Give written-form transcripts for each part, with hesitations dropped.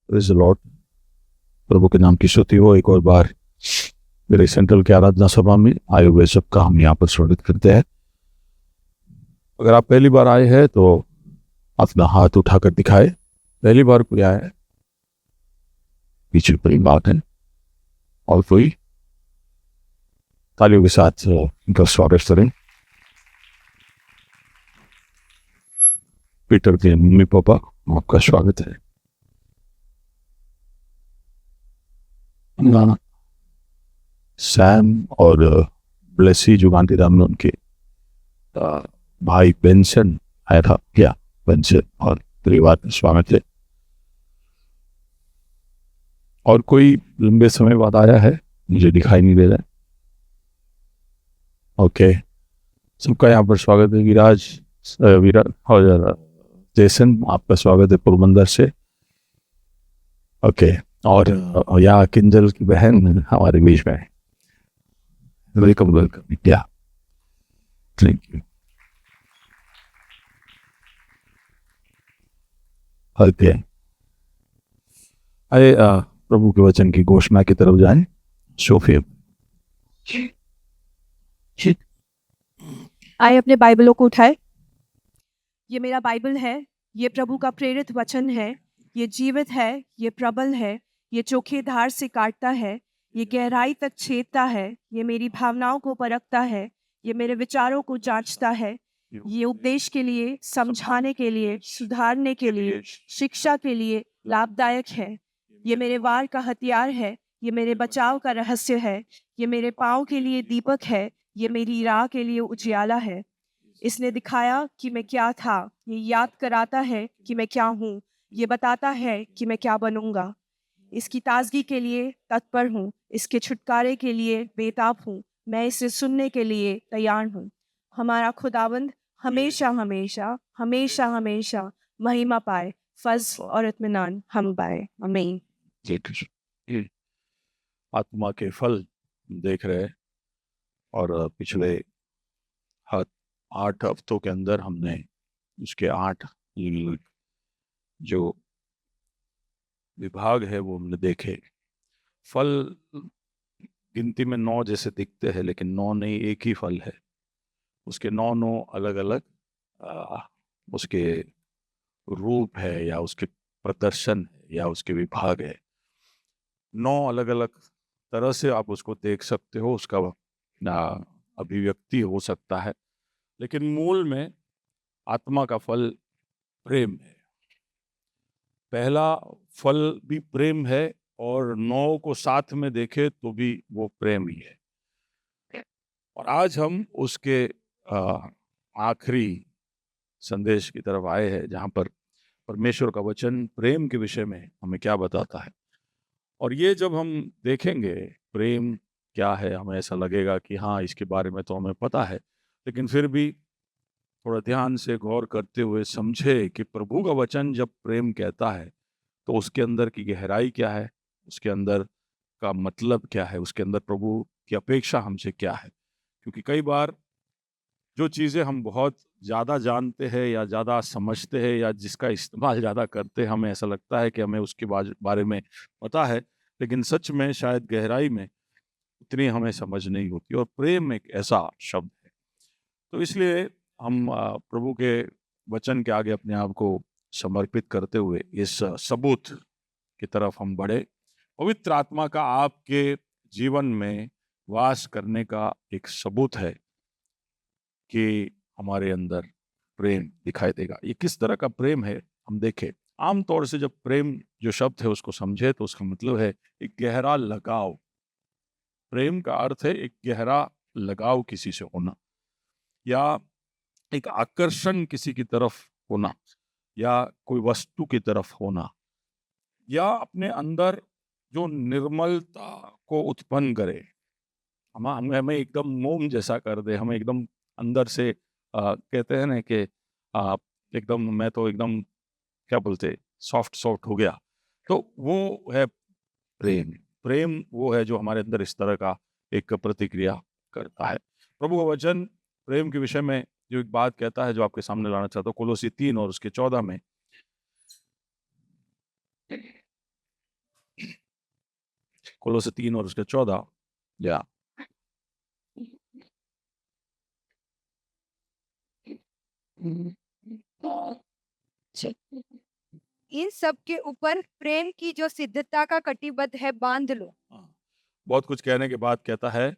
Praise the Lord. प्रभु के नाम की स्तुति हो। एक और बार मेरे सेंट्रल के आराधना सभा में आए हुए सबका हम यहाँ पर स्वागत करते हैं। अगर आप पहली बार आए हैं तो अपना हाथ उठाकर दिखाए। पहली बार कोई आया है? पीछे बड़ी बात है। और कोई? तालियों के साथ उनका स्वागत करें। पीटर के मम्मी पापा, आपका स्वागत है। सैम और ब्लेसी जो गांधीधाम में उनके भाई बेंसन आया था क्या? बेंसन और परिवार का स्वागत है। और कोई लंबे समय बाद आया है? मुझे दिखाई नहीं दे रहा है। ओके, सबका यहाँ पर स्वागत है। विराज और जैसन, आपका स्वागत है पोरबंदर से। ओके, और यहाँ किंजल की बहन हमारे बीच में है। Welcome welcome. क्या, थैंक यू। ओके, आइए प्रभु के वचन की घोषणा की तरफ जाएं। सोफिया, आइए अपने बाइबलों को उठाए। ये मेरा बाइबल है। ये प्रभु का प्रेरित वचन है। ये जीवित है, ये प्रबल है, ये चोखे धार से काटता है, ये गहराई तक छेदता है, ये मेरी भावनाओं को परखता है, ये मेरे विचारों को जांचता है। ये उपदेश के लिए, समझाने के लिए, सुधारने के लिए, शिक्षा के लिए लाभदायक है। ये मेरे वार का हथियार है, ये मेरे बचाव का रहस्य है, ये मेरे पाँव के लिए दीपक है, ये मेरी राह के लिए उजियाला है। इसने दिखाया कि मैं क्या था, ये याद कराता है कि मैं क्या हूँ, ये बताता है कि मैं क्या बनूंगा। इसकी ताजगी के लिए तत्पर हूँ, इसके छुटकारे के लिए बेताब हूँ, मैं इसे सुनने के लिए तैयार हूँ। हमारा खुदाबंद हमेशा हमेशा हमेशा हमेशा महिमा पाए, फज़्ल और इत्मीनान हम पाए। आमीन। आत्मा के फल देख रहे हैं और पिछले 8 हफ्तों के अंदर हमने उसके 8 जो विभाग है वो हमने देखे। फल गिनती में 9 जैसे दिखते हैं, लेकिन 9 नहीं, एक ही फल है। उसके 9 अलग अलग उसके रूप है, या उसके प्रदर्शन है, या उसके विभाग है। 9 अलग अलग तरह से आप उसको देख सकते हो, उसका अभिव्यक्ति हो सकता है, लेकिन मूल में आत्मा का फल प्रेम है। पहला फल भी प्रेम है, और 9 को साथ में देखे तो भी वो प्रेम ही है। और आज हम उसके आखिरी संदेश की तरफ आए हैं, जहाँ पर परमेश्वर का वचन प्रेम के विषय में हमें क्या बताता है। और ये जब हम देखेंगे प्रेम क्या है, हमें ऐसा लगेगा कि हाँ, इसके बारे में तो हमें पता है, लेकिन फिर भी थोड़ा ध्यान से गौर करते हुए समझे कि प्रभु का वचन जब प्रेम कहता है तो उसके अंदर की गहराई क्या है, उसके अंदर का मतलब क्या है, उसके अंदर प्रभु की अपेक्षा हमसे क्या है। क्योंकि कई बार जो चीज़ें हम बहुत ज़्यादा जानते हैं या ज़्यादा समझते हैं या जिसका इस्तेमाल ज़्यादा करते हैं, हमें ऐसा लगता है कि हमें उसके बारे में पता है, लेकिन सच में शायद गहराई में उतनी हमें समझ नहीं होती। और प्रेम एक ऐसा शब्द है। तो इसलिए हम प्रभु के वचन के आगे अपने आप को समर्पित करते हुए इस सबूत की तरफ हम बढ़े। पवित्र आत्मा का आपके जीवन में वास करने का एक सबूत है कि हमारे अंदर प्रेम दिखाई देगा। ये किस तरह का प्रेम है, हम देखें। आमतौर से जब प्रेम जो शब्द है उसको समझे तो उसका मतलब है एक गहरा लगाव। प्रेम का अर्थ है एक गहरा लगाव किसी से होना, या एक आकर्षण किसी की तरफ होना, या कोई वस्तु की तरफ होना, या अपने अंदर जो निर्मलता को उत्पन्न करे, हमें एकदम मोम जैसा कर दे, हमें एकदम अंदर से कहते हैं ना कि एकदम, मैं तो एकदम क्या बोलते, सॉफ्ट सॉफ्ट हो गया। तो वो है प्रेम। प्रेम वो है जो हमारे अंदर इस तरह का एक प्रतिक्रिया करता है। प्रभु का वचन प्रेम के विषय में जो एक बात कहता है, जो आपके सामने लाना चाहता हूँ, कोलोसी 3 और उसके 14 में। कोलोसे 3 और उसके 14। या इन सब के ऊपर प्रेम की जो सिद्धता का कटिबद्ध है बांध लो। बहुत कुछ कहने के बाद कहता है,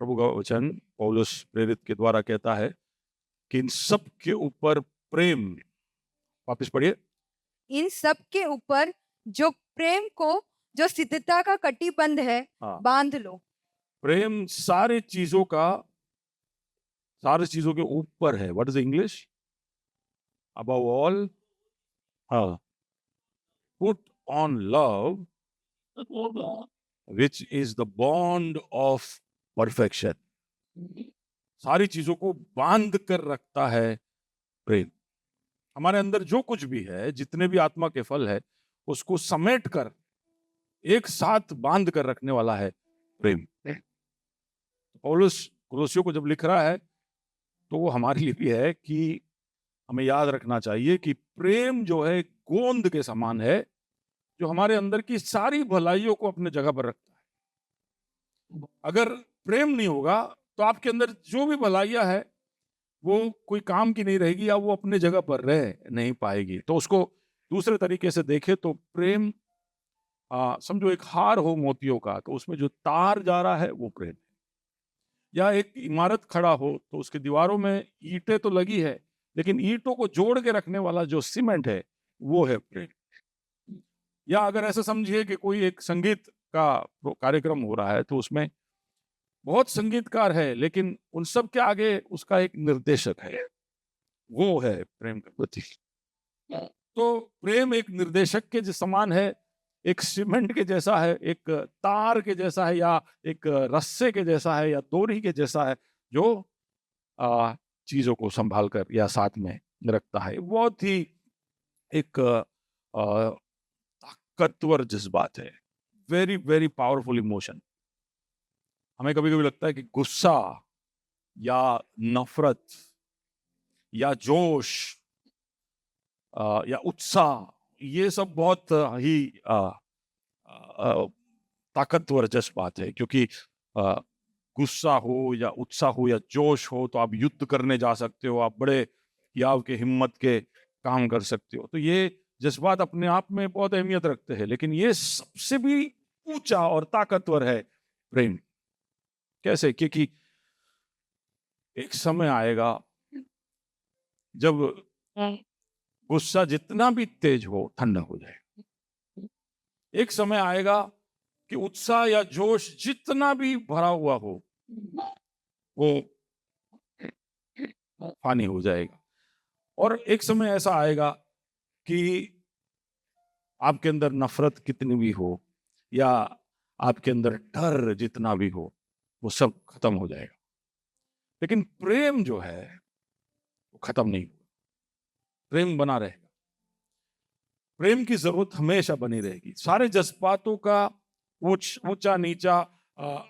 प्रभु का वचन पौलुस प्रेरित के द्वारा कहता है कि इन सब के ऊपर प्रेम, वापस पढ़िए, इन सब के ऊपर जो प्रेम को जो सिद्धता का कटिबंध है हाँ। बांध लो। प्रेम सारे चीजों के ऊपर है। What is English? Above all, हाँ, put on love which is the bond of perfection. सारी चीजों को बांध कर रखता है प्रेम। हमारे अंदर जो कुछ भी है, जितने भी आत्मा के फल है, उसको समेट कर एक साथ बांध कर रखने वाला है प्रेम। पौलुस कुलोसियों को जब लिख रहा है तो वो हमारे लिए भी है कि हमें याद रखना चाहिए कि प्रेम जो है गोंद के समान है, जो हमारे अंदर की सारी भलाइयों को अपने जगह पर रखता है। अगर प्रेम नहीं होगा तो आपके अंदर जो भी भलाइयां है वो कोई काम की नहीं रहेगी, या वो अपने जगह पर रह नहीं पाएगी। तो उसको दूसरे तरीके से देखे तो प्रेम, समझो एक हार हो मोतियों का, तो उसमें जो तार जा रहा है वो प्रेम है। या एक इमारत खड़ा हो तो उसकी दीवारों में ईंटें तो लगी है, लेकिन ईंटों को जोड़ के रखने वाला जो सीमेंट है वो है प्रेम। या अगर ऐसा समझिए कि कोई एक संगीत का कार्यक्रम हो रहा है, तो उसमें बहुत संगीतकार है, लेकिन उन सब के आगे उसका एक निर्देशक है, वो है प्रेम का प्रतीक। तो प्रेम एक निर्देशक के समान है, एक सीमेंट के जैसा है, एक तार के जैसा है, या एक रस्से के जैसा है, या डोरी के जैसा है, जो चीजों को संभाल कर या साथ में रखता है। बहुत ही एक ताकतवर जज्बात है, वेरी वेरी पावरफुल इमोशन। हमें कभी कभी लगता है कि गुस्सा या नफरत या जोश या उत्साह, ये सब बहुत ही ताकतवर जज्बात है। क्योंकि गुस्सा हो या उत्साह हो या जोश हो तो आप युद्ध करने जा सकते हो, आप बड़े याव के हिम्मत के काम कर सकते हो। तो ये जज्बात अपने आप में बहुत अहमियत रखते हैं, लेकिन ये सबसे भी ऊंचा और ताकतवर है प्रेम। कैसे? क्योंकि एक समय आएगा जब गुस्सा जितना भी तेज हो ठंडा हो जाए। एक समय आएगा कि उत्साह या जोश जितना भी भरा हुआ हो वो फानी हो जाएगा। और एक समय ऐसा आएगा कि आपके अंदर नफरत कितनी भी हो या आपके अंदर डर जितना भी हो, वो सब खत्म हो जाएगा। लेकिन प्रेम जो है वो खत्म नहीं होगा, प्रेम बना रहेगा। प्रेम की जरूरत हमेशा बनी रहेगी। सारे जज्बातों का ऊंचा नीचा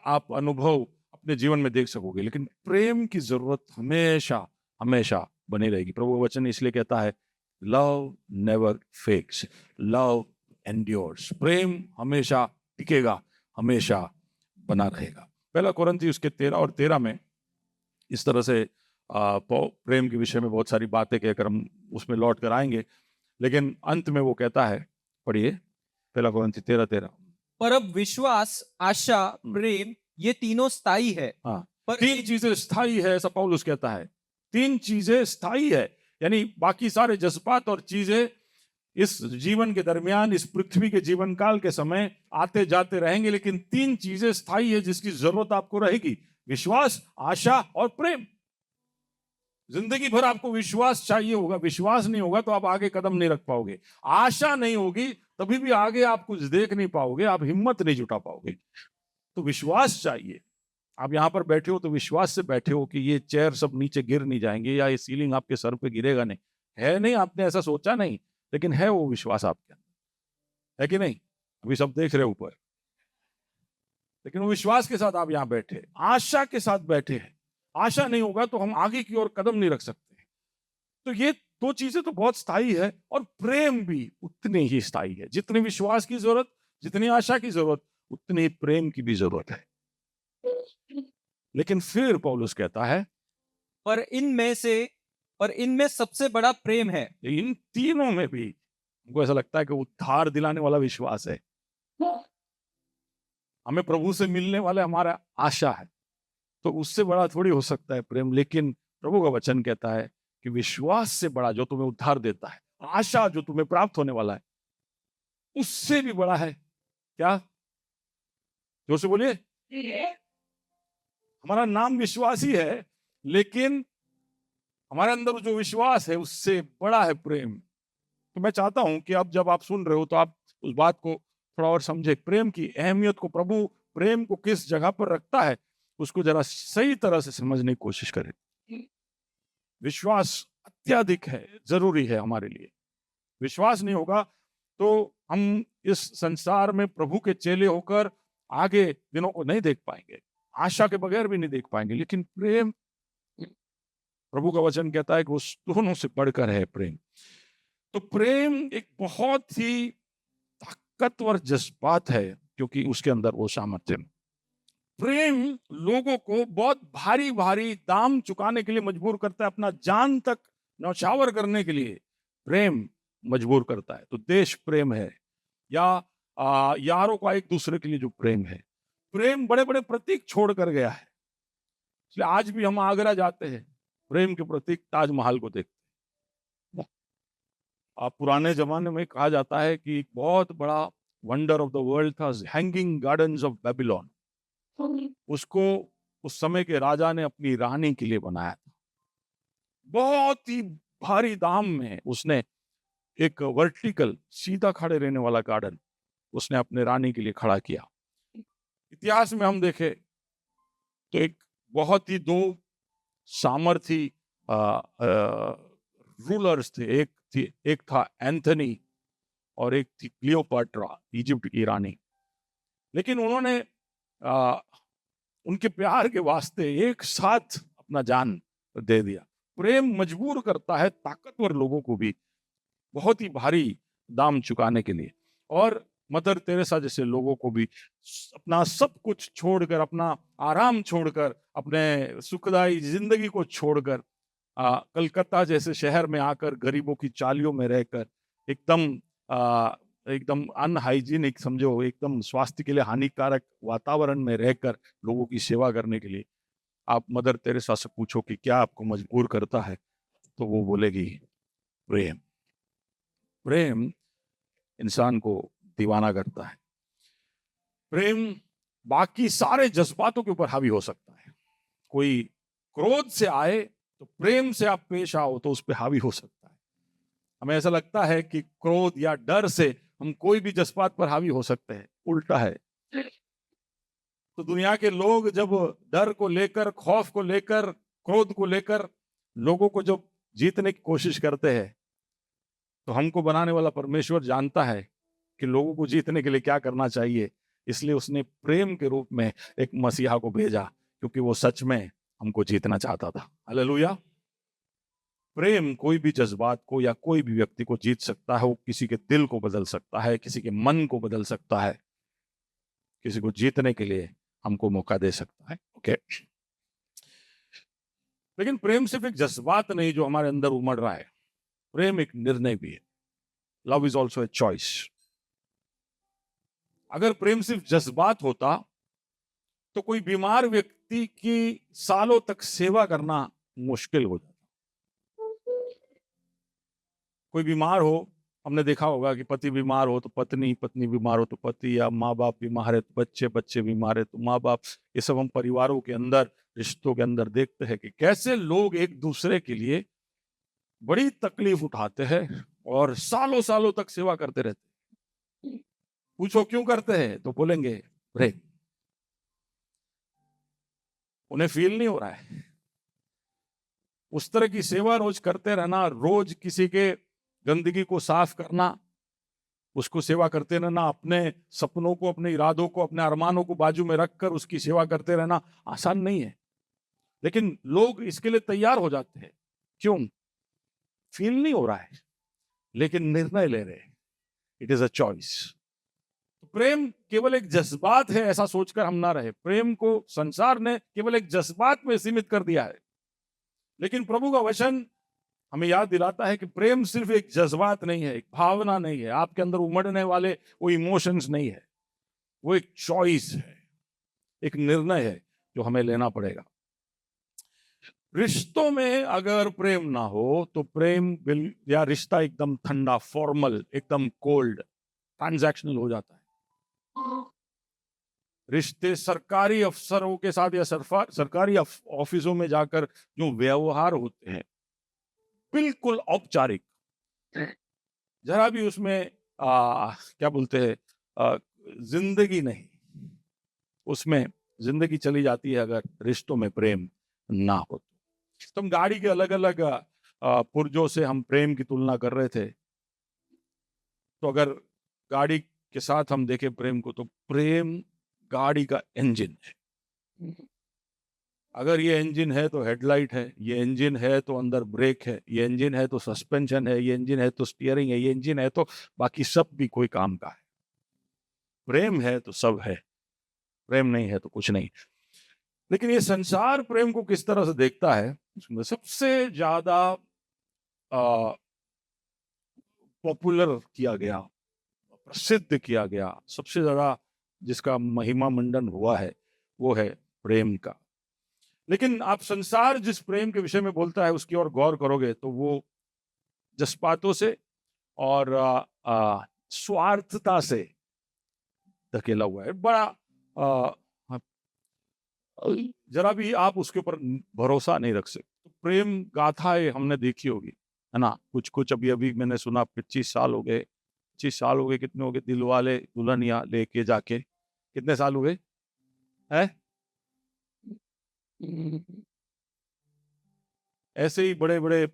आप अनुभव अपने जीवन में देख सकोगे, लेकिन प्रेम की जरूरत हमेशा हमेशा बनी रहेगी। प्रभु का वचन इसलिए कहता है, love never fails, love endures. प्रेम हमेशा टिकेगा, हमेशा बना रहेगा। पहला कोरिन्थी उसके 13 और 13 में इस तरह से प्रेम के विषय में बहुत सारी बातें कहकर हम उसमें लौट कर आएंगे, लेकिन अंत में वो कहता है, पढ़िए पहला कोरिन्थी 13:13। पर अब विश्वास, आशा, प्रेम ये तीनों स्थायी है। हाँ, पर तीन चीजें स्थायी है, ऐसा पौलुस कहता है। तीन चीजें स्थायी है, यानी बाकी सारे जज्बात और चीजें इस जीवन के दरमियान, इस पृथ्वी के जीवन काल के समय आते जाते रहेंगे, लेकिन तीन चीजें स्थायी है जिसकी जरूरत आपको रहेगी, विश्वास, आशा और प्रेम। जिंदगी भर आपको विश्वास चाहिए होगा, विश्वास नहीं होगा तो आप आगे कदम नहीं रख पाओगे। आशा नहीं होगी तभी भी आगे आप कुछ देख नहीं पाओगे, आप हिम्मत नहीं जुटा पाओगे। तो विश्वास चाहिए। आप यहां पर बैठे हो तो विश्वास से बैठे हो कि ये चेयर सब नीचे गिर नहीं जाएंगे, या ये सीलिंग आपके सर पे गिरेगा नहीं, है नहीं, आपने ऐसा सोचा नहीं, लेकिन है वो विश्वास आपके अंदर, है कि नहीं? अभी सब देख रहे ऊपर, लेकिन वो विश्वास के साथ आप यहां बैठे, आशा के साथ बैठे हैं। आशा नहीं होगा तो हम आगे की ओर कदम नहीं रख सकते। तो ये दो चीजें तो बहुत स्थायी है, और प्रेम भी उतनी ही स्थायी है। जितनी विश्वास की जरूरत, जितनी आशा की जरूरत, उतनी प्रेम की भी जरूरत है। लेकिन फिर पौलुस कहता है पर इनमें सबसे बड़ा प्रेम है। इन तीनों में भी हमको ऐसा लगता है कि उद्धार दिलाने वाला विश्वास है, हमें प्रभु से मिलने वाले हमारा आशा है, तो उससे बड़ा थोड़ी हो सकता है प्रेम। लेकिन प्रभु का वचन कहता है कि विश्वास से बड़ा जो तुम्हें उद्धार देता है, आशा जो तुम्हें प्राप्त होने वाला है, उससे भी बड़ा है क्या? जोर से बोलिए। हमारा नाम विश्वास ही है, लेकिन हमारे अंदर जो विश्वास है उससे बड़ा है प्रेम। तो मैं चाहता हूं कि अब जब आप सुन रहे हो तो आप उस बात को थोड़ा और समझे, प्रेम की अहमियत को, प्रभु प्रेम को किस जगह पर रखता है उसको जरा सही तरह से समझने की कोशिश करें। विश्वास अत्यधिक है, जरूरी है हमारे लिए। विश्वास नहीं होगा तो हम इस संसार में प्रभु के चेले होकर आगे दिनों को नहीं देख पाएंगे, आशा के बगैर भी नहीं देख पाएंगे। लेकिन प्रेम, प्रभु का वचन कहता है कि उस दोनों से बढ़कर है प्रेम। तो प्रेम एक बहुत ही ताकतवर जज्बात है, क्योंकि उसके अंदर वो सामर्थ्य। प्रेम लोगों को बहुत भारी भारी दाम चुकाने के लिए मजबूर करता है, अपना जान तक न्यौछावर करने के लिए प्रेम मजबूर करता है। तो देश प्रेम है, या यारों का एक दूसरे के लिए जो प्रेम है, प्रेम बड़े बड़े प्रतीक छोड़ कर गया है। इसलिए आज भी हम आगरा जाते हैं, प्रेम के प्रतीक ताजमहल को देखते हैं। पुराने जमाने में कहा जाता है कि एक बहुत बड़ा वंडर ऑफ द वर्ल्ड था हैंगिंग गार्डन्स ऑफ बेबीलोन। उसको उस समय के राजा ने अपनी रानी के लिए बनाया था। बहुत ही भारी दाम में उसने एक वर्टिकल, सीधा खड़े रहने वाला गार्डन उसने अपने रानी के लिए खड़ा किया। इतिहास में हम देखें तो एक बहुत ही दो सामर्थी रूलर्स थे, एक था एंथनी और एक थी क्लियोपाट्रा, इजिप्ट की रानी। लेकिन उन्होंने उनके प्यार के वास्ते एक साथ अपना जान दे दिया। प्रेम मजबूर करता है ताकतवर लोगों को भी बहुत ही भारी दाम चुकाने के लिए, और मदर तेरेसा जैसे लोगों को भी अपना सब कुछ छोड़कर, अपना आराम छोड़कर, अपने सुखदायी जिंदगी को छोड़कर कलकत्ता जैसे शहर में आकर गरीबों की चालियों में रहकर एकदम अनहाइजीनिक, समझो एकदम स्वास्थ्य के लिए हानिकारक वातावरण में रहकर लोगों की सेवा करने के लिए, आप मदर तेरेसा से पूछो कि क्या आपको मजबूर करता है, तो वो बोलेगी प्रेम। प्रेम इंसान को दीवाना करता है। प्रेम बाकी सारे जज्बातों के ऊपर हावी हो सकता है। कोई क्रोध से आए तो प्रेम से आप पेश आओ तो उस पर हावी हो सकता है। हमें ऐसा लगता है कि क्रोध या डर से हम कोई भी जज्बात पर हावी हो सकते हैं, उल्टा है। तो दुनिया के लोग जब डर को लेकर, खौफ को लेकर, क्रोध को लेकर लोगों को जब जीतने की कोशिश करते हैं, तो हमको बनाने वाला परमेश्वर जानता है कि लोगों को जीतने के लिए क्या करना चाहिए। इसलिए उसने प्रेम के रूप में एक मसीहा को भेजा, क्योंकि वो सच में हमको जीतना चाहता था। हालेलुया। प्रेम कोई भी जज्बात को या कोई भी व्यक्ति को जीत सकता है। वो किसी के दिल को बदल सकता है, किसी के मन को बदल सकता है, किसी को जीतने के लिए हमको मौका दे सकता है। ओके, लेकिन प्रेम सिर्फ एक जज्बात नहीं जो हमारे अंदर उमड़ रहा है, प्रेम एक निर्णय भी है। Love is also a choice. अगर प्रेम सिर्फ जज्बात होता तो कोई बीमार व्यक्ति की सालों तक सेवा करना मुश्किल हो जाता। कोई बीमार हो, हमने देखा होगा कि पति बीमार हो तो पत्नी, पत्नी बीमार हो तो पति, या माँ बाप बीमार है तो बच्चे, बच्चे बीमार है तो माँ बाप। ये सब हम परिवारों के अंदर, रिश्तों के अंदर देखते हैं कि कैसे लोग एक दूसरे के लिए बड़ी तकलीफ उठाते हैं और सालों सालों तक सेवा करते रहते हैं। पूछो क्यों करते हैं तो बोलेंगे प्रेम। उन्हें फील नहीं हो रहा है। उस तरह की सेवा रोज करते रहना, रोज किसी के गंदगी को साफ करना, उसको सेवा करते रहना, अपने सपनों को, अपने इरादों को, अपने अरमानों को बाजू में रखकर उसकी सेवा करते रहना आसान नहीं है। लेकिन लोग इसके लिए तैयार हो जाते हैं। क्यों? फील नहीं हो रहा है, लेकिन निर्णय ले रहे हैं। It is a choice. तो प्रेम केवल एक जज्बात है ऐसा सोचकर हम ना रहे। प्रेम को संसार ने केवल एक जज्बात में सीमित कर दिया है, लेकिन प्रभु का वचन हमें याद दिलाता है कि प्रेम सिर्फ एक जज्बात नहीं है, एक भावना नहीं है, आपके अंदर उमड़ने वाले वो इमोशंस नहीं है, वो एक चॉइस है, एक निर्णय है जो हमें लेना पड़ेगा। रिश्तों में अगर प्रेम ना हो तो प्रेम बिल या रिश्ता एकदम ठंडा, फॉर्मल, एकदम कोल्ड, ट्रांजैक्शनल हो जाता है। रिश्ते सरकारी अफसरों के साथ या सरकारी ऑफिसों में जाकर जो व्यवहार होते हैं बिल्कुल औपचारिक, जरा भी उसमें क्या बोलते हैं जिंदगी नहीं, उसमें जिंदगी चली जाती है अगर रिश्तों में प्रेम ना हो। तो हम गाड़ी के अलग अलग पुर्जों से हम प्रेम की तुलना कर रहे थे। तो अगर गाड़ी के साथ हम देखें प्रेम को, तो प्रेम गाड़ी का इंजन है। अगर ये इंजन है तो हेडलाइट है, ये इंजन है तो अंदर ब्रेक है, ये इंजन है तो सस्पेंशन है, ये इंजन है तो स्टीयरिंग है, ये इंजन है तो बाकी सब भी कोई काम का है। प्रेम है तो सब है, प्रेम नहीं है तो कुछ नहीं। लेकिन ये संसार प्रेम को किस तरह से देखता है, उसमें सबसे ज्यादा पॉपुलर किया गया, प्रसिद्ध किया गया, सबसे ज्यादा जिसका महिमा मंडन हुआ है वो है प्रेम का। लेकिन आप संसार जिस प्रेम के विषय में बोलता है उसकी ओर गौर करोगे तो वो जज्बातों से और स्वार्थता से धकेला हुआ है। बड़ा जरा भी आप उसके ऊपर भरोसा नहीं रख सकते। तो प्रेम गाथाएं हमने देखी होगी, है ना, कुछ कुछ अभी अभी मैंने सुना 25 साल हो गए, 25 साल हो गए, कितने हो गए, दिलवाले दुल्हनिया लेके जाके, कितने साल हुए है? ऐसे ही बड़े बड़े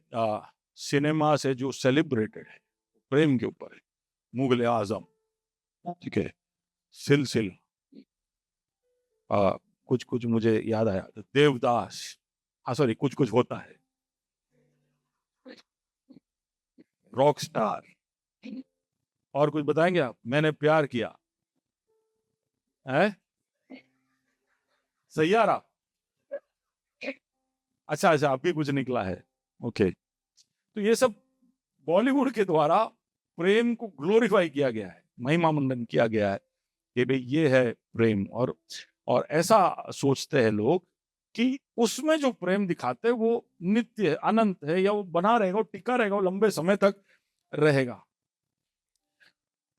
सिनेमा से जो सेलिब्रेटेड है प्रेम के ऊपर है, मुगल आजम, ठीक है, सिलसिल, कुछ कुछ मुझे याद आया, देवदास, हाँ सॉरी, कुछ कुछ होता है, रॉक स्टार, और कुछ बताएंगे आप? मैंने प्यार किया है, सैयारा, अच्छा अच्छा अभी कुछ निकला है, ओके। तो ये सब बॉलीवुड के द्वारा प्रेम को ग्लोरीफाई किया गया है, महिमा मंडन किया गया है कि भाई ये है प्रेम। और ऐसा सोचते हैं लोग कि उसमें जो प्रेम दिखाते हैं वो नित्य है, अनंत है, या वो बना रहेगा, वो टिका रहेगा, वो लंबे समय तक रहेगा।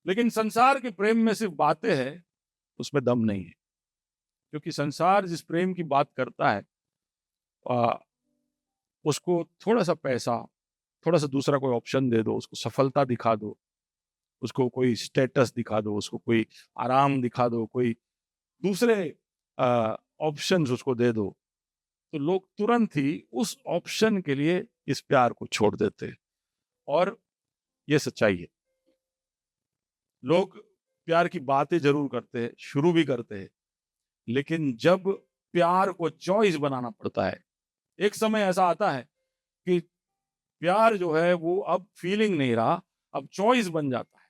लेकिन संसार के प्रेम में सिर्फ बातें हैं, उसमें दम नहीं है। क्योंकि संसार जिस प्रेम की बात करता है उसको थोड़ा सा पैसा, थोड़ा सा दूसरा कोई ऑप्शन दे दो, उसको सफलता दिखा दो, उसको कोई स्टेटस दिखा दो, उसको कोई आराम दिखा दो, कोई दूसरे ऑप्शंस उसको दे दो, तो लोग तुरंत ही उस ऑप्शन के लिए इस प्यार को छोड़ देते हैं। और ये सच्चाई है। लोग प्यार की बातें जरूर करते हैं, शुरू भी करते हैं, लेकिन जब प्यार को चॉइस बनाना पड़ता है, एक समय ऐसा आता है कि प्यार जो है वो अब फीलिंग नहीं रहा, अब चॉइस बन जाता है।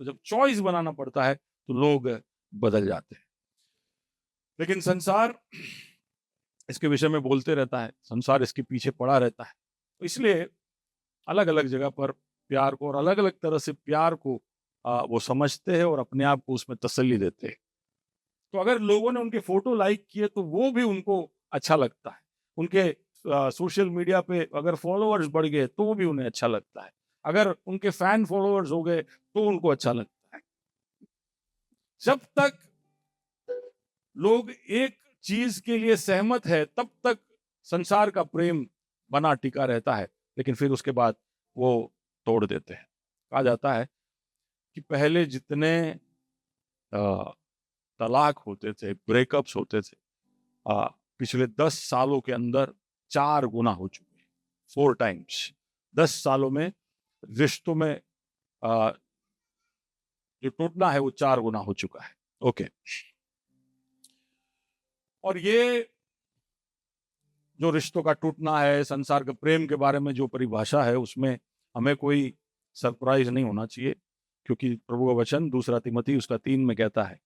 तो जब चॉइस बनाना पड़ता है तो लोग बदल जाते हैं। लेकिन संसार इसके विषय में बोलते रहता है, संसार इसके पीछे पड़ा रहता है। तो इसलिए अलग अलग जगह पर प्यार को और अलग अलग तरह से प्यार को वो समझते हैं और अपने आप को उसमें तसल्ली देते हैं। तो अगर लोगों ने उनके फोटो लाइक किए तो वो भी उनको अच्छा लगता है, उनके सोशल मीडिया पे अगर फॉलोअर्स बढ़ गए तो वो भी उन्हें अच्छा लगता है, अगर उनके फैन फॉलोअर्स हो गए तो उनको अच्छा लगता है। जब तक लोग एक चीज के लिए सहमत है तब तक संसार का प्रेम बना टिका रहता है, लेकिन फिर उसके बाद वो तोड़ देते हैं। कहा जाता है कि पहले जितने तलाक होते थे, ब्रेकअप्स होते थे, पिछले 10 सालों के अंदर 4 गुना हो चुके हैं, 4 टाइम्स। 10 सालों में रिश्तों में जो टूटना है वो 4 गुना हो चुका है। ओके। और ये जो रिश्तों का टूटना है, संसार के प्रेम के बारे में जो परिभाषा है, उसमें हमें कोई सरप्राइज नहीं होना चाहिए, क्योंकि प्रभु का वचन 2 तिमोथी उसका 3 में कहता है।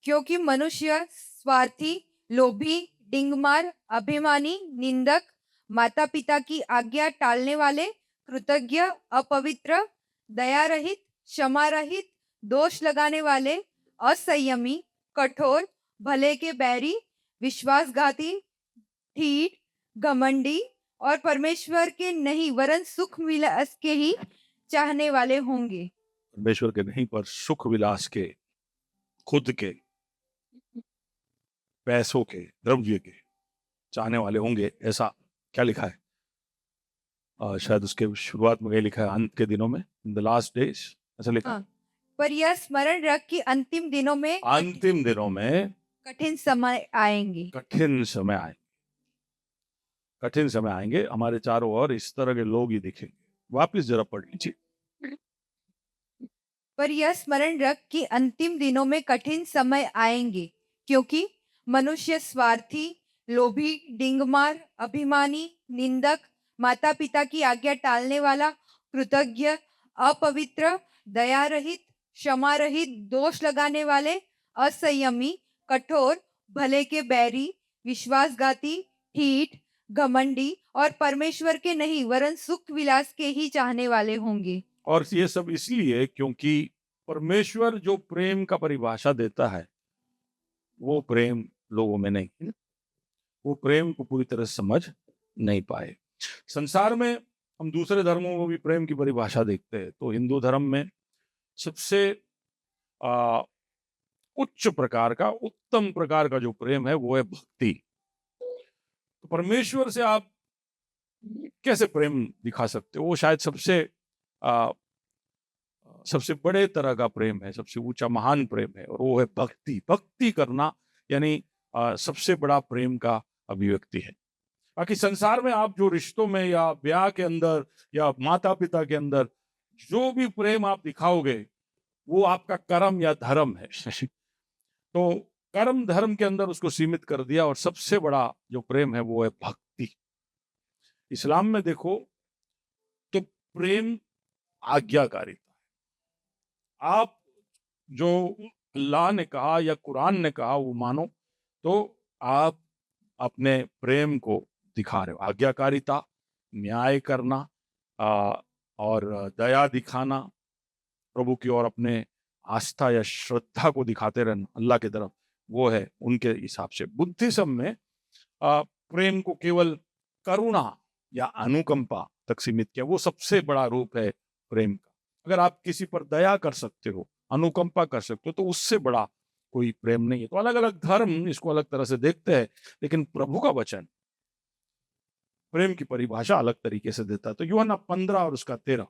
क्योंकि मनुष्य स्वार्थी, लोभी, डिंगमार, अभिमानी, निंदक, माता पिता की आज्ञा टालने वाले, कृतज्ञ, अपवित्र, दया रहित, क्षमा रहित, दोष लगाने वाले, असंयमी, कठोर, भले के बैरी, विश्वासघाती, ठीठ, घमंडी और परमेश्वर के नहीं वरन सुख विलास के ही चाहने वाले होंगे। परमेश्वर के नहीं पर सुख विलास के, खुद के, पैसों के, द्रव्य के चाहने वाले होंगे। ऐसा क्या लिखा है? शायद उसके शुरुआत में ये लिखा है, अंत के दिनों में, इन द लास्ट डेज, ऐसा लिखा है। हाँ, पर यह स्मरण रख कि अंतिम दिनों में कठिन समय आएंगे। कठिन समय आएंगे। हमारे चारों ओर इस तरह के लोग ही दिखेंगे। वापिस जरा पढ़ लीजिए। पर यह स्मरण रख कि अंतिम दिनों में कठिन समय आएंगे, क्योंकि मनुष्य स्वार्थी, लोभी, डिंगमार, अभिमानी, निंदक, माता पिता की आज्ञा टालने वाला, कृतज्ञ, अपवित्र, दया रहित, क्षमा रहित, दोष लगाने वाले, असंयमी, कठोर, भले के बैरी, विश्वासघाती, ठीठ, घमंडी और परमेश्वर के नहीं वरन सुख विलास के ही चाहने वाले होंगे। और ये सब इसलिए क्योंकि परमेश्वर जो प्रेम का परिभाषा देता है वो प्रेम लोगों में नहीं, वो प्रेम को पूरी तरह समझ नहीं पाए। संसार में हम दूसरे धर्मों में भी प्रेम की परिभाषा देखते हैं, तो हिंदू धर्म में सबसे उच्च प्रकार का, उत्तम प्रकार का जो प्रेम है वो है भक्ति। तो परमेश्वर से आप कैसे प्रेम दिखा सकते हो? वो शायद सबसे बड़े तरह का प्रेम है, सबसे ऊंचा महान प्रेम है, और वो है भक्ति। भक्ति करना यानी सबसे बड़ा प्रेम का अभिव्यक्ति है। बाकी संसार में आप जो रिश्तों में या ब्याह के अंदर या माता पिता के अंदर जो भी प्रेम आप दिखाओगे वो आपका कर्म या धर्म है। तो कर्म धर्म के अंदर उसको सीमित कर दिया, और सबसे बड़ा जो प्रेम है वो है भक्ति। इस्लाम में देखो तो प्रेम आज्ञाकारिता है। आप जो अल्लाह ने कहा या कुरान ने कहा वो मानो, तो आप अपने प्रेम को दिखा रहे हो। आज्ञाकारिता, न्याय करना और दया दिखाना, प्रभु की ओर अपने आस्था या श्रद्धा को दिखाते रहना अल्लाह की तरफ, वो है उनके हिसाब से। बुद्धिज्म में प्रेम को केवल करुणा या अनुकंपा तक सीमित किया। वो सबसे बड़ा रूप है प्रेम का। अगर आप किसी पर दया कर सकते हो, अनुकंपा कर सकते हो, तो उससे बड़ा कोई प्रेम नहीं है। तो अलग अलग धर्म इसको अलग तरह से देखते हैं, लेकिन प्रभु का वचन प्रेम की परिभाषा अलग तरीके से देता है। तो यूहन्ना 15 और उसका 13,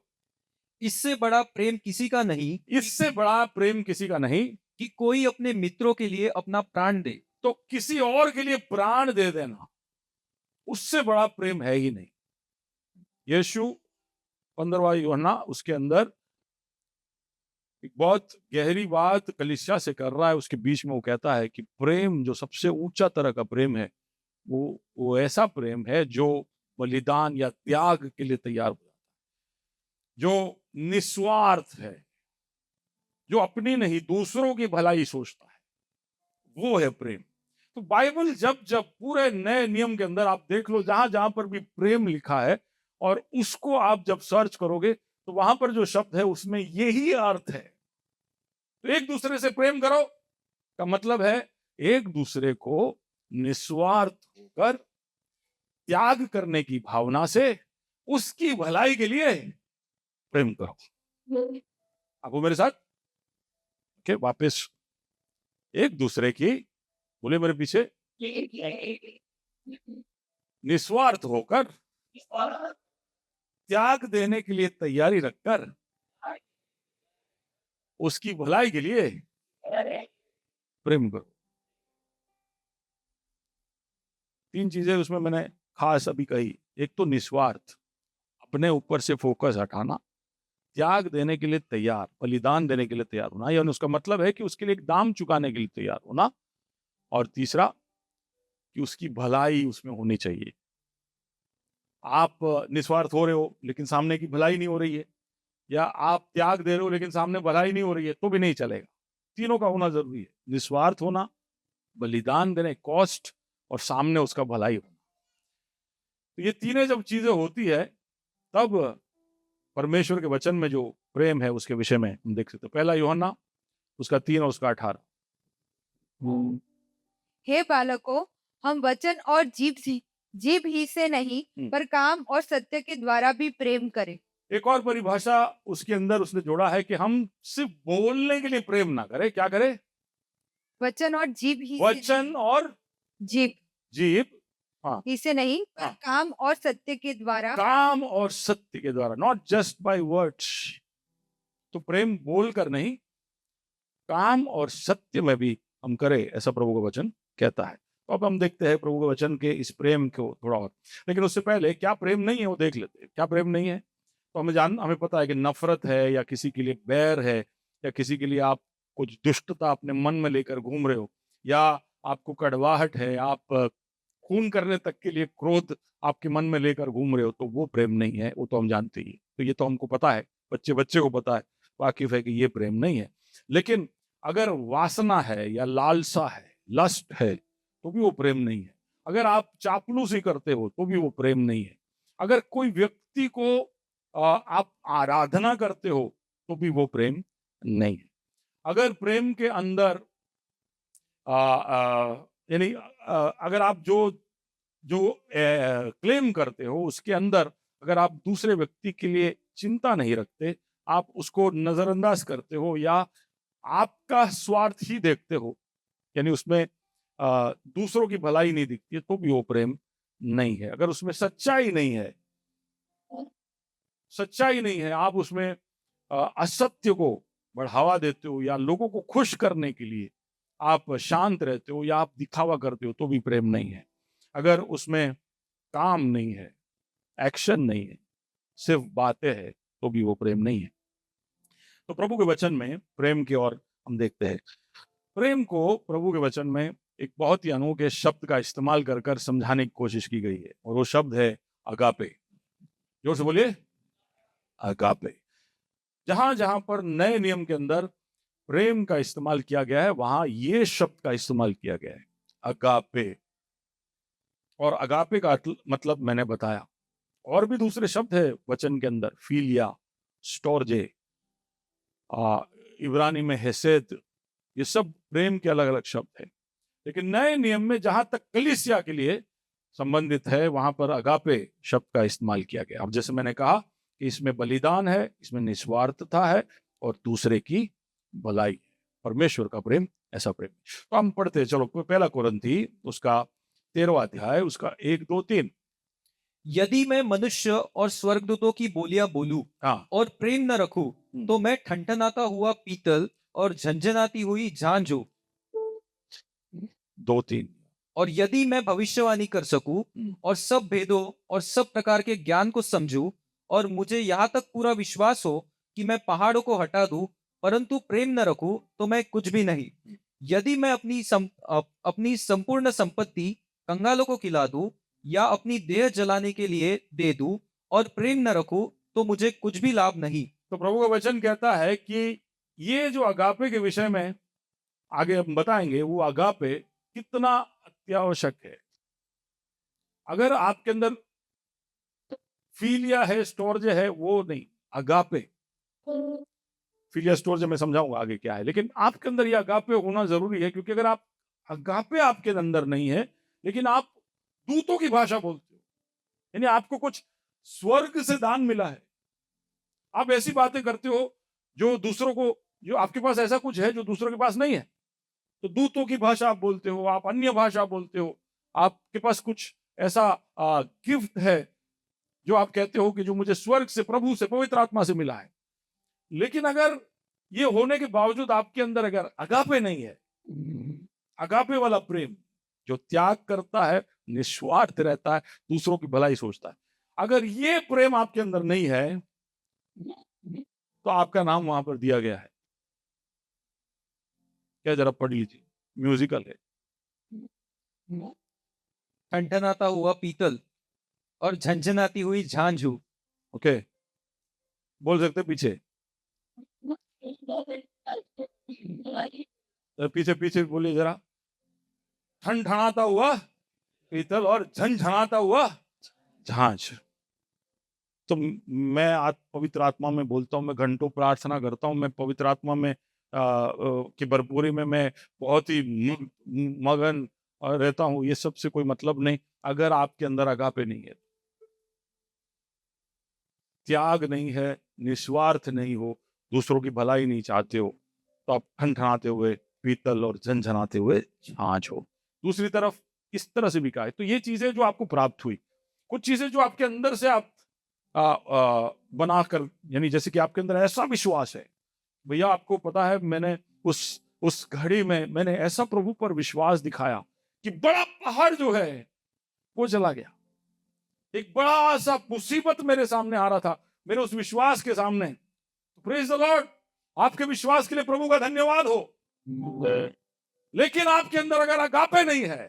इससे बड़ा प्रेम किसी का नहीं, इससे बड़ा प्रेम किसी का नहीं कि कोई अपने मित्रों के लिए अपना प्राण दे। तो किसी और के लिए प्राण दे देना, उससे बड़ा प्रेम है ही नहीं। यीशु 15वां यूहन्ना उसके अंदर एक बहुत गहरी बात कलीसिया से कर रहा है। उसके बीच में वो कहता है कि प्रेम जो सबसे ऊंचा तरह का प्रेम है वो ऐसा प्रेम है जो बलिदान या त्याग के लिए तैयार हो जाता है, जो निस्वार्थ है, जो अपनी नहीं दूसरों की भलाई सोचता है, वो है प्रेम। तो बाइबल जब जब पूरे नए नियम के अंदर आप देख लो, जहां जहां पर भी प्रेम लिखा है और उसको आप जब सर्च करोगे तो वहां पर जो शब्द है उसमें यही अर्थ है। तो एक दूसरे से प्रेम करो का मतलब है एक दूसरे को निस्वार्थ होकर त्याग करने की भावना से उसकी भलाई के लिए प्रेम करो। आप वो मेरे साथ के वापस एक दूसरे की, बोले मेरे पीछे, निस्वार्थ होकर त्याग देने के लिए तैयारी रखकर उसकी भलाई के लिए प्रेम करो। 3 चीजें उसमें मैंने खास अभी कही। एक तो निस्वार्थ, अपने ऊपर से फोकस हटाना, त्याग देने के लिए तैयार, बलिदान देने के लिए तैयार होना, यानी उसका मतलब है कि उसके लिए एक दाम चुकाने के लिए तैयार होना। और तीसरा कि उसकी भलाई उसमें होनी चाहिए। आप निस्वार्थ हो रहे हो लेकिन सामने की भलाई नहीं हो रही है, या आप त्याग दे रहे हो लेकिन सामने भलाई नहीं हो रही है, तो भी नहीं चलेगा। तीनों का होना जरूरी है, निस्वार्थ होना, बलिदान देने, कॉस्ट, और सामने उसका भलाई होना। तो ये तीनों जब चीजें होती है तब परमेश्वर के वचन में जो प्रेम है उसके विषय में हम देख सकते हैं। पहला यूहन्ना उसका 3 और उसका 18। हे बालकों, हम वचन और जीभ ही से नहीं पर काम और सत्य के द्वारा भी प्रेम करें। एक और परिभाषा उसके अंदर उसने जोड़ा है कि हम सिर्फ बोलने के लिए प्रेम ना करें, क्या करें? वचन और जीभ ही से वचन और जीभ जीभ, ही से नहीं पर हाँ। काम और सत्य के द्वारा काम और सत्य के द्वारा, नॉट जस्ट बाय वर्ड्स। तो प्रेम बोलकर नहीं, काम और सत्य में भी हम करें, ऐसा प्रभु का वचन कहता है। तो अब हम देखते हैं प्रभु के वचन के इस प्रेम को थोड़ा और, लेकिन उससे पहले क्या प्रेम नहीं है वो देख लेते हैं। क्या प्रेम नहीं है? तो हमें पता है कि नफरत है, या किसी के लिए बैर है, या किसी के लिए आप कुछ दुष्टता अपने मन में लेकर घूम रहे हो, या आपको कड़वाहट है, आप खून करने तक के लिए क्रोध आपके मन में लेकर घूम रहे हो, तो वो प्रेम नहीं है। वो तो हम जानते ही, तो ये तो हमको पता है, बच्चे बच्चे को पता है, वाकिफ है कि ये प्रेम नहीं है। लेकिन अगर वासना है या लालसा है, लस्ट है, तो भी वो प्रेम नहीं है। अगर आप चापलूसी करते हो तो भी वो प्रेम नहीं है। अगर कोई व्यक्ति को आप आराधना करते हो तो भी वो प्रेम नहीं है। अगर प्रेम के अंदर यानी अगर आप जो जो क्लेम करते हो उसके अंदर अगर आप दूसरे व्यक्ति के लिए चिंता नहीं रखते, आप उसको नजरअंदाज करते हो, या आपका स्वार्थ ही देखते हो, यानी उसमें दूसरों की भलाई नहीं दिखती है, तो भी वो प्रेम नहीं है। अगर उसमें सच्चाई नहीं है, आप उसमें असत्य को बढ़ावा देते हो, या लोगों को खुश करने के लिए आप शांत रहते हो, या आप दिखावा करते हो, तो भी प्रेम नहीं है। अगर उसमें काम नहीं है, एक्शन नहीं है, सिर्फ बातें हैं, तो भी वो प्रेम नहीं है। तो प्रभु के वचन में प्रेम की ओर हम देखते हैं। प्रेम को प्रभु के वचन में एक बहुत ही अनोखे शब्द का इस्तेमाल कर कर समझाने की कोशिश की गई है, और वो शब्द है अगापे। जोर से बोलिए, अगापे। जहां जहां पर नए नियम के अंदर प्रेम का इस्तेमाल किया गया है, वहां ये शब्द का इस्तेमाल किया गया है, अगापे। और अगापे का मतलब मैंने बताया। और भी दूसरे शब्द है वचन के अंदर, फीलिया, स्टोरजे, इब्रानी में हेसेद, ये सब प्रेम के अलग अलग शब्द है। लेकिन नए नियम में जहां तक कलीसिया के लिए संबंधित है, वहां पर अगापे शब्द का इस्तेमाल किया गया। अब जैसे मैंने कहा कि इसमें बलिदान है, इसमें निस्वार्थता है, और दूसरे की भलाई है। परमेश्वर का प्रेम ऐसा प्रेम। तो हम पढ़ते हैं, चलो पहला कोरिन्थी उसका 13वां अध्याय उसका 1, 2, 3। यदि मैं मनुष्य और स्वर्गदूतों की बोलियां बोलूं हाँ, और प्रेम न रखूं, तो मैं ठनठनाता हुआ पीतल और झंझनाती हुई झांझ हूं। 2, 3। और यदि मैं भविष्यवाणी कर सकूं और सब भेदों और सब प्रकार के ज्ञान को समझूं, और मुझे यहाँ तक पूरा विश्वास हो कि मैं पहाड़ों को हटा दूं, परंतु प्रेम न रखूं, तो मैं कुछ भी नहीं। यदि मैं अपनी संपूर्ण संपत्ति कंगालों को खिला दूं या अपनी देह जलाने के लिए दे दूं और प्रेम न रखूं, तो मुझे कुछ भी लाभ नहीं। तो प्रभु का वचन कहता है कि ये जो अगापे के विषय में आगे हम बताएंगे, वो अगापे कितना अत्यावश्यक है। अगर आपके अंदर फीलिया है, स्टोरजे है, वो नहीं, अगापे। फीलिया स्टोरजे मैं समझाऊंगा आगे क्या है, लेकिन आपके अंदर ये अगापे होना जरूरी है। क्योंकि अगर आप अगापे आपके अंदर नहीं है, लेकिन आप दूतों की भाषा बोलते हो, यानी आपको कुछ स्वर्ग से दान मिला है, आप ऐसी बातें करते हो जो दूसरों को, जो आपके पास ऐसा कुछ है जो दूसरों के पास नहीं है, तो दूतों की भाषा आप बोलते हो, आप अन्य भाषा बोलते हो, आपके पास कुछ ऐसा गिफ्ट है जो आप कहते हो कि जो मुझे स्वर्ग से, प्रभु से, पवित्र आत्मा से मिला है। लेकिन अगर ये होने के बावजूद आपके अंदर अगर अगापे नहीं है, अगापे वाला प्रेम जो त्याग करता है, निस्वार्थ रहता है, दूसरों की भलाई सोचता है, अगर ये प्रेम आपके अंदर नहीं है, तो आपका नाम वहां पर दिया गया है क्या? जरा पढ़ लीजिए, म्यूजिकल है। ठनठनाता हुआ पीतल और झंझनाती हुई झांझ हूँ। ओके, बोल सकते पीछे, पीछे पीछे बोलिए जरा। ठनठनाता हुआ पीतल और झनझनाता हुआ झांझ। तो मैं पवित्र आत्मा में बोलता हूँ, मैं घंटों प्रार्थना करता हूँ, मैं पवित्र आत्मा में की भरपूरी में मैं बहुत ही मगन रहता हूँ। ये सब से कोई मतलब नहीं अगर आपके अंदर अगापे नहीं है, त्याग नहीं है, निस्वार्थ नहीं हो, दूसरों की भलाई नहीं चाहते हो, तो आप ठनठनाते हुए पीतल और झनझनाते हुए झांझ हो। दूसरी तरफ इस तरह से भी कहा है। तो ये चीजें जो आपको प्राप्त हुई, कुछ चीजें जो आपके अंदर से आप बनाकर, यानी जैसे कि आपके अंदर ऐसा विश्वास है, भैया आपको पता है मैंने उस घड़ी में मैंने ऐसा प्रभु पर विश्वास दिखाया कि बड़ा पहाड़ जो है वो चला गया। एक बड़ा सा मुसीबत मेरे सामने आ रहा था, मेरे उस विश्वास के सामने। प्रेज द लॉर्ड, आपके विश्वास के लिए प्रभु का धन्यवाद हो। लेकिन आपके अंदर अगर अगापे नहीं है,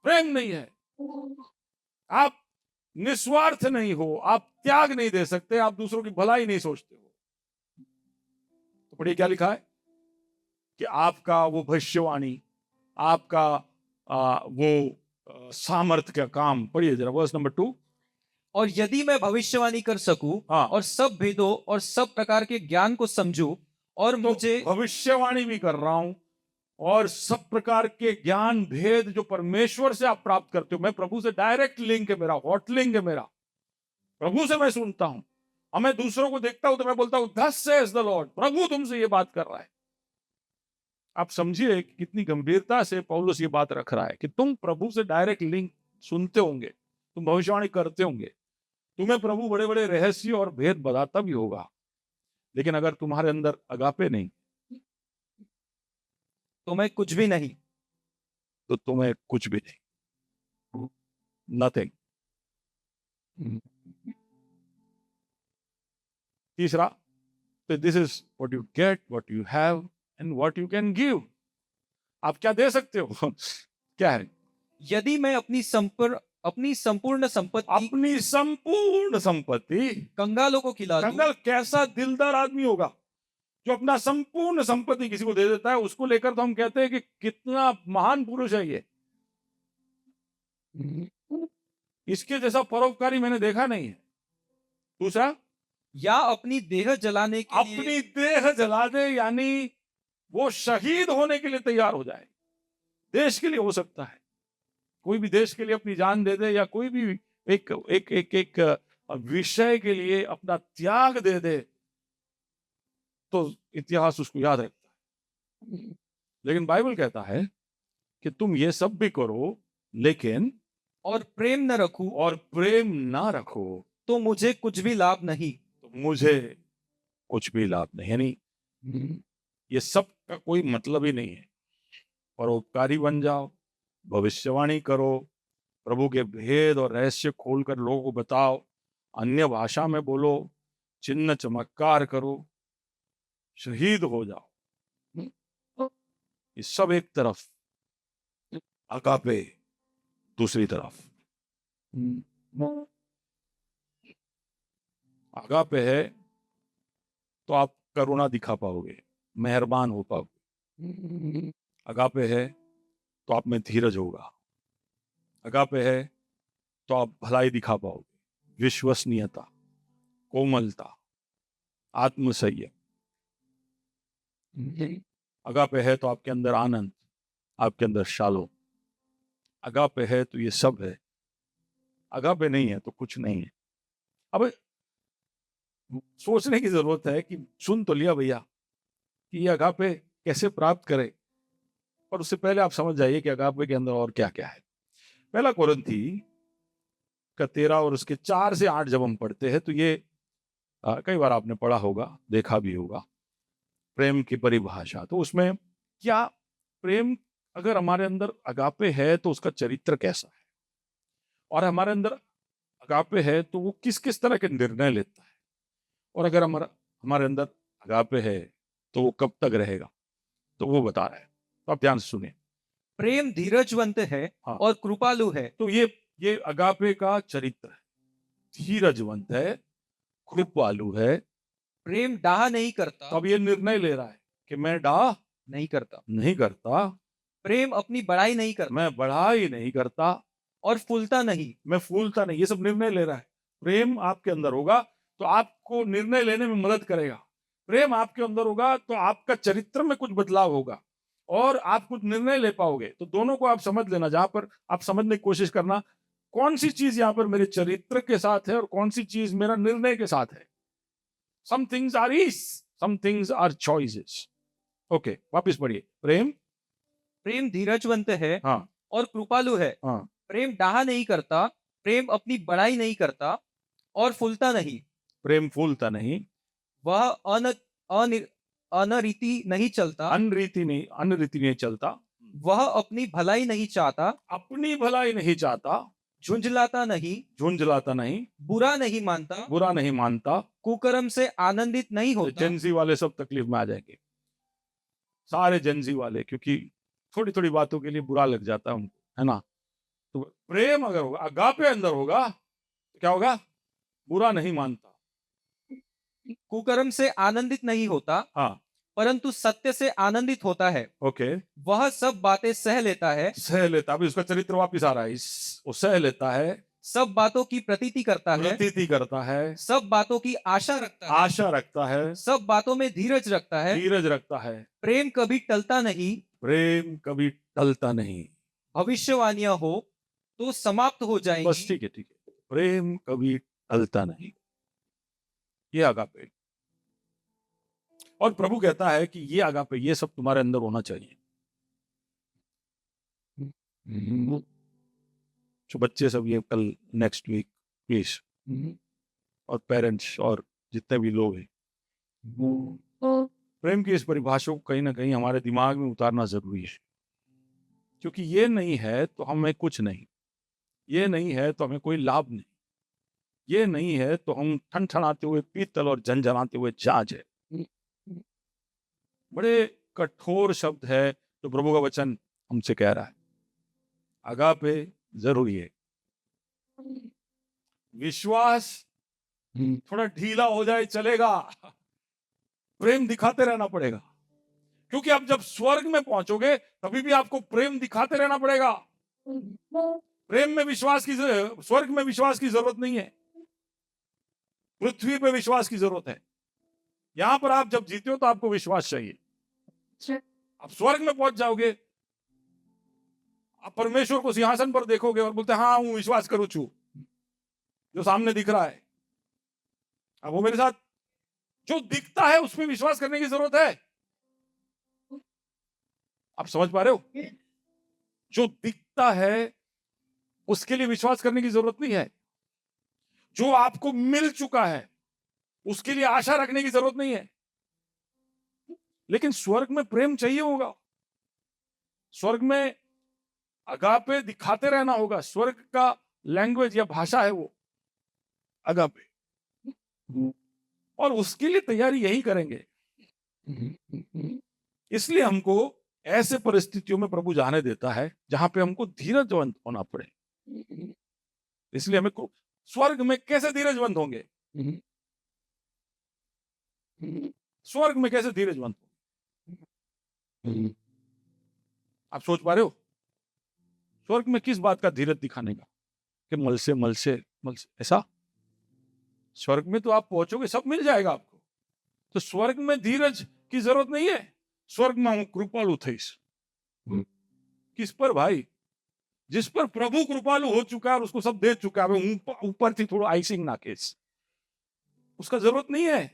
प्रेम नहीं है, आप निस्वार्थ नहीं हो, आप त्याग नहीं दे सकते, आप दूसरों की भलाई नहीं सोचते हो, तो पढ़िए क्या लिखा है कि आपका वो भविष्यवाणी, आपका वो सामर्थ्य का काम। पढ़िए जरा वर्स नंबर 2। और यदि मैं भविष्यवाणी कर सकूं हाँ। और सब भेदों और सब प्रकार के ज्ञान को समझूं और तो मुझे भविष्यवाणी भी कर रहा हूं और सब प्रकार के ज्ञान भेद जो परमेश्वर से आप प्राप्त करते हो, मैं प्रभु से डायरेक्ट लिंक है मेरा, हॉट लिंक है मेरा, प्रभु से मैं सुनता हूं और मैं दूसरों को देखता हूं तो मैं बोलता हूं थस सेज द लॉर्ड, प्रभु तुमसे ये बात कर रहा है। आप समझिए कितनी गंभीरता से पौलुस ये बात रख रहा है कि तुम प्रभु से डायरेक्ट लिंक सुनते होंगे, तुम भविष्यवाणी करते होंगे, तुम्हें प्रभु बड़े बड़े रहस्य और भेद बताता भी होगा, लेकिन अगर तुम्हारे अंदर अगापे नहीं तो मैं कुछ भी नहीं। तो तुम्हें कुछ भी नहीं, नथिंग। तीसरा, तो this is what you get, what you have and what you can give. आप क्या दे सकते हो क्या है? यदि मैं अपनी संपूर्ण संपत्ति कंगालों को खिला दूं, कंगाल कैसा दिलदार आदमी होगा जो अपना संपूर्ण संपत्ति किसी को दे देता है, उसको लेकर तो हम कहते हैं कि कितना महान पुरुष है ये। इसके जैसा परोपकारी मैंने देखा नहीं है। दूसरा, या अपनी देह जलाने के लिए, अपनी देह जला दे, यानी वो शहीद होने के लिए तैयार हो जाए। देश के लिए हो सकता है, कोई भी देश के लिए अपनी जान दे दे, या कोई भी एक एक एक एक विषय के लिए अपना त्याग दे दे, तो इतिहास उसको याद रखता है। लेकिन बाइबल कहता है कि तुम ये सब भी करो, लेकिन और प्रेम न रखो तो मुझे कुछ भी लाभ नहीं। तो मुझे कुछ भी लाभ नहीं, यानी ये सब का कोई मतलब ही नहीं है। परोपकारी बन जाओ, भविष्यवाणी करो, प्रभु के भेद और रहस्य खोलकर लोगों को बताओ, अन्य भाषा में बोलो, चिन्ह चमत्कार करो, शहीद हो जाओ, ये सब एक तरफ, अगापे दूसरी तरफ। अगापे है तो आप करुणा दिखा पाओगे, मेहरबान हो पाओगे। अगापे है तो आप में धीरज होगा। अगापे है तो आप भलाई दिखा पाओगे, विश्वसनीयता, कोमलता, आत्मसंयम। अगापे है तो आपके अंदर आनंद, आपके अंदर शालो। अगापे है तो ये सब है, अगापे नहीं है तो कुछ नहीं है। अब सोचने की जरूरत है कि सुन तो लिया भैया कि ये अगापे कैसे प्राप्त करें, पर उससे पहले आप समझ जाइए कि अगापे के अंदर और क्या क्या है। पहला कोरिन्थी का 13 और उसके 4 से 8 जब हम पढ़ते हैं तो ये कई बार आपने पढ़ा होगा, देखा भी होगा, प्रेम की परिभाषा। तो उसमें क्या प्रेम, अगर हमारे अंदर अगापे है तो उसका चरित्र कैसा है, और हमारे अंदर अगापे है तो वो किस किस तरह के निर्णय लेता है, और अगर हमारे अंदर अगापे है तो वो कब तक रहेगा, तो वो बता रहा है। तो आप ध्यान से सुनिए। प्रेम धीरजवंत है हाँ। और कृपालु है। तो ये ये अगापे का चरित्र है, धीरजवंत है, कृपालु है। प्रेम डाह नहीं करता, तो अब ये निर्णय ले रहा है कि मैं डाह नहीं करता। नहीं करता, प्रेम अपनी बड़ाई नहीं करता मैं बढ़ाई नहीं करता, और फूलता नहीं। मैं फूलता नहीं। ये सब निर्णय ले रहा है। प्रेम आपके अंदर होगा तो आपको निर्णय लेने में मदद करेगा। प्रेम आपके अंदर होगा तो आपका चरित्र में कुछ बदलाव होगा और आप कुछ निर्णय ले पाओगे। तो दोनों को आप समझ लेना, जहां पर आप समझने की कोशिश करना कौन सी चीज यहाँ पर मेरे चरित्र के साथ है और कौन सी चीज मेरा निर्णय के साथ है। Some things are ease, some things are choices. Okay, वापिस पढ़िए। प्रेम, प्रेम धीरजवंत है हाँ और कृपालु है। हाँ, प्रेम डाह नहीं करता, प्रेम अपनी बड़ाई नहीं करता और फूलता नहीं। प्रेम फूलता नहीं, वह अनरीति नहीं चलता, अनरीति नहीं चलता, वह अपनी भलाई नहीं चाहता, अपनी भलाई नहीं चाहता, झुंझलाता नहीं, झुंझलाता नहीं, बुरा नहीं मानता, बुरा नहीं मानता। कुकर्म से आनंदित नहीं तो होता। जेंजी वाले सब तकलीफ में आ जाएंगे, सारे जेंजी वाले, क्योंकि थोड़ी थोड़ी बातों के लिए बुरा लग जाता है उनको, है ना। तो प्रेम अगर होगा, अगापे अंदर होगा तो क्या होगा? बुरा नहीं मानता, कुकर्म से आनंदित नहीं होता, हाँ परंतु सत्य से आनंदित होता है। ओके, वह सब बातें सह लेता है, सह लेता। अभी उसका चरित्र वापिस आ रहा है। वो सह लेता है, सब बातों की प्रतीति करता है, प्रतीति करता है, सब बातों की आशा रखता है, आशा रखता है, सब बातों में धीरज रखता है। धीरज रखता है। प्रेम कभी टलता नहीं, प्रेम कभी टलता नहीं। भविष्यवाणियां हो तो समाप्त हो बस जाएंगी, ठीक है, ठीक है। प्रेम कभी टलता नहीं, ये अगापे। और प्रभु कहता है कि ये अगापे, ये सब तुम्हारे अंदर होना चाहिए। जो बच्चे सब ये कल नेक्स्ट वीक प्लीज, और पेरेंट्स और जितने भी लोग हैं, प्रेम की इस परिभाषा को कहीं ना कहीं हमारे दिमाग में उतारना जरूरी है। क्योंकि ये नहीं है तो हमें कुछ नहीं, ये नहीं है तो हमें कोई लाभ नहीं, ये नहीं है तो हम ठनठनाते हुए पीतल और झनझनाते हुए जाज है। बड़े कठोर शब्द है जो प्रभु का वचन हमसे कह रहा है। अगापे जरूरी है। विश्वास थोड़ा ढीला हो जाए चलेगा, प्रेम दिखाते रहना पड़ेगा। क्योंकि आप जब स्वर्ग में पहुंचोगे तभी भी आपको प्रेम दिखाते रहना पड़ेगा। प्रेम में विश्वास की, स्वर्ग में विश्वास की जरूरत नहीं है, पृथ्वी पे विश्वास की जरूरत है। यहां पर आप जब जीते हो तो आपको विश्वास चाहिए। आप स्वर्ग में पहुंच जाओगे, आप परमेश्वर को सिंहासन पर देखोगे और बोलते हाँ हूं, विश्वास करूं छू जो सामने दिख रहा है। अब वो मेरे साथ जो दिखता है उस पर विश्वास करने की जरूरत है। आप समझ पा रहे हो? जो दिखता है उसके लिए विश्वास करने की जरूरत नहीं है। जो आपको मिल चुका है उसके लिए आशा रखने की जरूरत नहीं है। लेकिन स्वर्ग में प्रेम चाहिए होगा, स्वर्ग में अगापे दिखाते रहना होगा। स्वर्ग का लैंग्वेज या भाषा है वो अगापे, और उसके लिए तैयारी यही करेंगे। इसलिए हमको ऐसे परिस्थितियों में प्रभु जाने देता है जहां पे हमको धीरजवंत होना पड़े। इसलिए हमें स्वर्ग में कैसे धीरजवंत होंगे? स्वर्ग में कैसे धीरजवंत होंगे? आप सोच पा रहे हो? स्वर्ग में किस बात का धीरज दिखाने का कि मल से ऐसा? स्वर्ग में तो आप पहुंचोगे सब मिल जाएगा आपको, तो स्वर्ग में धीरज की जरूरत नहीं है। स्वर्ग में हूं कृपालु थईस। किस पर भाई? जिस पर प्रभु कृपालु हो चुका है और उसको सब दे चुका है। ऊपर थी थोड़ा आइसिंग ना केस, उसका जरूरत नहीं है।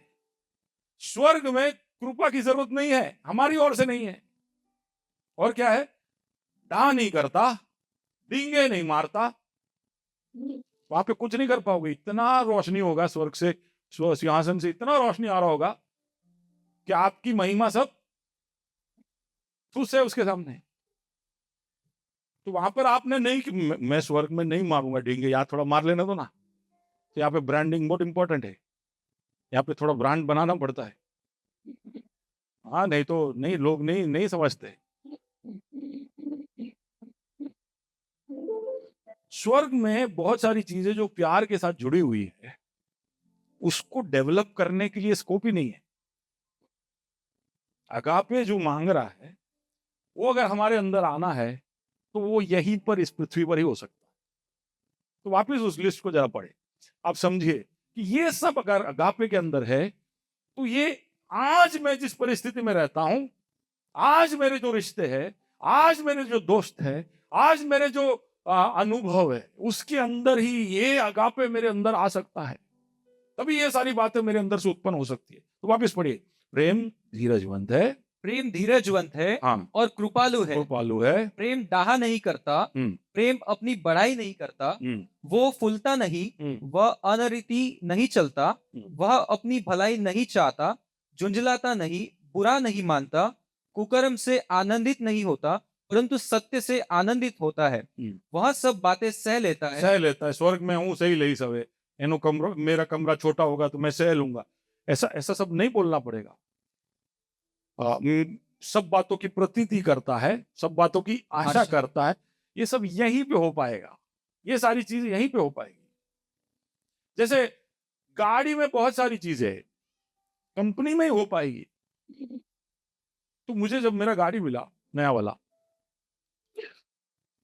स्वर्ग में कृपा की जरूरत नहीं है, हमारी ओर से नहीं है। और क्या है? डाह नहीं करता, डींगे नहीं मारता। वहां पे कुछ नहीं कर पाओगे। इतना रोशनी होगा स्वर्ग से, सिंहासन से इतना रोशनी आ रहा होगा कि आपकी महिमा सब तुझसे उसके सामने। तो वहां पर आपने नहीं कि मैं स्वर्ग में नहीं मारूंगा डींगे, यहाँ थोड़ा मार लेना दो ना। तो यहाँ पे ब्रांडिंग बहुत इंपॉर्टेंट है, यहाँ पे थोड़ा ब्रांड बनाना पड़ता है। हाँ, नहीं तो नहीं, लोग नहीं समझते। स्वर्ग में बहुत सारी चीजें जो प्यार के साथ जुड़ी हुई है, उसको डेवलप करने के लिए स्कोप ही नहीं है। अगापे जो मांग रहा है, वो अगर हमारे अंदर आना है तो वो यहीं पर इस पृथ्वी पर ही हो सकता है। तो वापस उस लिस्ट को जरा पढ़े, आप समझिए कि ये सब अगर अगापे के अंदर है तो ये आज मैं जिस परिस्थिति में रहता हूं, आज मेरे जो रिश्ते हैं, आज मेरे जो दोस्त हैं, आज मेरे जो अनुभव है, उसके अंदर ही ये अगापे मेरे अंदर आ सकता है। तभी ये सारी बातें मेरे अंदर से उत्पन्न हो सकती है। तो वापस पढ़िए, प्रेम धीरजवंत है, प्रेम धीरजवंत है हाँ, और कृपालु है। कृपालु है, प्रेम डाहा नहीं करता, प्रेम अपनी बड़ाई नहीं करता, वो फूलता नहीं, वह अनरीति नहीं चलता, वह अपनी भलाई नहीं चाहता, झुंझलाता नहीं, बुरा नहीं मानता, कुकर्म से आनंदित नहीं होता, परंतु सत्य से आनंदित होता है। वह सब बातें सह लेता है। सह लेता है। स्वर्ग में हूं सही ले सवे, एनो कमरा, मेरा कमरा छोटा होगा तो मैं सह लूंगा, ऐसा ऐसा सब नहीं बोलना पड़ेगा। सब बातों की प्रतीति करता है, सब बातों की आशा करता है। ये सब यहीं पे हो पाएगा, ये सारी चीजें यहीं पे हो पाएगी। जैसे गाड़ी में बहुत सारी चीजें है, कंपनी में ही हो पाएगी। तो मुझे जब मेरा गाड़ी मिला नया वाला,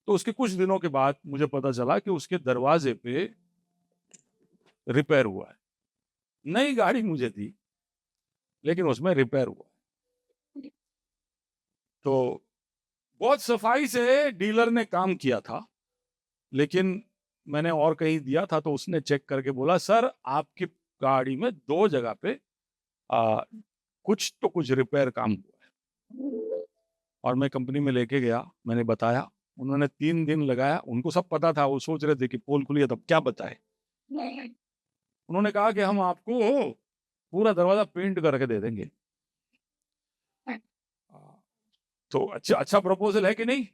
तो उसके कुछ दिनों के बाद मुझे पता चला कि उसके दरवाजे पे रिपेयर हुआ है। नई गाड़ी मुझे थी, लेकिन उसमें रिपेयर हुआ। तो बहुत सफाई से डीलर ने काम किया था, लेकिन मैंने और कहीं दिया था तो उसने चेक करके बोला, सर आपकी गाड़ी में 2 जगह पे कुछ रिपेयर काम हुआ है। और मैं कंपनी में लेके गया, मैंने बताया, उन्होंने 3 दिन लगाया। उनको सब पता था, वो सोच रहे थे कि पोल खुली है तब क्या बताए। उन्होंने कहा कि हम आपको पूरा दरवाजा पेंट करके दे देंगे। तो अच्छा प्रपोजल है कि नहीं?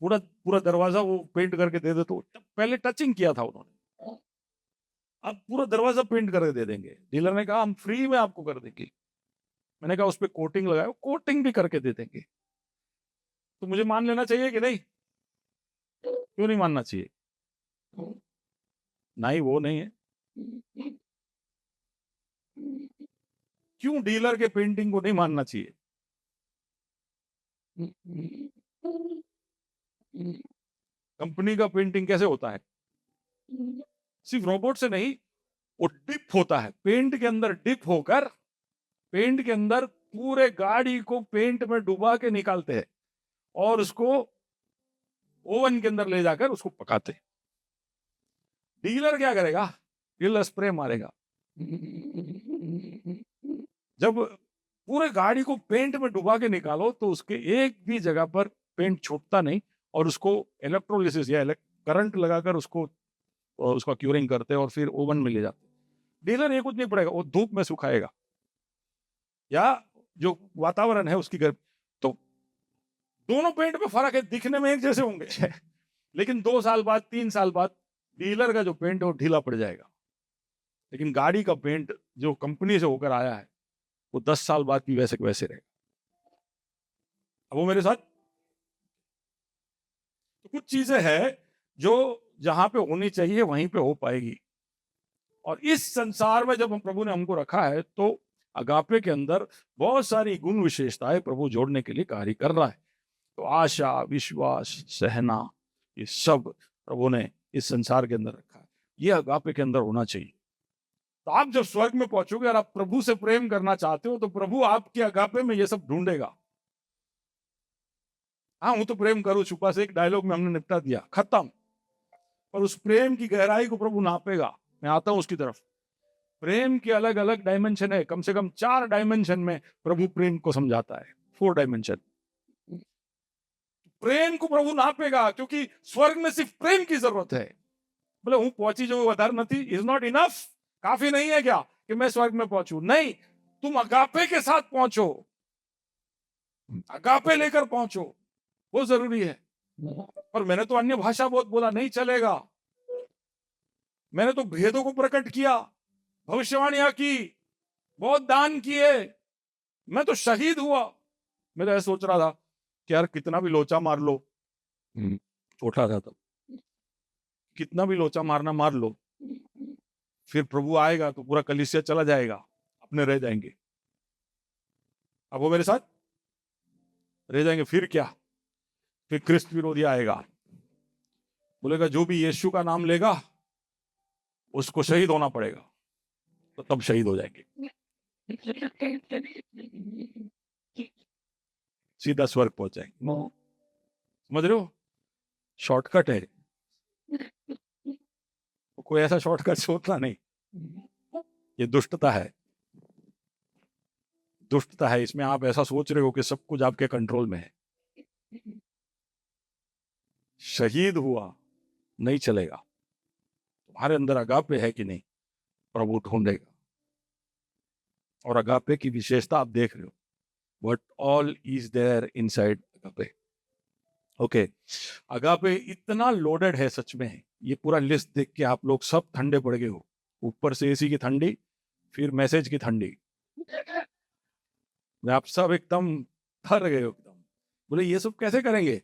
पूरा पूरा दरवाजा वो पेंट करके दे दे। तो पहले टचिंग किया था उन्होंने, अब पूरा दरवाजा पेंट करके दे देंगे। डीलर ने कहा हम फ्री में आपको कर देंगे। मैंने कहा उस पर कोटिंग लगाओ, कोटिंग भी करके दे देंगे। तो मुझे मान लेना चाहिए कि नहीं? क्यों नहीं मानना चाहिए? नहीं, वो नहीं है। क्यों डीलर के पेंटिंग को नहीं मानना चाहिए? कंपनी का पेंटिंग कैसे होता है? सिर्फ रोबोट से नहीं, वो डिप होता है, पेंट के अंदर डिप होकर, पेंट के अंदर पूरे गाड़ी को पेंट में डुबा के निकालते हैं और उसको ओवन के अंदर ले जाकर उसको पकाते हैं। डीलर क्या करेगा? डीलर स्प्रे मारेगा। जब पूरे गाड़ी को पेंट में डुबा के निकालो तो उसके एक भी जगह पर पेंट छूटता नहीं, और उसको इलेक्ट्रोलिसिस या करंट लगाकर उसका क्यूरिंग करते हैं और फिर ओवन में ले जाते हैं। डीलर ये कुछ नहीं पड़ेगा, वो धूप में सुखाएगा या जो वातावरण है उसकी गर्मी। तो दोनों पेंट में फर्क है, दिखने में एक जैसे होंगे लेकिन 2 साल बाद 3 साल बाद डीलर का जो पेंट है वो ढीला पड़ जाएगा। लेकिन गाड़ी का पेंट जो कंपनी से होकर आया है वो 10 साल बाद भी वैसे वैसे रहेगा। अब वो मेरे साथ, तो कुछ चीजें हैं जो जहां पे होनी चाहिए वहीं पे हो पाएगी। और इस संसार में जब प्रभु ने हमको रखा है तो अगापे के अंदर बहुत सारी गुण विशेषताएं प्रभु जोड़ने के लिए कार्य कर रहा है। तो आशा, विश्वास, सहना, ये सब प्रभु ने इस संसार के अंदर रखा है। ये अगापे के अंदर होना चाहिए। तो आप जब स्वर्ग में पहुंचोगे और आप प्रभु से प्रेम करना चाहते हो तो प्रभु आपके अगापे में ये सब ढूंढेगा। हाँ, हूं तो प्रेम करूं छुपा से एक डायलॉग में हमने निपटा दिया, खत्म। पर उस प्रेम की गहराई को प्रभु नापेगा। मैं आता हूं उसकी तरफ। प्रेम के अलग अलग डायमेंशन है, कम से कम 4 डायमेंशन में प्रभु प्रेम को समझाता है। 4 डायमेंशन। प्रेम को प्रभु नापेगा, क्योंकि स्वर्ग में सिर्फ प्रेम की जरूरत है। बोले हूं पहुंची जो वधार नहीं, इज नॉट इनफ। काफी नहीं है क्या कि मैं स्वर्ग में पहुंचू? नहीं, तुम अगापे के साथ पहुंचो, अगापे लेकर पहुंचो, वो जरूरी है। और मैंने तो अन्य भाषा बहुत बोला, नहीं चलेगा। मैंने तो भेदों को प्रकट किया, भविष्यवाणियां की, बहुत दान किए, मैं तो शहीद हुआ। मैं तो ऐसा सोच रहा था कि यार कितना भी लोचा मार लो, छोटा था तब, कितना भी लोचा मारना मार लो, फिर प्रभु आएगा तो पूरा कलीसिया चला जाएगा, अपने रह जाएंगे। अब वो मेरे साथ रह जाएंगे, फिर क्या? फिर क्रिस्त विरोधी आएगा, बोलेगा जो भी यीशु का नाम लेगा उसको शहीद होना पड़ेगा, तो तब शहीद हो जाएंगे, सीधा स्वर्ग पहुंच जाएंगे। समझ रहे हो? शॉर्टकट है, कोई ऐसा शॉर्टकट सोचना नहीं। ये दुष्टता है, दुष्टता है इसमें। आप ऐसा सोच रहे हो कि सब कुछ आपके कंट्रोल में है। शहीद हुआ नहीं चलेगा, तुम्हारे अंदर अगापे है कि नहीं, प्रभु ढूंढेगा। और अगापे की विशेषता आप देख रहे हो, what all is there inside agape. Okay, agape इतना लोडेड है सच में। ये पूरा लिस्ट देख के आप लोग सब ठंडे पड़ गए हो, ऊपर से एसी की ठंडी, फिर मैसेज की ठंडी, आप सब एकदम थर गए हो एकदम। बोले ये सब कैसे करेंगे?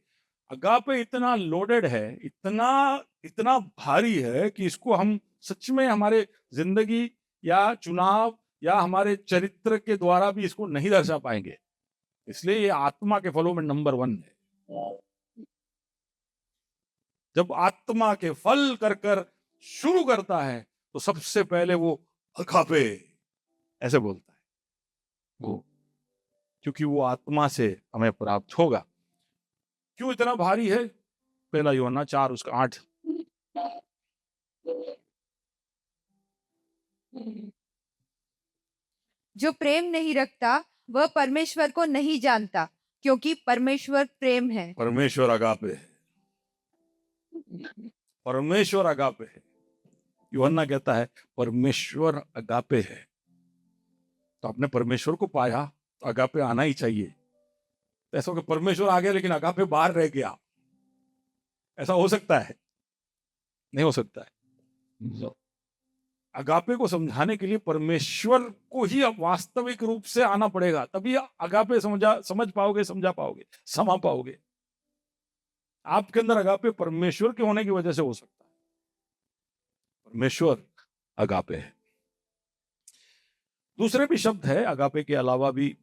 अगापे इतना लोडेड है, इतना इतना भारी है कि इसको हम सच में हमारे जिंदगी या चुनाव या हमारे चरित्र के द्वारा भी इसको नहीं दर्शा पाएंगे। इसलिए ये आत्मा के फलों में नंबर 1 है। जब आत्मा के फल कर कर शुरू करता है तो सबसे पहले वो अगापे ऐसे बोलता है वो, क्योंकि वो आत्मा से हमें प्राप्त होगा। क्यों इतना भारी है? पहला यूहन्ना 4:8। जो प्रेम नहीं रखता वह परमेश्वर को नहीं जानता, क्योंकि परमेश्वर प्रेम है। परमेश्वर अगापे है, परमेश्वर अगापे है। यूहन्ना कहता है परमेश्वर अगापे है। तो आपने परमेश्वर को पाया तो अगापे आना ही चाहिए। ऐसा कि परमेश्वर आ गया लेकिन अगापे बाहर रह गया, ऐसा हो सकता है? नहीं हो सकता है। अगापे को समझाने के लिए परमेश्वर को ही वास्तविक रूप से आना पड़ेगा, तभी अगापे समझ पाओगे, समझा पाओगे, समा पाओगे। आपके अंदर अगापे परमेश्वर के होने की वजह से हो सकता है। परमेश्वर अगापे है। दूसरे भी शब्द है अगापे के अलावा भी,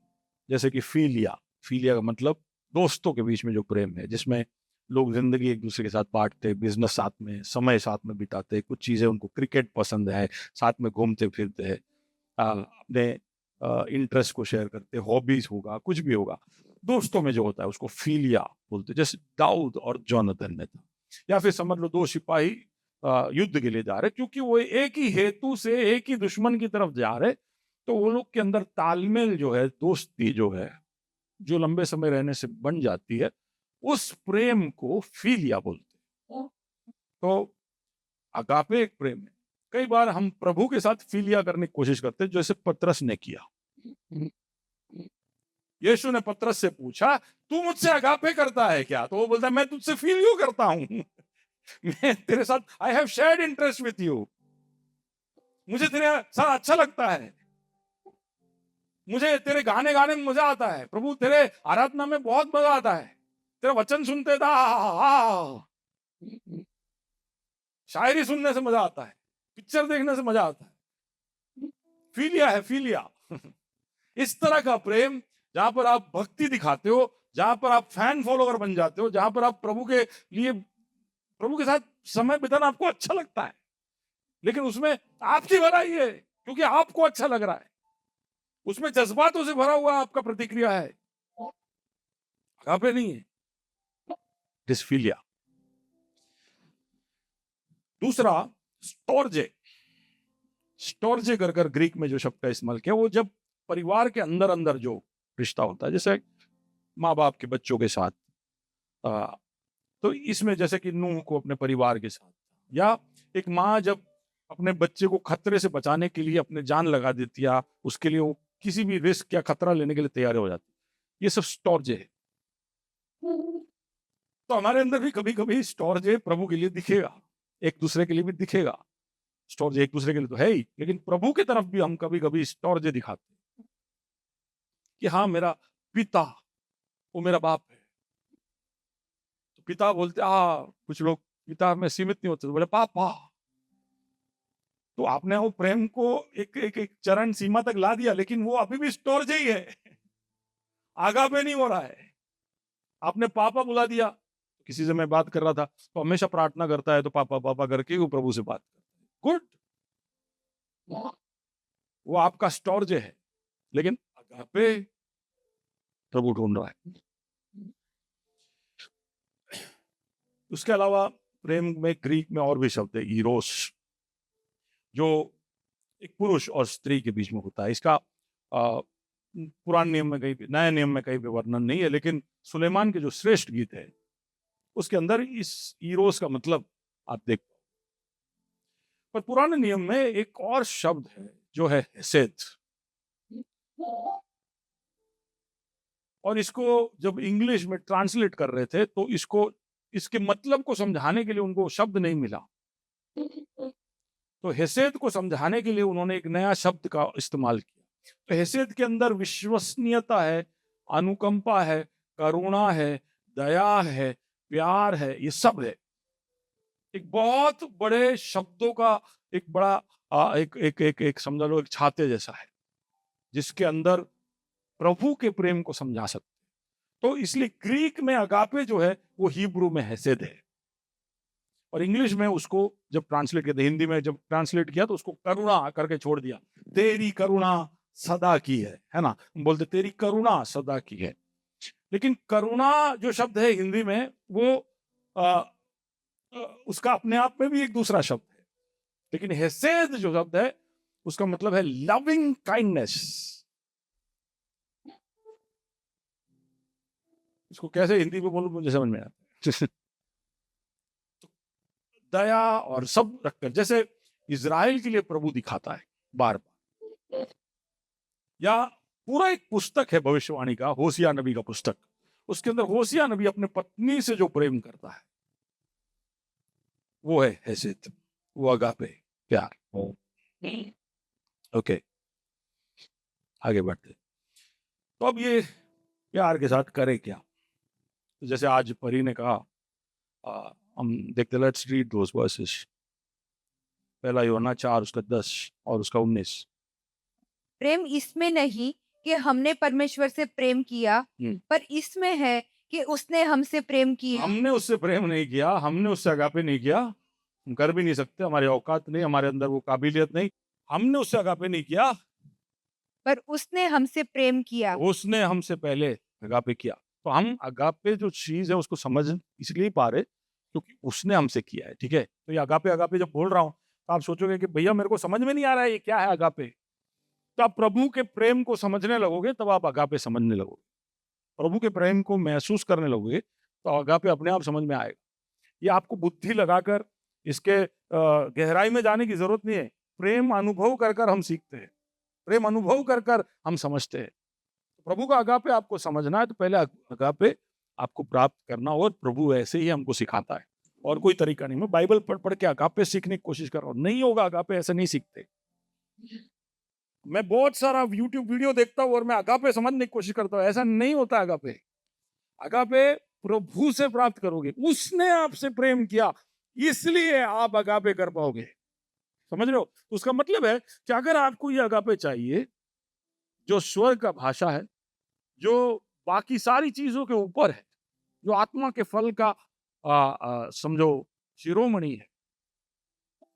जैसे कि फीलिया। फीलिया का मतलब दोस्तों के बीच में जो प्रेम है, जिसमें लोग जिंदगी एक दूसरे के साथ बांटते, बिजनेस साथ में, समय साथ में बिताते, कुछ चीजें उनको क्रिकेट पसंद है, साथ में घूमते फिरते हैं, अपने इंटरेस्ट को शेयर करते, हॉबीज होगा, कुछ भी होगा, दोस्तों में जो होता है उसको फीलिया बोलते। जैसे दाऊद और जोनाथन ने था, या फिर समझ लो 2 सिपाही युद्ध के लिए जा रहे, क्योंकि वो एक ही हेतु से एक ही दुश्मन की तरफ जा रहे, तो वो लोग के अंदर तालमेल जो है, दोस्ती जो है, जो लंबे समय रहने से बन जाती है, उस प्रेम को फीलिया बोलते हैं। तो अगापे एक प्रेम है। कई बार हम प्रभु के साथ फीलिया करने की कोशिश करते हैं, जैसे पतरस ने किया। यीशु ने पतरस से पूछा, तू मुझसे अगापे करता है क्या? तो वो बोलता है, मैं तुझसे फीलियो करता हूं। मैं तेरे साथ I have shared interest with you, मुझे तेरे साथ अच्छा लगता है, मुझे तेरे गाने गाने में मजा आता है प्रभु, तेरे आराधना में बहुत मजा आता है, तेरा वचन सुनते था, शायरी सुनने से मजा आता है, पिक्चर देखने से मजा आता है। फीलिया है, फीलिया। इस तरह का प्रेम जहां पर आप भक्ति दिखाते हो, जहां पर आप फैन फॉलोअर बन जाते हो, जहां पर आप प्रभु के लिए, प्रभु के साथ समय बिताना आपको अच्छा लगता है, लेकिन उसमें आपकी भलाई है क्योंकि आपको अच्छा लग रहा है, उसमें जज्बातों से भरा हुआ आपका प्रतिक्रिया है, अगापे नहीं है, डिसफिलिया। दूसरा स्टोर्जे। स्टोर्जे कर ग्रीक में जो शब्द का इस्तेमाल किया, वो जब परिवार के अंदर अंदर जो रिश्ता होता है, जैसे माँ बाप के बच्चों के साथ, तो इसमें जैसे कि नूह को अपने परिवार के साथ, या एक माँ जब अपने बच्चे को खतरे से बचाने के लिए अपने जान लगा देती है, उसके लिए वो किसी भी रिस्क या खतरा लेने के लिए तैयार हो जाती, ये सब स्टोर्जे है। तो हमारे अंदर भी कभी कभी स्टोर्जे प्रभु के लिए दिखेगा, एक दूसरे के लिए भी दिखेगा। स्टोर्जे एक दूसरे के लिए तो है ही, लेकिन प्रभु की तरफ भी हम कभी कभी स्टोर्जे दिखाते हैं कि हाँ, मेरा पिता वो मेरा बाप है। तो पिता बोलते कुछ लोग पिता में सीमित नहीं होते, तो बोले पापा। तो आपने वो प्रेम को एक चरण सीमा तक ला दिया, लेकिन वो अभी भी स्टोर ही है, आगापे नहीं हो रहा है। आपने पापा बुला दिया। किसी से मैं बात कर रहा था, तो हमेशा प्रार्थना करता है, तो पापा पापा करके वो प्रभु से बात करता है। गुड, वो आपका स्टोरेज है, लेकिन अगापे प्रभु ढूंढ रहा है। उसके अलावा प्रेम में ग्रीक में और भी शब्द है, ईरोस, जो एक पुरुष और स्त्री के बीच में होता है। इसका पुराने नियम में कहीं भी, नए नियम में कहीं भी वर्णन नहीं है, लेकिन सुलेमान के जो श्रेष्ठ गीत है उसके अंदर इस ईरोस का मतलब आप देख पाओ। पर पुराने नियम में एक और शब्द है जो है हेसेद, और इसको जब इंग्लिश में ट्रांसलेट कर रहे थे तो इसके मतलब को समझाने के लिए उनको शब्द नहीं मिला। तो हेसेद को समझाने के लिए उन्होंने एक नया शब्द का इस्तेमाल किया। तो हेसेद के अंदर विश्वसनीयता है, अनुकंपा है, करुणा है, दया है, प्यार है, ये सब है। एक बहुत बड़े शब्दों का एक बड़ा एक समझ लो एक छाते जैसा है, जिसके अंदर प्रभु के प्रेम को समझा सकते। तो इसलिए ग्रीक में अगापे जो है वो हिब्रू में हेसेद है, और इंग्लिश में उसको जब ट्रांसलेट किया, हिंदी में जब ट्रांसलेट किया तो उसको करुणा करके छोड़ दिया। तेरी करुणा सदा की है ना, बोलते तेरी करुणा सदा की है। लेकिन करुणा जो शब्द है हिंदी में वो उसका अपने आप में भी एक दूसरा शब्द है, लेकिन हेसेद जो शब्द है उसका मतलब है लविंग काइंडनेस। इसको कैसे हिंदी में बोलूं मुझे समझ में आता है। दया और सब रखकर, जैसे इज़राइल के लिए प्रभु दिखाता है बार बार, या पूरा एक पुस्तक है भविष्यवाणी का, होसिया नबी का पुस्तक, उसके अंदर होसिया नबी अपने पत्नी से जो प्रेम करता है वो है हेसेद, वो अगापे, प्यार। ओके, आगे बढ़ते। तो अब ये प्यार के साथ करे क्या? तो जैसे आज परी ने कहा, हम देखते, लेट्स रीड दोस वर्सेस। पहला यूहन्ना 4 उसका 10 और उसका 19। प्रेम इसमें नहीं कि हमने परमेश्वर से प्रेम किया, पर इसमें है कि उसने हमसे प्रेम किया। हमने उससे प्रेम नहीं किया, हमने उससे अगापे नहीं किया, हम कर भी नहीं सकते, हमारी औकात नहीं, हमारे अंदर वो काबिलियत नहीं। हमने उससे अगापे नहीं किया, पर उसने हमसे प्रेम किया। उसने हमसे पहले अगापे किया। तो हम अगापे जो चीज है उसको समझ इसलिए पा रहे क्योंकि उसने हमसे किया है। ठीक है, तो ये अगापे अगापे जब बोल रहा हूं तो आप सोचोगे कि भैया मेरे को समझ में नहीं आ रहा है ये क्या है अगापे। तो आप प्रभु के प्रेम को समझने लगोगे तब आप अगापे समझने लगोगे। प्रभु के प्रेम को महसूस करने लगोगे तो अगापे अपने आप समझ में आएगा। ये आपको बुद्धि लगाकर इसके गहराई में जाने की जरूरत नहीं है। प्रेम अनुभव कर कर हम सीखते हैं, प्रेम अनुभव कर कर हम समझते हैं। प्रभु का अगापे आपको समझना है तो पहले अगापे आपको प्राप्त करना, और प्रभु ऐसे ही हमको सिखाता है, और कोई तरीका नहीं। मैं बाइबल पढ़ पढ़ के अगापे सीखने की कोशिश कर रहा हूँ, नहीं होगा। अगापे ऐसे नहीं सीखते। मैं बहुत सारा यूट्यूब वीडियो देखता हूँ और मैं अगापे समझने की कोशिश करता हूँ, ऐसा नहीं होता। अगापे अगापे प्रभु से प्राप्त करोगे, उसने आपसे प्रेम किया इसलिए आप अगापे कर पाओगे। समझ रहे हो? तो उसका मतलब है कि अगर आपको ये अगापे चाहिए जो स्वर्ग का भाषा है, जो बाकी सारी चीजों के ऊपर है, जो आत्मा के फल का समझो शिरोमणि है,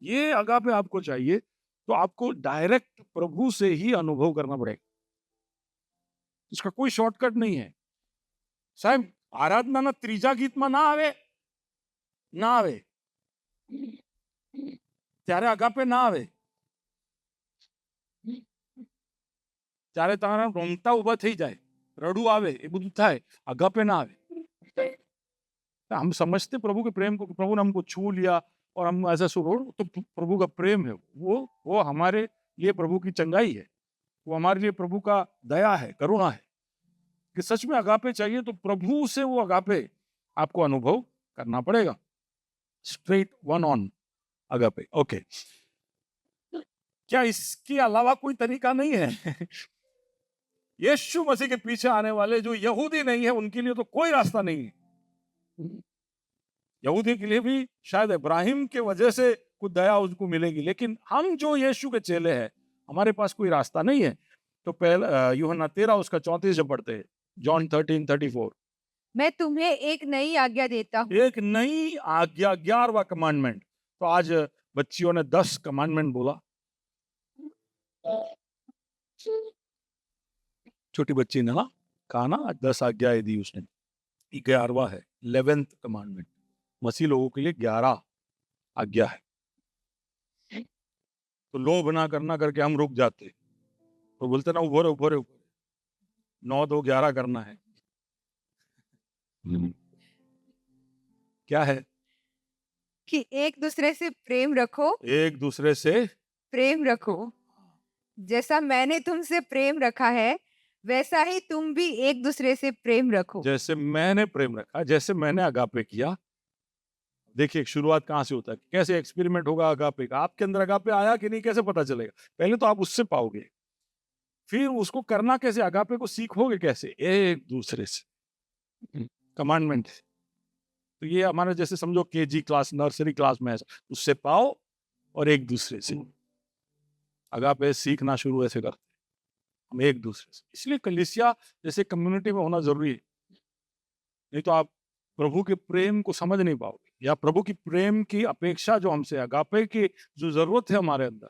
ये अगापे आपको चाहिए तो आपको डायरेक्ट प्रभु से ही अनुभव करना पड़ेगा। इसका कोई शॉर्टकट नहीं है। साहब आराधना त्रीजा गीत में ना आवे त्यारे अगापे ना आवे, ત્યારે તમારા રોમતા ઉભા થઈ જાય, રડું આવે, એ બધું થાય, अगापे ना आवे। हम समझते प्रभु के प्रेम को, प्रभु ने हमको छू लिया और हम ऐसा सुरोड़, तो प्रभु का प्रेम है वो हमारे लिए प्रभु की चंगाई है, वो हमारे लिए प्रभु का दया है, करुणा है। कि सच में अगापे चाहिए तो प्रभु से वो अगापे आपको अनुभव करना पड़ेगा। Straight one on agape. Okay, क्या इसके अलावा कोई तरीका नहीं है? यीशु मसीह के पीछे आने वाले जो यहूदी नहीं है उनके लिए तो कोई रास्ता नहीं है। यहूदी के लिए भी शायद इब्राहिम के वजह से कुछ दया उसको मिलेगी, लेकिन हम जो यीशु के चेले हैं हमारे पास कोई रास्ता नहीं है। तो पहला यूहन्ना 13 उसका 34 जब पढ़ते हैं, जॉन 13:34, मैं तुम्हें एक नई आज्ञा देता हूँ। एक नई आज्ञा, 11वां कमांडमेंट। तो आज बच्चियों ने 10 कमांडमेंट बोला, छोटी बच्ची ने ना कहा ना, 10 आज्ञाएं दी उसने, 11वां है 11th कमांडमेंट। मसीह लोगों के लिए 11 आज्ञा है। तो लोभ ना करना करके हम रुक जाते, तो बोलते ना ऊपर ऊपर ऊपर 9 2 11 करना है। क्या है? कि एक दूसरे से प्रेम रखो, एक दूसरे से प्रेम रखो। जैसा मैंने तुमसे प्रेम रखा है, वैसा ही तुम भी एक दूसरे से प्रेम रखो। जैसे मैंने प्रेम रखा, जैसे मैंने अगापे किया। देखिए शुरुआत कहाँ से होता है, कैसे एक्सपेरिमेंट होगा अगापे का, आपके अंदर अगापे आया कि नहीं कैसे पता चलेगा? पहले तो आप उससे पाओगे, फिर उसको करना कैसे, अगापे को सीखोगे कैसे? एक दूसरे से, कमांडमेंट। तो ये हमारे जैसे समझो केजी क्लास, नर्सरी क्लास में ऐसा, उससे पाओ और एक दूसरे से अगापे सीखना शुरू ऐसे करते हम एक दूसरे से। इसलिए कलीसिया जैसे कम्युनिटी में होना जरूरी है, नहीं तो आप प्रभु के प्रेम को समझ नहीं पाओगे, या प्रभु की प्रेम की अपेक्षा जो हमसे, अगापे की जो जरूरत है हमारे अंदर,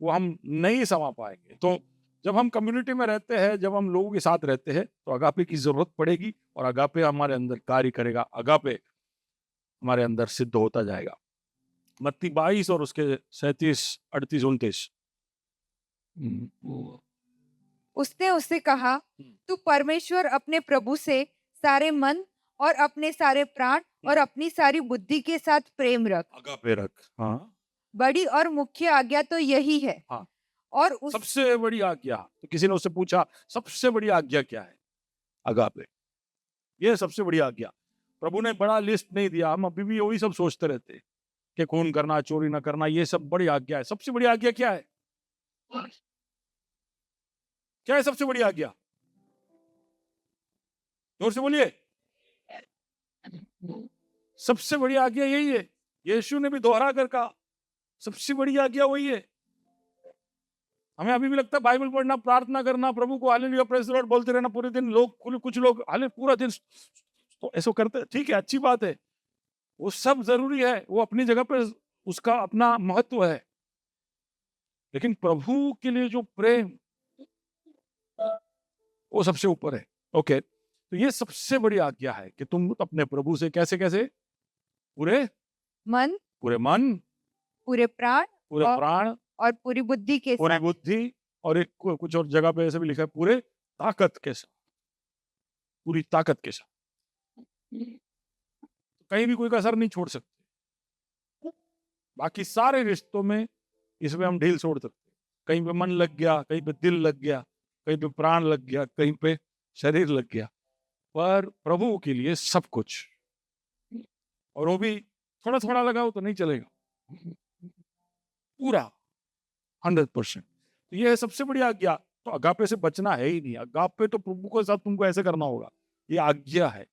वो हम नहीं समा पाएंगे। तो जब हम कम्युनिटी में रहते हैं, जब हम लोगों के साथ रहते हैं, तो अगापे की जरूरत पड़ेगी और अगापे हमारे अंदर कार्य करेगा, अगापे हमारे अंदर सिद्ध होता जाएगा। मत्ती 22 और उसके 37 38 29। उसने उससे कहा, तू परमेश्वर अपने प्रभु से सारे मन और अपने सारे प्राण और अपनी सारी बुद्धि के साथ प्रेम रख। अगापे रख। हाँ, बड़ी और मुख्य आज्ञा तो यही है। हाँ। और उस सबसे बड़ी आज्ञा, तो किसी ने उससे पूछा सबसे बड़ी आज्ञा क्या है? अगापे, ये सबसे बड़ी आज्ञा। प्रभु ने बड़ा लिस्ट नहीं दिया, हम अभी भी वही सब सोचते रहते हैं कि खून करना, चोरी ना करना, ये सब बड़ी आज्ञा है। सबसे बड़ी आज्ञा क्या है? क्या है सबसे बड़ी आज्ञा? जोर से बोलिए। सबसे बड़ी आज्ञा यही है, यीशु ने भी दोहरा कर कहा, सबसे बड़ी आज्ञा वही है। हमें अभी भी लगता है बाइबल पढ़ना, प्रार्थना करना, प्रभु को हालेलुया प्रेज़ द लॉर्ड बोलते रहना पूरे दिन। लोग, कुछ लोग हाले पूरा दिन तो ऐसा करते हैं, ठीक है, अच्छी बात है, वो सब जरूरी है, वो अपनी जगह पर उसका अपना महत्व है, लेकिन प्रभु के लिए जो प्रेम, वो सबसे ऊपर है। ओके, तो ये सबसे बड़ी आज्ञा है कि तुम अपने प्रभु से कैसे कैसे, पूरे मन, पूरे मन, पूरे प्राण पूरे और- प्राण, और पूरी बुद्धि के पूरी साथ। बुद्धि, और एक कुछ और जगह पे ऐसे भी लिखा है पूरे ताकत के साथ, पूरी ताकत के साथ। कहीं भी कोई कसर नहीं छोड़ सकते। बाकी सारे रिश्तों में इसमें हम ढील छोड़ सकते, कहीं पे मन लग गया, कहीं पे दिल लग गया, कहीं पे प्राण लग गया, कहीं पे शरीर लग गया, पर प्रभु के लिए सब कुछ, और वो भी थोड़ा थोड़ा लगाओ तो नहीं चलेगा, पूरा 100%। तो ये है सबसे बड़ी आज्ञा। तो अगापे से बचना है ही नहीं, अगापे तो प्रभु के साथ तुमको ऐसे करना होगा, ये आज्ञा है,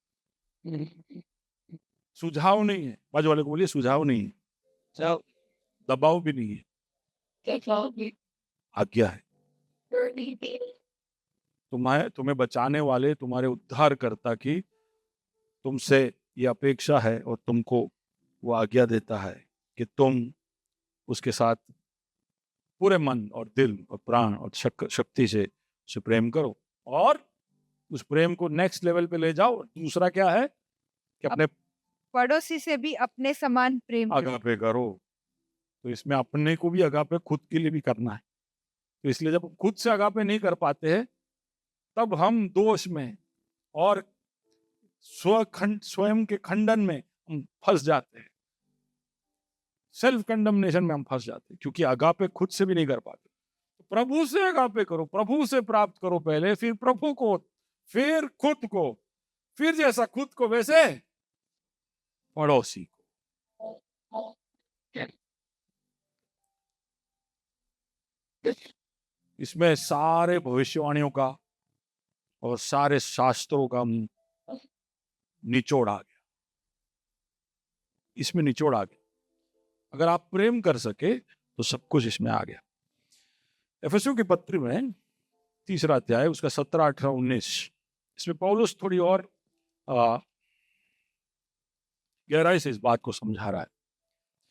सुझाव नहीं है। बाजू वाले को बोलिए सुझाव नहीं है, दबाव भी नहीं है, आज्ञा है। तुम्हें बचाने वाले तुम्हारे उद्धारकर्ता की तुमसे ये अपेक्षा है, और तुमको वो आज्ञा देता है कि तुम उसके साथ पूरे मन और दिल और प्राण और शक्ति से उसे प्रेम करो, और उस प्रेम को नेक्स्ट लेवल पे ले जाओ। दूसरा क्या है कि अपने पड़ोसी से भी अपने समान प्रेम करो। अगापे करो। तो इसमें अपने को भी अगापे खुद के लिए भी करना है। तो इसलिए जब खुद से अगापे नहीं कर पाते हैं, तब हम दोष में और स्वयं के खंडन में हम फंस जाते हैं, सेल्फ कंडमनेशन में हम फंस जाते हैं, क्योंकि अगापे खुद से भी नहीं कर पाते। तो प्रभु से अगापे करो, प्रभु से प्राप्त करो पहले, फिर प्रभु को, फिर खुद को, फिर जैसा खुद को वैसे पड़ोसी को। इसमें सारे भविष्यवाणियों का और सारे शास्त्रों का निचोड़ आ गया। इसमें निचोड़ आ गया। अगर आप प्रेम कर सके तो सब कुछ इसमें आ गया। एफेसियों की पत्री में 3 अध्याय उसका 17, 18, 19, इसमें पौलुस थोड़ी और गहराई से इस बात को समझा रहा है।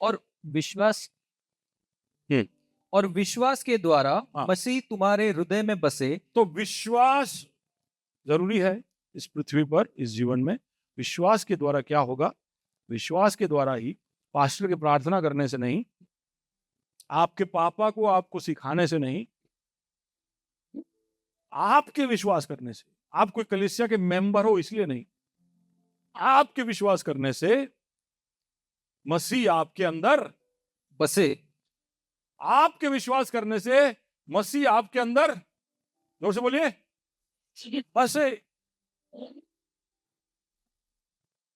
और विश्वास हम्म। और विश्वास के द्वारा हाँ। मसीह तुम्हारे हृदय में बसे। तो विश्वास जरूरी है इस पृथ्वी पर, इस जीवन में। विश्वास के द्वारा क्या होगा? विश्वास के द्वारा ही, पास्टर के प्रार्थना करने से नहीं, आपके पापा को आपको सिखाने से नहीं, आपके विश्वास करने से। आप कोई कलीसिया के मेंबर हो इसलिए नहीं, आपके विश्वास करने से मसीह आपके अंदर बसे। आपके विश्वास करने से मसीह आपके अंदर, जोर से बोलिए, बसे।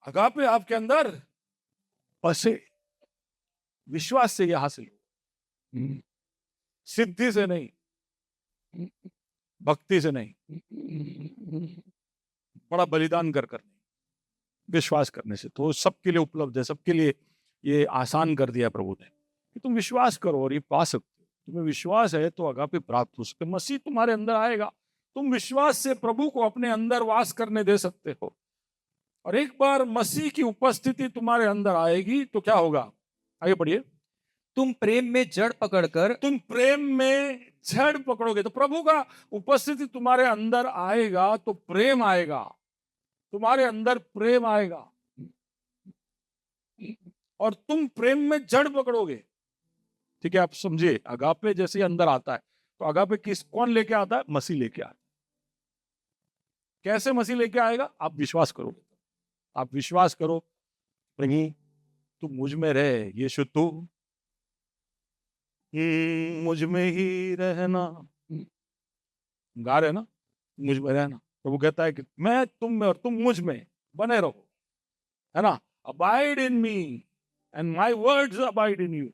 अगापे आपके अंदर बसे। विश्वास से यह हासिल हो, सिद्धि से नहीं, भक्ति से नहीं, बड़ा बलिदान कर कर, विश्वास करने से। तो सबके लिए उपलब्ध है, सबके लिए ये आसान कर दिया प्रभु ने कि तुम विश्वास करो और ये पा सकते हो। तुम्हें विश्वास है तो अगापे प्राप्त हो सकते। मसीह तुम्हारे अंदर आएगा, तुम विश्वास से प्रभु को अपने अंदर वास करने दे सकते हो। और एक बार मसीह की उपस्थिति तुम्हारे अंदर आएगी तो क्या होगा? आगे पढ़िए। तुम प्रेम में जड़ पकड़कर, तुम प्रेम में जड़ पकड़ोगे। तो प्रभु का उपस्थिति तुम्हारे अंदर आएगा तो प्रेम आएगा, तुम्हारे अंदर प्रेम आएगा और तुम प्रेम में जड़ पकड़ोगे। ठीक है, आप समझिए। अगापे जैसे अंदर आता है तो अगापे कौन लेके आता है? मसीह लेके आता है। कैसे मसीह लेके आएगा? आप विश्वास करोगे। आप विश्वास करो, प्रभु तू मुझ में रहे, यीशु तू मुझ में ही रहना। गा रहे ना, मुझ में रहना। प्रभु कहता है कि मैं तुम में और तुम मुझ में बने रहो, है ना। Abide in me and my words abide in you.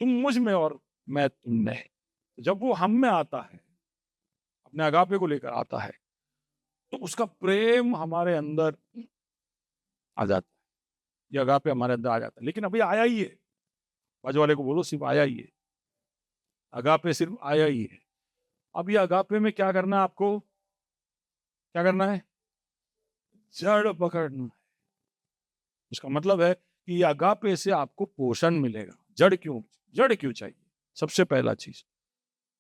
तुम मुझ में और मैं तुम में। जब वो हम में आता है, अपने अगापे को लेकर आता है, तो उसका प्रेम हमारे अंदर आ जाता है। ये अगापे हमारे अंदर आ जाता है। लेकिन अभी आया ही है। बाजू वाले को बोलो, सिर्फ आया ही है। अगापे सिर्फ आया ही है। अब ये अगापे में क्या करना है? आपको क्या करना है? जड़ पकड़ना है। उसका मतलब है कि ये अगापे से आपको पोषण मिलेगा। जड़ क्यों चाहिए? सबसे पहला चीज,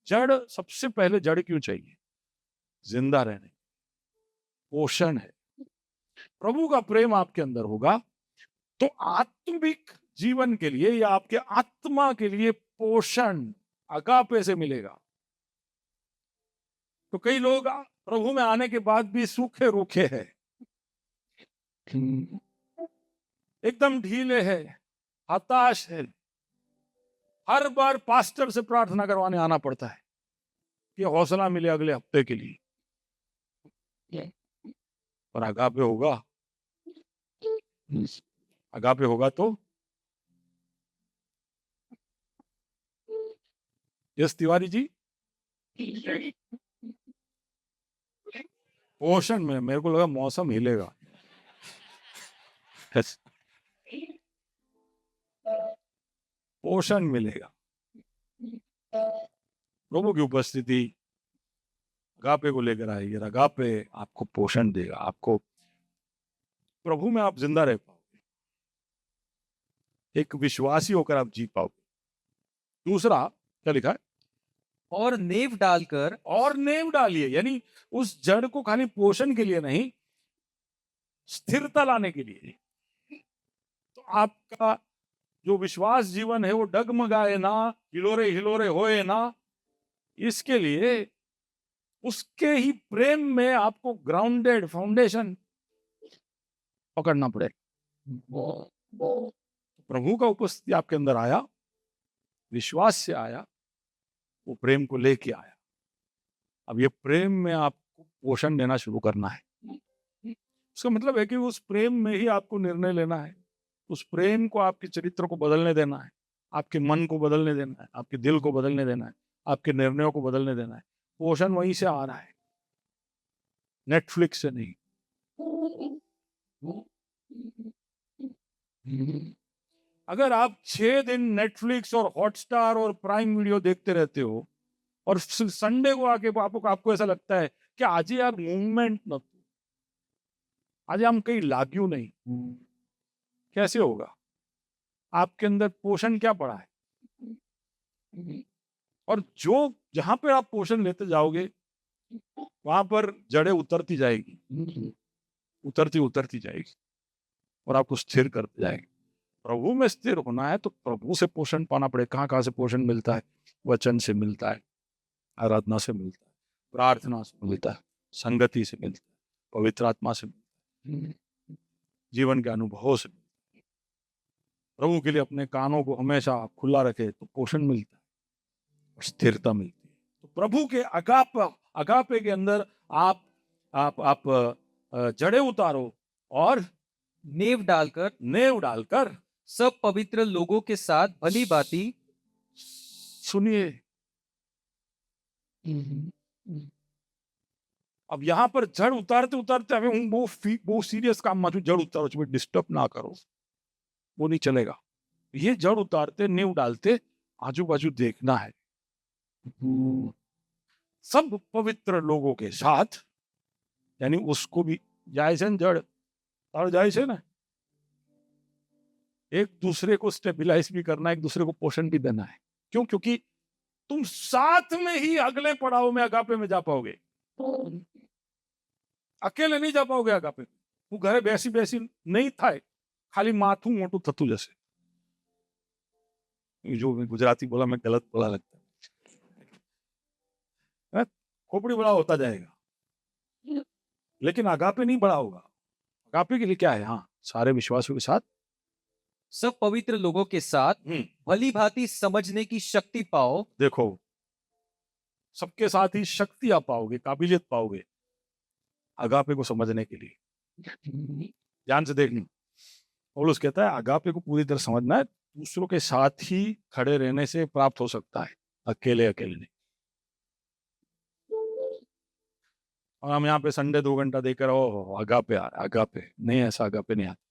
जड़। सबसे पहले जड़ क्यों चाहिए? जिंदा रहने, पोषण है। प्रभु का प्रेम आपके अंदर होगा तो आत्मिक जीवन के लिए या आपके आत्मा के लिए पोषण अगापे से मिलेगा। तो कई लोग प्रभु में आने के बाद भी सूखे रूखे हैं, एकदम ढीले हैं, हताश है। हर बार पास्टर से प्रार्थना करवाने आना पड़ता है कि हौसला मिले अगले हफ्ते के लिए। और अगापे होगा, अगापे होगा तो यस तिवारी जी, पोषण में। मेरे को लगा मौसम हिलेगा। पोषण मिलेगा। प्रभु की उपस्थिति अगापे को लेकर आएगी। अगापे आपको पोषण देगा। आपको प्रभु में आप जिंदा रह पाओगे, एक विश्वासी होकर आप जी पाओगे। दूसरा क्या लिखा है? और नेव डालकर। और नेव डालिए, यानी उस जड़ को खाली पोषण के लिए नहीं, स्थिरता लाने के लिए। तो आपका जो विश्वास जीवन है वो डगमगाए ना, हिलोरे हिलोरे होए ना, इसके लिए उसके ही प्रेम में आपको ग्राउंडेड फाउंडेशन पकड़ना पड़ेगा। प्रभु का उपस्थिति आपके अंदर आया, विश्वास से आया, वो प्रेम को लेके आया। अब ये प्रेम में आपको पोषण देना शुरू करना है। उसका मतलब है कि उस प्रेम में ही आपको निर्णय लेना है। उस प्रेम को आपके चरित्र को बदलने देना है, आपके मन को बदलने देना है, आपके दिल को बदलने देना है, आपके निर्णयों को बदलने देना है। पोषण वहीं से आ रहा है, नेटफ्लिक्स से नहीं। अगर आप 6 दिन नेटफ्लिक्स और हॉटस्टार और प्राइम वीडियो देखते रहते हो और संडे को आके आपको ऐसा लगता है कि आज यार मूवमेंट न, आज हम कहीं लाग्यू नहीं, कैसे होगा? आपके अंदर पोषण क्या पड़ा है? और जो जहां पर आप पोषण लेते जाओगे वहां पर जड़ें उतरती जाएगी, उतरती उतरती जाएगी और आपको स्थिर करते जाएंगे। प्रभु में स्थिर होना है तो प्रभु से पोषण पाना पड़े। कहाँ कहाँ से पोषण मिलता है? वचन से मिलता है, आराधना से मिलता है, प्रार्थना से मिलता है, संगति से मिलता है, पवित्र आत्मा से मिलता है, जीवन के अनुभवों से मिलता है। प्रभु के लिए अपने कानों को हमेशा खुला रखे तो पोषण मिलता है और स्थिरता मिलती है। तो प्रभु के अगापे के अंदर आप जड़ें उतारो और नेव डालकर सब पवित्र लोगों के साथ भली भांति। सुनिए, अब यहाँ पर जड़ उतारते उतारते हमें वो सीरियस काम मत, जड़ उतारो, डिस्टर्ब ना करो, वो नहीं चलेगा। ये जड़ उतारते नींव डालते आजू बाजू देखना है सब पवित्र लोगों के साथ, यानी उसको भी जायसे जड़ और जायसे ना, एक दूसरे को स्टेबिलाइज भी करना, एक दूसरे को पोषण भी देना है। क्यों? क्योंकि तुम साथ में ही अगले पड़ाव में अगापे में जा पाओगे, अकेले नहीं जा पाओगे अगापे। वो घरे बैसी बैसी नहीं था, खाली माथू मोटू थतू जैसे, जो मैं गुजराती बोला मैं गलत बोला लगता है, खोपड़ी बड़ा होता जाएगा लेकिन अगापे नहीं बड़ा होगा। अगापे के लिए क्या है? हाँ, सारे विश्वासियों के साथ सब पवित्र लोगों के साथ भली भांति समझने की शक्ति पाओ। देखो, सबके साथ ही शक्ति आप पाओगे, काबिलियत पाओगे अगापे को समझने के लिए। ध्यान से देखना, पौलुस कहता है अगापे को पूरी तरह समझना है, दूसरों के साथ ही खड़े रहने से प्राप्त हो सकता है, अकेले अकेले नहीं। और हम यहाँ पे संडे 2 घंटा देकर ओ अगापे आ रहा है, अगापे नहीं, ऐसा अगापे नहीं आता।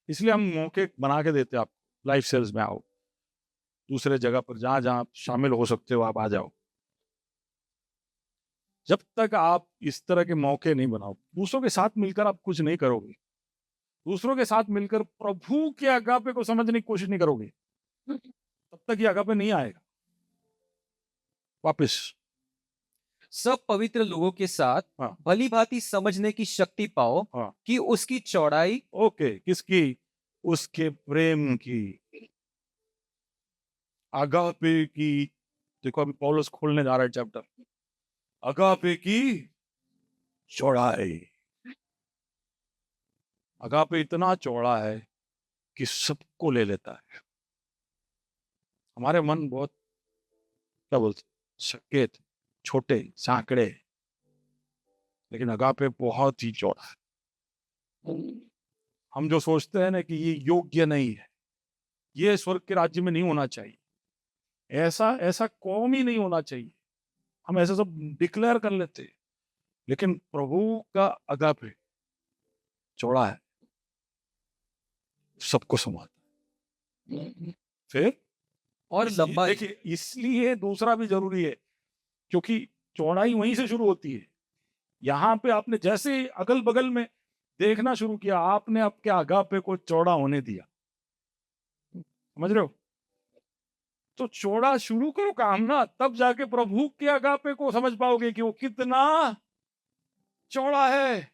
इसलिए हम मौके बना के देते हैं, आप लाइफ सेल्स में आओ, दूसरे जगह पर जहां जहां शामिल हो सकते हो आप आ जाओ। जब तक आप इस तरह के मौके नहीं बनाओ, दूसरों के साथ मिलकर आप कुछ नहीं करोगे, दूसरों के साथ मिलकर प्रभु के अगापे को समझने की कोशिश नहीं करोगे, तब तक ये अगापे नहीं आएगा वापस। सब पवित्र लोगों के साथ हाँ। भली भांति समझने की शक्ति पाओ। हाँ। कि उसकी चौड़ाई, ओके, किसकी? उसके प्रेम की, अगापे की। देखो अभी पौलुस खोलने जा रहा है चैप्टर, अगापे की चौड़ाई। अगापे इतना चौड़ा है कि सबको ले लेता है। हमारे मन बहुत क्या बोलते, सकेत, छोटे, सांकड़े, लेकिन अगापे बहुत ही चौड़ा है। हम जो सोचते हैं ना कि ये योग्य नहीं है, ये स्वर्ग के राज्य में नहीं होना चाहिए, ऐसा कौम ही नहीं होना चाहिए, हम ऐसा सब डिक्लेयर कर लेते हैं। लेकिन प्रभु का अगापे चौड़ा है, सबको संभालता है। फिर और लंबाई, देखिए, इसलिए दूसरा भी जरूरी है, क्योंकि चौड़ाई वहीं से शुरू होती है। यहाँ पे आपने जैसे अगल बगल में देखना शुरू किया, आपने आपके अगापे को चौड़ा होने दिया, समझ रहे हो? तो चौड़ा शुरू करो काम ना, तब जाके प्रभु के अगापे को समझ पाओगे कि वो कितना चौड़ा है।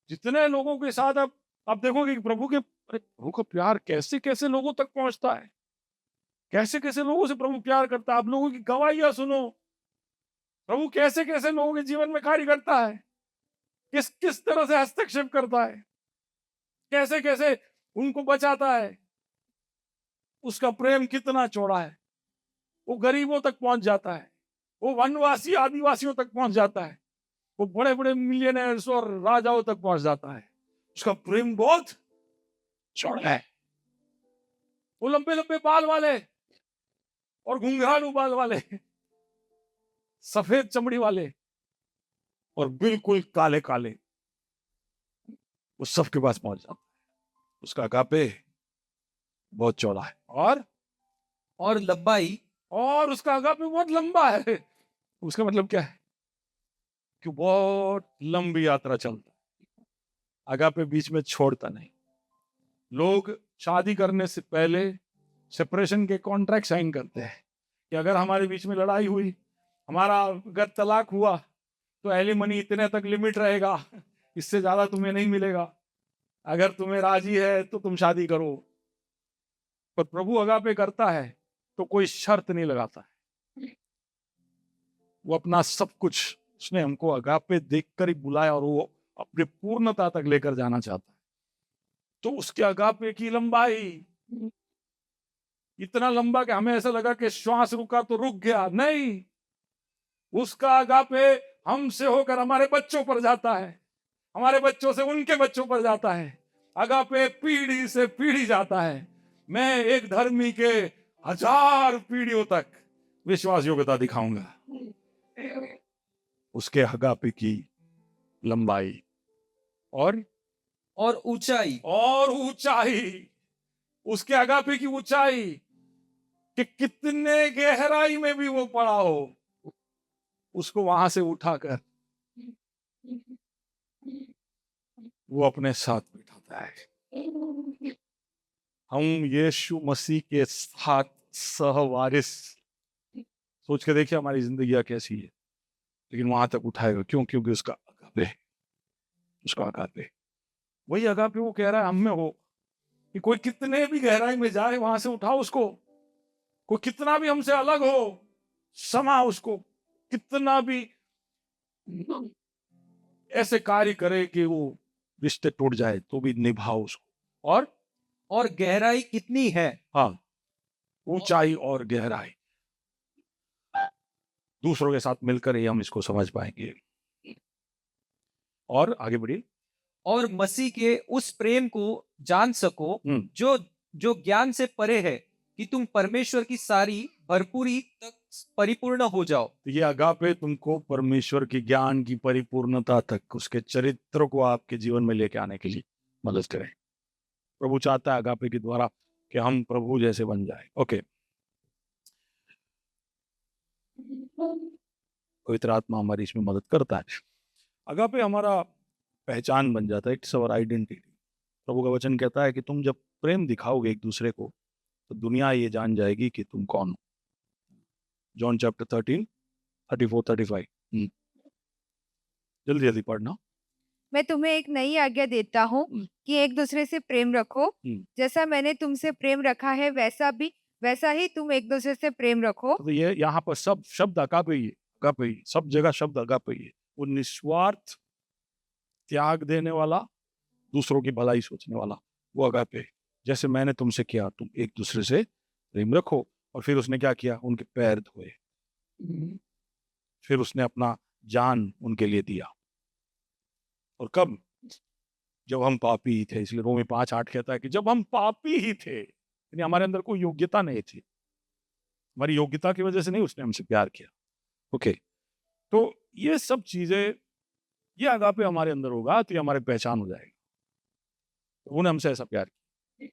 जितने लोगों के साथ आप देखोगे कि प्रभु का प्यार कैसे कैसे लोगों तक पहुंचता है, कैसे कैसे लोगों से प्रभु प्यार करता है। आप लोगों की गवाहियां सुनो, प्रभु कैसे कैसे लोगों के जीवन में कार्य करता है, किस किस तरह से हस्तक्षेप करता है, कैसे कैसे उनको बचाता है। उसका प्रेम कितना चौड़ा है, वो गरीबों तक पहुंच जाता है, वो वनवासी आदिवासियों तक पहुंच जाता है, वो बड़े बड़े मिलियनर्स और राजाओं तक पहुंच जाता है। उसका प्रेम बहुत चौड़ा है। वो लंबे लंबे बाल वाले और घुंघरालू बाल वाले, सफेद चमड़ी वाले और बिल्कुल काले काले, वो सबके पास पहुंच जाता है। उसका अगापे बहुत चौड़ा है, और लंबाई और उसका अगापे बहुत लंबा है। उसका मतलब क्या है कि बहुत लंबी यात्रा चलता है, अगापे बीच में छोड़ता नहीं। लोग शादी करने से पहले सेपरेशन के कॉन्ट्रैक्ट साइन करते हैं कि अगर हमारे बीच में लड़ाई हुई, हमारा अगर तलाक हुआ, तो एलिमनी इतने तक लिमिट रहेगा, इससे ज्यादा तुम्हें नहीं मिलेगा। अगर तुम्हें राजी है तो तुम शादी करो। पर प्रभु अगापे करता है तो कोई शर्त नहीं लगाता है। वो अपना सब कुछ, उसने हमको अगापे देखकर ही बुलाया और वो अपनी पूर्णता तक लेकर जाना चाहता है। तो उसके अगापे की लंबाई इतना लंबा कि हमें ऐसा लगा कि श्वास रुका तो रुक गया, नहीं। उसका अगापे हमसे होकर हमारे बच्चों पर जाता है, हमारे बच्चों से उनके बच्चों पर जाता है। अगापे पीढ़ी से पीढ़ी जाता है। मैं एक धर्मी के 1000 पीढ़ियों तक विश्वास योग्यता दिखाऊंगा। उसके अगापे की लंबाई और ऊंचाई, उसके अगापे की ऊंचाई कि कितने गहराई में भी वो पड़ा हो, उसको वहां से उठाकर वो अपने साथ बिठाता है। हम यीशु मसीह के साथ सहवारिस। सोच के देखिए हमारी जिंदगी कैसी है, लेकिन वहां तक उठाएगा। क्यों? क्योंकि उसका अगापे वही अगापे वो कह रहा है हम में हो कि कोई कितने भी गहराई में जाए, वहां से उठाओ उसको। कोई कितना भी हमसे अलग हो, समा उसको। कितना भी ऐसे कार्य करे कि वो रिश्ते टूट जाए, तो भी निभाओ उसको। और गहराई कितनी है, हाँ, ऊंचाई और गहराई दूसरों के साथ मिलकर ही हम इसको समझ पाएंगे। और आगे बढ़िए। और मसीह के उस प्रेम को जान सको जो जो ज्ञान से परे है, कि तुम परमेश्वर की सारी भरपूरी तक परिपूर्ण हो जाओ। तो ये अगापे तुमको परमेश्वर की ज्ञान की परिपूर्णता तक, उसके चरित्र को आपके जीवन में लेके आने के लिए मदद करें। प्रभु चाहता है अगापे के द्वारा कि हम प्रभु जैसे बन जाए। ओके, पवित्र आत्मा हमारी इसमें मदद करता है। अगापे हमारा पहचान बन जाता है, इट्स आवर आइडेंटिटी। प्रभु का वचन कहता है कि तुम जब प्रेम दिखाओगे एक दूसरे को, तो दुनिया ये जान जाएगी कि तुम कौन हो। John chapter 13 34 35। जल्दी जल्दी पढ़ना। मैं तुम्हें एक नई आज्ञा देता हूँ कि एक दूसरे से प्रेम रखो। जैसा मैंने तुमसे प्रेम रखा है, वैसा ही तुम एक दूसरे से प्रेम रखो। तो ये यहाँ पर सब शब्द अगापे ही है, अगापे ही, सब जगह शब्द अगापे ही है। वो निस्वार्थ त्याग देने वाला, दूसरों की भलाई सोचने वाला, वो अगापे। जैसे मैंने तुमसे किया, तुम एक दूसरे से प्रेम रखो। और फिर उसने क्या किया? उनके पैर धोए, फिर उसने अपना जान उनके लिए दिया। और कब? जब हम पापी ही थे। इसलिए रोमी 5:8 कहता है कि जब हम पापी ही थे, यानी हमारे अंदर कोई योग्यता नहीं थी, हमारी योग्यता की वजह से नहीं उसने हमसे प्यार किया। ओके, तो ये सब चीजें, ये अगापे हमारे अंदर होगा तो ये हमारी पहचान हो जाएगी। तो उन्होंने हमसे ऐसा प्यार किया।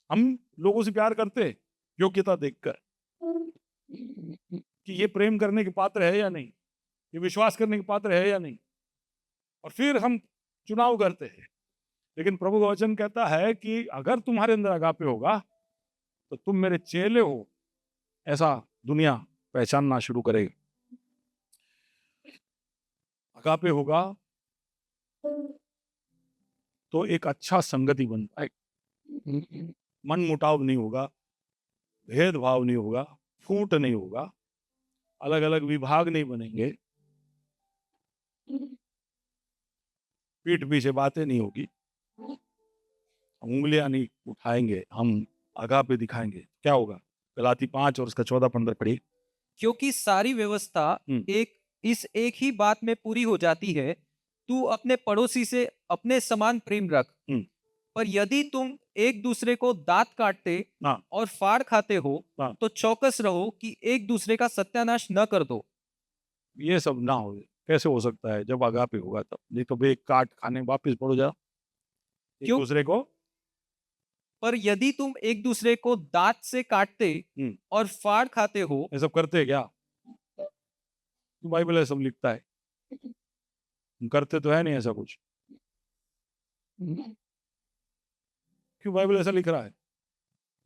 हम लोगों से प्यार करते योग्यता देखकर कि ये प्रेम करने के पात्र है या नहीं, ये विश्वास करने के पात्र है या नहीं, और फिर हम चुनाव करते हैं। लेकिन प्रभु का वचन कहता है कि अगर तुम्हारे अंदर अगापे होगा तो तुम मेरे चेले हो, ऐसा दुनिया पहचानना शुरू करेगी। अगापे होगा तो एक अच्छा संगति बनता है, मन मुटाव नहीं होगा, भेदभाव नहीं होगा, फूट नहीं होगा, अलग अलग विभाग नहीं बनेंगे, पीठ पीछे बातें नहीं होगी, उंगलियां नहीं उठाएंगे, हम अगापे दिखाएंगे। क्या होगा? गलाती 5 और उसका 14-15 पढ़िए। क्योंकि सारी व्यवस्था एक ही बात में पूरी हो जाती है, तू अपने पड़ोसी से अपने समान प्रेम रख। पर यदि तुम एक दूसरे को दांत काटते और फाड़ खाते हो, तो चौकस रहो कि एक दूसरे का सत्यानाश न कर दो। ये सब ना हो। कैसे हो सकता है? जब अगापे होगा तब। नहीं तो बे काट खाने वापिस पड़ो जा एक दूसरे को पर यदि तुम एक दूसरे को दांत से काटते हम्म। और फाड़ खाते हो, ये सब करते हैं क्या? तो बाइबल ये सब लिखता है, हम करते तो है नहीं ऐसा कुछ। क्यों बाइबल ऐसा लिख रहा है?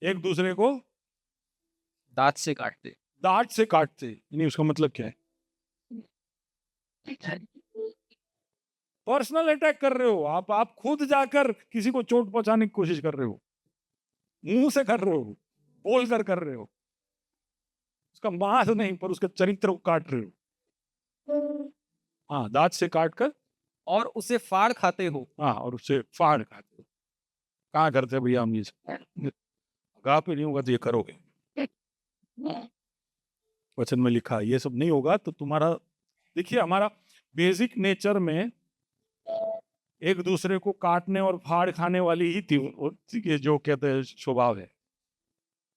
एक दूसरे को दांत से काटते। दांत से काटते, यानी उसका मतलब क्या है? पर्सनल अटैक कर रहे हो आप खुद जाकर किसी को चोट पहुंचाने की कोशिश कर रहे हो, मुंह से कर रहे हो, बोल कर रहे हो, उसका मांस नहीं पर उसके चरित्र को काट रहे हो। हाँ, दांत से काट कर, और उसे फाड़ खाते हो। हाँ, और उससे फाड़ खाते हो। कहाँ करते हैं भैया हम ये सब? अगापे नहीं होगा तो ये करोगे? वचन में लिखा है ये सब नहीं होगा तो तुम्हारा, देखिए हमारा बेसिक नेचर में एक दूसरे को काटने और फाड़ खाने वाली ही थी, ये जो कहते हैं स्वभाव है,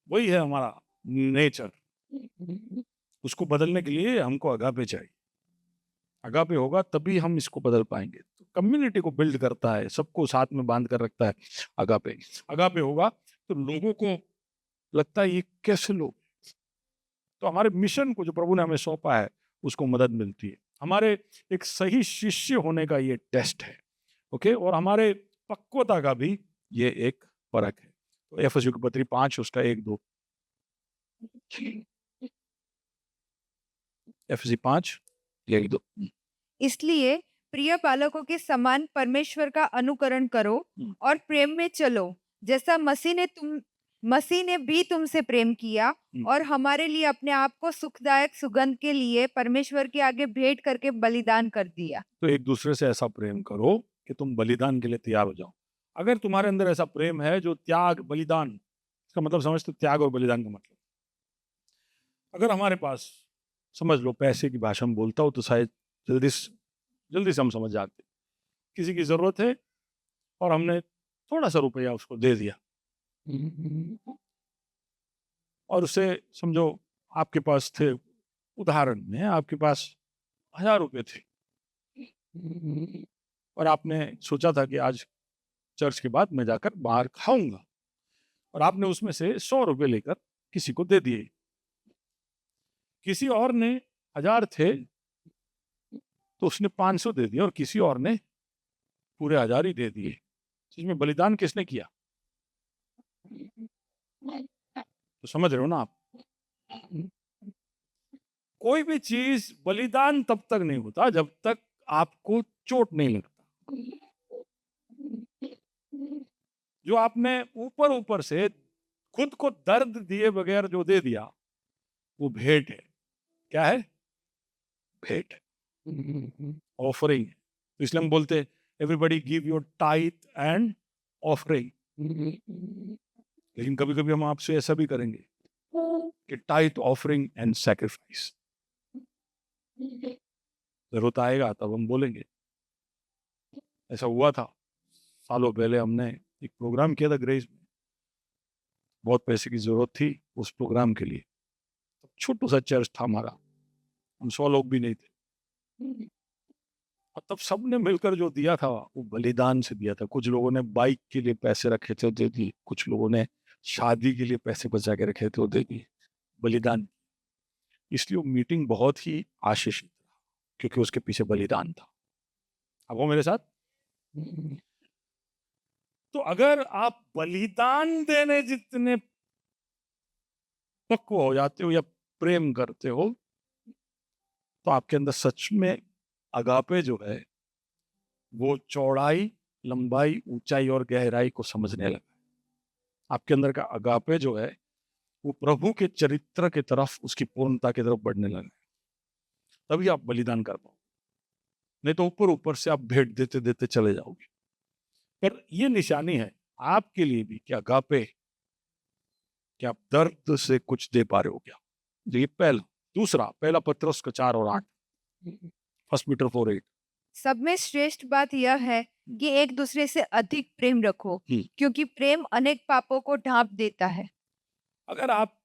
वही है हमारा नेचर। उसको बदलने के लिए हमको अगापे चाहिए। अगापे होगा तभी हम इसको बदल पाएंगे। तो कम्युनिटी को बिल्ड करता है, सबको साथ में बांध कर रखता है अगापे। अगापे होगा तो लोगों को लगता है ये कैसे लोग, तो हमारे मिशन को जो प्रभु ने हमें सौंपा है उसको मदद मिलती है। हमारे एक सही शिष्य होने का ये टेस्ट है, ओके, और हमारे पक्वता का भी ये एक फर्क है। तो एफएसयू की पत्री 5 उसका 1-2, एफएससी 5:1-2। इसलिए प्रिय बालकों के समान परमेश्वर का अनुकरण करो और प्रेम में चलो, जैसा मसीह ने भी तुमसे प्रेम किया और हमारे लिए अपने आप को सुखदायक सुगंध के लिए परमेश्वर के आगे भेंट करके बलिदान कर दिया। तो एक दूसरे से ऐसा प्रेम करो कि तुम बलिदान के लिए तैयार हो जाओ। अगर तुम्हारे अंदर ऐसा प्रेम है जो त्याग बलिदान, इसका मतलब समझते हो, त्याग और बलिदान का मतलब, अगर हमारे पास, समझ लो पैसे की भाषा में बोलता हो तो शायद जल्दी से हम समझ जाते, किसी की जरूरत है और हमने थोड़ा सा रुपया उसको दे दिया, और उससे समझो आपके पास थे, उदाहरण में आपके पास 1000 रुपये थे, और आपने सोचा था कि आज चर्च के बाद मैं जाकर बाहर खाऊंगा, और आपने उसमें से 100 रुपये लेकर किसी को दे दिए। किसी और ने 1000 थे तो उसने 500 दे दिए, और किसी और ने पूरे 1000 ही दे दिए। इसमें बलिदान किसने किया? तो समझ रहे हो ना आप? कोई भी चीज बलिदान तब तक नहीं होता जब तक आपको चोट नहीं लगता। जो आपने ऊपर ऊपर से खुद को दर्द दिए बगैर जो दे दिया वो भेंट है। क्या है? भेंट, ऑफरिंग। तो इसलिए हम बोलते हैं everybody give your tithe and offering. लेकिन कभी कभी हम आपसे ऐसा भी करेंगे कि टाइथ, ऑफरिंग एंड सैक्रिफाइस। जरूरत आएगा तब हम बोलेंगे। ऐसा हुआ था सालों पहले, हमने एक प्रोग्राम किया था ग्रेस में, बहुत पैसे की जरूरत थी उस प्रोग्राम के लिए। छोटा सा चर्च था हमारा, हम 100 लोग भी नहीं थे, और तब सबने मिलकर जो दिया था वो बलिदान से दिया था। कुछ लोगों ने बाइक के लिए पैसे रखे थे, दे दिए। कुछ लोगों ने शादी के लिए पैसे बचा के रखे थे, वो दे दिए, बलिदान। इसलिए वो मीटिंग बहुत ही आशीषित रहा क्योंकि उसके पीछे बलिदान था। अब वो मेरे साथ। तो अगर आप बलिदान देने जितने पक्व हो जाते हो या प्रेम करते हो तो आपके अंदर सच में अगापे जो है वो चौड़ाई, लंबाई, ऊंचाई और गहराई को समझने लगा। आपके अंदर का अगापे जो है वो प्रभु के चरित्र की तरफ, उसकी पूर्णता की तरफ बढ़ने लगा। तभी आप बलिदान कर पाओ, नहीं तो ऊपर ऊपर से आप भेंट देते देते चले जाओगे। पर ये निशानी है आपके लिए भी कि अगापे, कि आप दर्द से कुछ दे पा रहे हो क्या। ये पहला। दूसरा, पहला पत्रस का 4 और 8, 1 पीटर 4:8। सब में श्रेष्ठ बात यह है कि एक दूसरे से अधिक प्रेम रखो, क्योंकि प्रेम अनेक पापों को ढांप देता है। अगर आप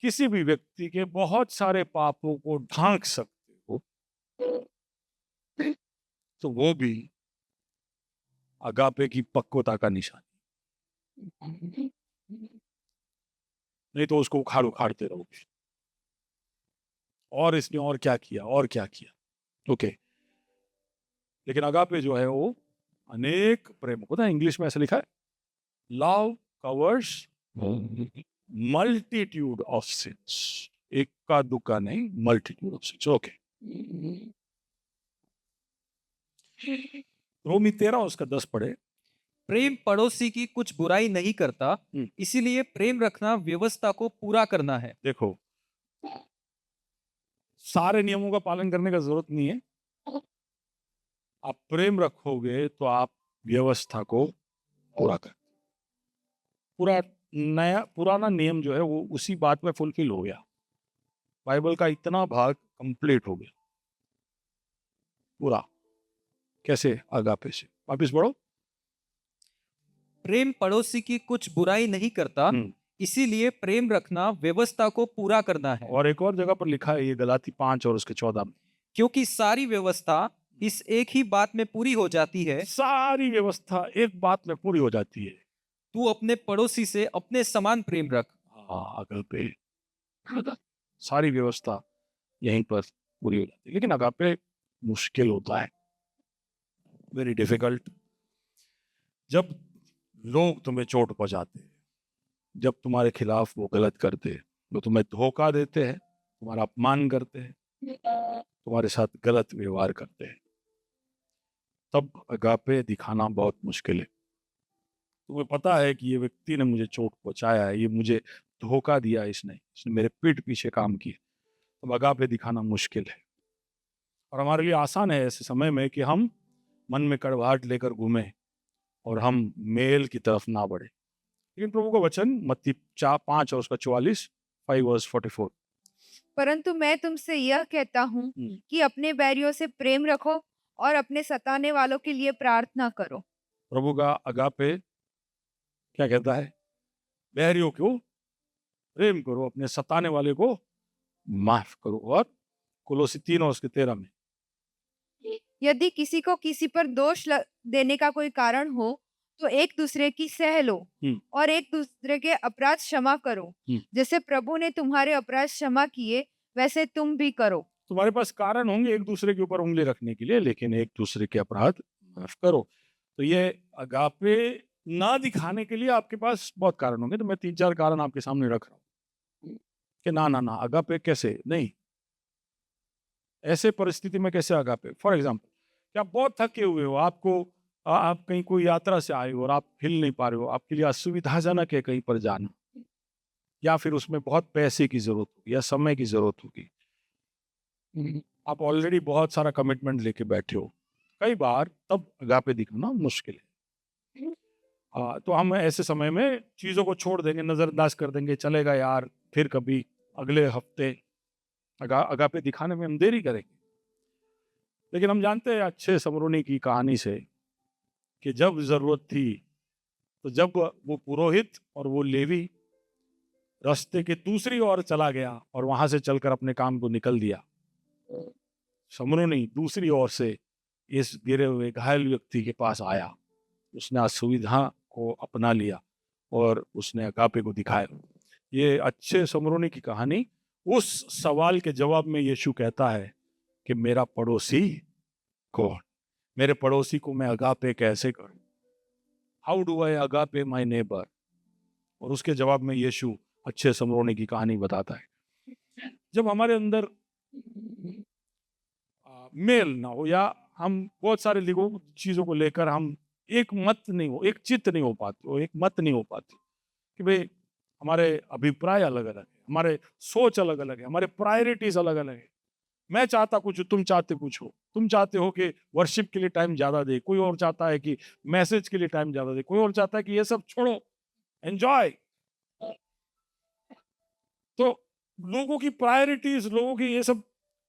किसी भी व्यक्ति के बहुत सारे पापों को ढांक सकते हो तो वो भी अगापे की पक्वता का निशान। नहीं तो उसको उखाड़ उखाड़ते रहोगे, और इसने और क्या किया और क्या किया। ओके, लेकिन अगापे जो है वो अनेक प्रेम, पता है इंग्लिश में ऐसा लिखा है, love covers multitude of since, एक का दुक्का नहीं, मल्टीट्यूड ऑफ सिंस। ओके, रोमी 13 उसका 10 पढ़े। प्रेम पड़ोसी की कुछ बुराई नहीं करता, इसीलिए प्रेम रखना व्यवस्था को पूरा करना है। देखो, सारे नियमों का पालन करने का जरूरत नहीं है, आप प्रेम रखोगे तो आप व्यवस्था को पूरा कर, पूरा नया पुराना नियम जो है वो उसी बात में फुलफिल हो गया, बाइबल का इतना भाग कंप्लीट हो गया पूरा। कैसे? आगापे से। वापिस पढ़ो। प्रेम पड़ोसी की कुछ बुराई नहीं करता, इसीलिए प्रेम रखना व्यवस्था को पूरा करना है। और एक और जगह पर लिखा है ये गलाती 5 और उसके 14 में, क्योंकि सारी व्यवस्था इस एक ही बात में पूरी हो जाती है, सारी व्यवस्था एक बात में पूरी हो जाती है, तू अपने पड़ोसी से अपने समान प्रेम रख। अगापे, सारी व्यवस्था यहीं पर पूरी हो जाती है। लेकिन अगापे मुश्किल होता है, वेरी डिफिकल्ट। जब लोग तुम्हें चोट पहुंचाते हैं, जब तुम्हारे खिलाफ वो गलत करते हैं, वो तुम्हें धोखा देते हैं, तुम्हारा अपमान करते हैं, तुम्हारे साथ गलत व्यवहार करते हैं, तब अगापे दिखाना बहुत मुश्किल है। तुम्हें पता है कि ये व्यक्ति ने मुझे चोट पहुंचाया है, ये मुझे धोखा दिया, इसने मेरे पीठ पीछे काम किया, तब अगापे दिखाना मुश्किल है। और हमारे लिए आसान है ऐसे समय में कि हम मन में कड़वाहट लेकर घूमें और हम मेल की तरफ ना बढ़े। लेकिन प्रभु का वचन मत्ती 5 और उसका 44, 5:44, परंतु मैं तुमसे यह कहता हूँ कि अपने बैरियों से प्रेम रखो और अपने सताने वालों के लिए प्रार्थना करो। प्रभु का अगापे क्या कहता है? बैरियों को प्रेम करो, अपने सताने वाले को माफ करो। और कुलोसी 3 और उसके 13 में, यदि किसी को किसी पर देने का कोई कारण हो तो एक दूसरे की सह लो और एक दूसरे के अपराध क्षमा करो, जैसे प्रभु ने तुम्हारे अपराध क्षमा किए वैसे तुम भी करो। तुम्हारे पास कारण होंगे एक दूसरे के ऊपर उंगली रखने के लिए, लेकिन एक दूसरे के अपराध माफ करो। तो ये अगापे ना दिखाने के लिए आपके पास बहुत कारण होंगे, तो मैं 3-4 कारण आपके सामने रख रहा हूँ कि ना अगापे कैसे नहीं, ऐसे परिस्थिति में कैसे अगापे। फॉर एग्जाम्पल, क्या आप बहुत थके हुए हो, आप कहीं कोई यात्रा से आए हो और आप हिल नहीं पा रहे हो, आपके लिए असुविधाजनक है कहीं पर जाना, या फिर उसमें बहुत पैसे की जरूरत होगी या समय की जरूरत होगी, आप ऑलरेडी बहुत सारा कमिटमेंट लेके बैठे हो, कई बार तब अगापे दिखाना मुश्किल है। तो हम ऐसे समय में चीज़ों को छोड़ देंगे, नज़रअंदाज कर देंगे, चलेगा यार, फिर कभी अगले हफ्ते, अगापे दिखाने में हम देरी करेंगे। लेकिन हम जानते हैं अच्छे समरूनी की कहानी से कि जब जरूरत थी, तो जब वो पुरोहित और वो लेवी रास्ते के दूसरी ओर चला गया और वहां से चलकर अपने काम को निकल दिया, समरूनी दूसरी ओर से इस गिरे हुए घायल व्यक्ति के पास आया, उसने असुविधा को अपना लिया और उसने अगापे को दिखाया। ये अच्छे समरूनी की कहानी, उस सवाल के जवाब में यीशु कहता है कि मेरा पड़ोसी कौन, मेरे पड़ोसी को मैं अगापे कैसे करूं, how do I agape my neighbour. और उसके जवाब में यीशु अच्छे समरूनी की कहानी बताता है। जब हमारे अंदर मेल ना हो, या हम बहुत सारे चीजों को लेकर हम एक चित्त नहीं हो पाते, एक मत नहीं हो पाते कि भाई हमारे अभिप्राय अलग अलग है, हमारे सोच अलग अलग है, हमारे प्रायोरिटीज अलग अलग है। मैं चाहता कुछ, तुम चाहते कुछ हो। तुम चाहते हो कि वर्शिप के लिए टाइम ज्यादा दे, कोई और चाहता है कि मैसेज के लिए टाइम ज्यादा दे, कोई और चाहता है कि ये सब छोड़ो, एंजॉय। तो लोगों की प्रायोरिटीज, लोगों की ये सब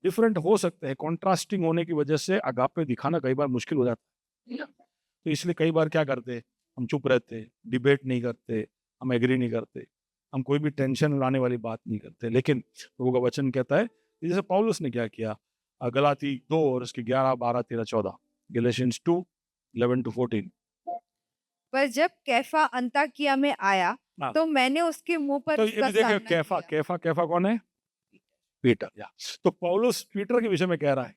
डिफरेंट हो सकते हैं। कॉन्ट्रास्टिंग होने की वजह से अगापे दिखाना कई बार मुश्किल हो जाता है। तो इसलिए कई बार क्या करते, हम चुप रहते, डिबेट नहीं करते, हम एग्री नहीं करते, हम कोई भी टेंशन लाने वाली बात नहीं करते। लेकिन प्रभु का वचन कहता है, जैसे पौलुस ने क्या किया, गलाती 2 और उसके 11, 12, 13, 14, गैलेशियंस 2, 11-14, पर जब कैफा अंताकिया में आया हाँ। तो मैंने उसके मुंह पर तो ये उसका भी देखिए, सामना कैफा किया। कैफा कैफा कौन है? पीटर। या तो पौलुस पीटर के विषय में कह रहा है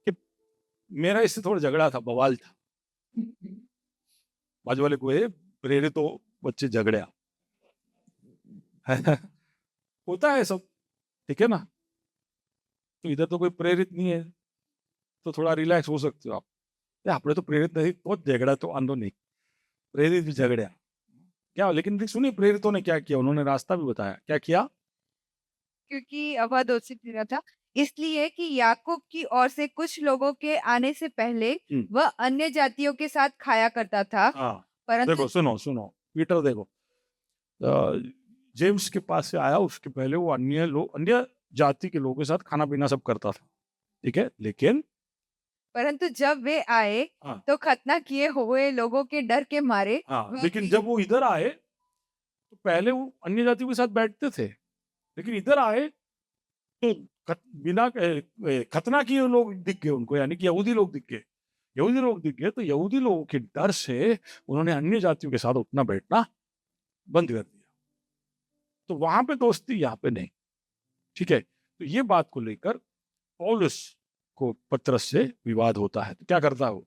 कि मेरा इससे थोड़ा झगड़ा था, बवाल था। बाजू वाले को, प्रेरित हो बच्चे झगड़े होता है सब, ठीक है ना? तो इधर तो कोई प्रेरित नहीं है, तो थोड़ा रिलैक्स हो सकते हो आप। आपने तो प्रेरित नहीं, बहुत झगड़ा तो आंदो नहीं, प्रेरित भी झगड़ा क्या। लेकिन सुनिए प्रेरितों ने क्या किया, उन्होंने रास्ता भी बताया। क्या किया? क्योंकि अवध रहा था, इसलिए कि याकूब की ओर से कुछ लोगों के आने से पहले वह अन्य जातियों के साथ खाया करता था। हाँ, परंतु देखो सुनो सुनो, पीटर देखो, जेम्स के पास से आया, उसके पहले वो अन्य लोग, अन्य जाति के लोगों के साथ खाना पीना सब करता था, ठीक है। लेकिन परंतु जब वे आए हाँ, तो खतना किए हुए लोगों के डर के मारे हाँ, वह लेकिन जब वो इधर आए तो पहले वो अन्य जातियों के साथ बैठते थे, लेकिन इधर आए तो बिना खतना किए लोग दिख गए उनको, यानी कि यहूदी लोग दिख गए। यहूदी लोग दिख गए तो यहूदी लोगों के डर से उन्होंने अन्य जातियों के साथ उठना बैठना बंद कर दिया। तो वहां पे दोस्ती, यहाँ पे नहीं, ठीक है। तो ये बात को लेकर पौलुस को पत्रस से विवाद होता है, तो क्या करता है वो?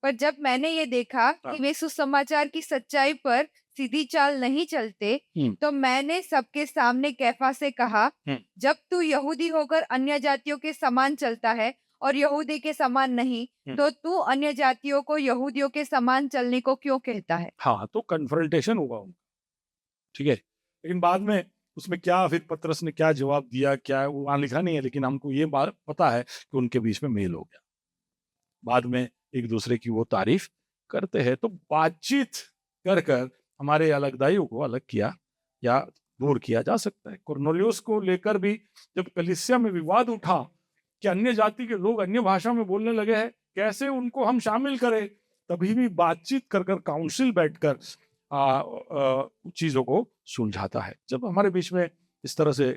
पर जब मैंने ये देखा हाँ। कि वे सुसमाचार की सच्चाई पर सीधी चाल नहीं चलते, तो मैंने सबके सामने कैफा से कहा, जब तू यहूदी होकर अन्य जातियों के समान चलता है और यहूदी के समान नहीं, तो तू अन्य जातियों को यहूदियों के समान चलने को क्यों कहता है? हाँ, तो कन्फ्रंटेशन होगा उनका, ठीक है। लेकिन बाद में उसमें क्या, फिर पत्रस ने क्या जवाब दिया, क्या वो वहां लिखा नहीं है, लेकिन हमको ये बात पता है कि उनके बीच में मेल हो गया। बाद में एक दूसरे की वो तारीफ करते हैं। तो बातचीत कर कर हमारे अलगदाइयों को अलग किया या दूर किया जा सकता है। कुरनेलियुस को लेकर भी जब कलीसिया में विवाद उठा कि अन्य जाति के लोग अन्य भाषा में बोलने लगे हैं, कैसे उनको हम शामिल करें, तभी भी बातचीत कर कर, काउंसिल बैठकर चीजों को सुलझाता है। जब हमारे बीच में इस तरह से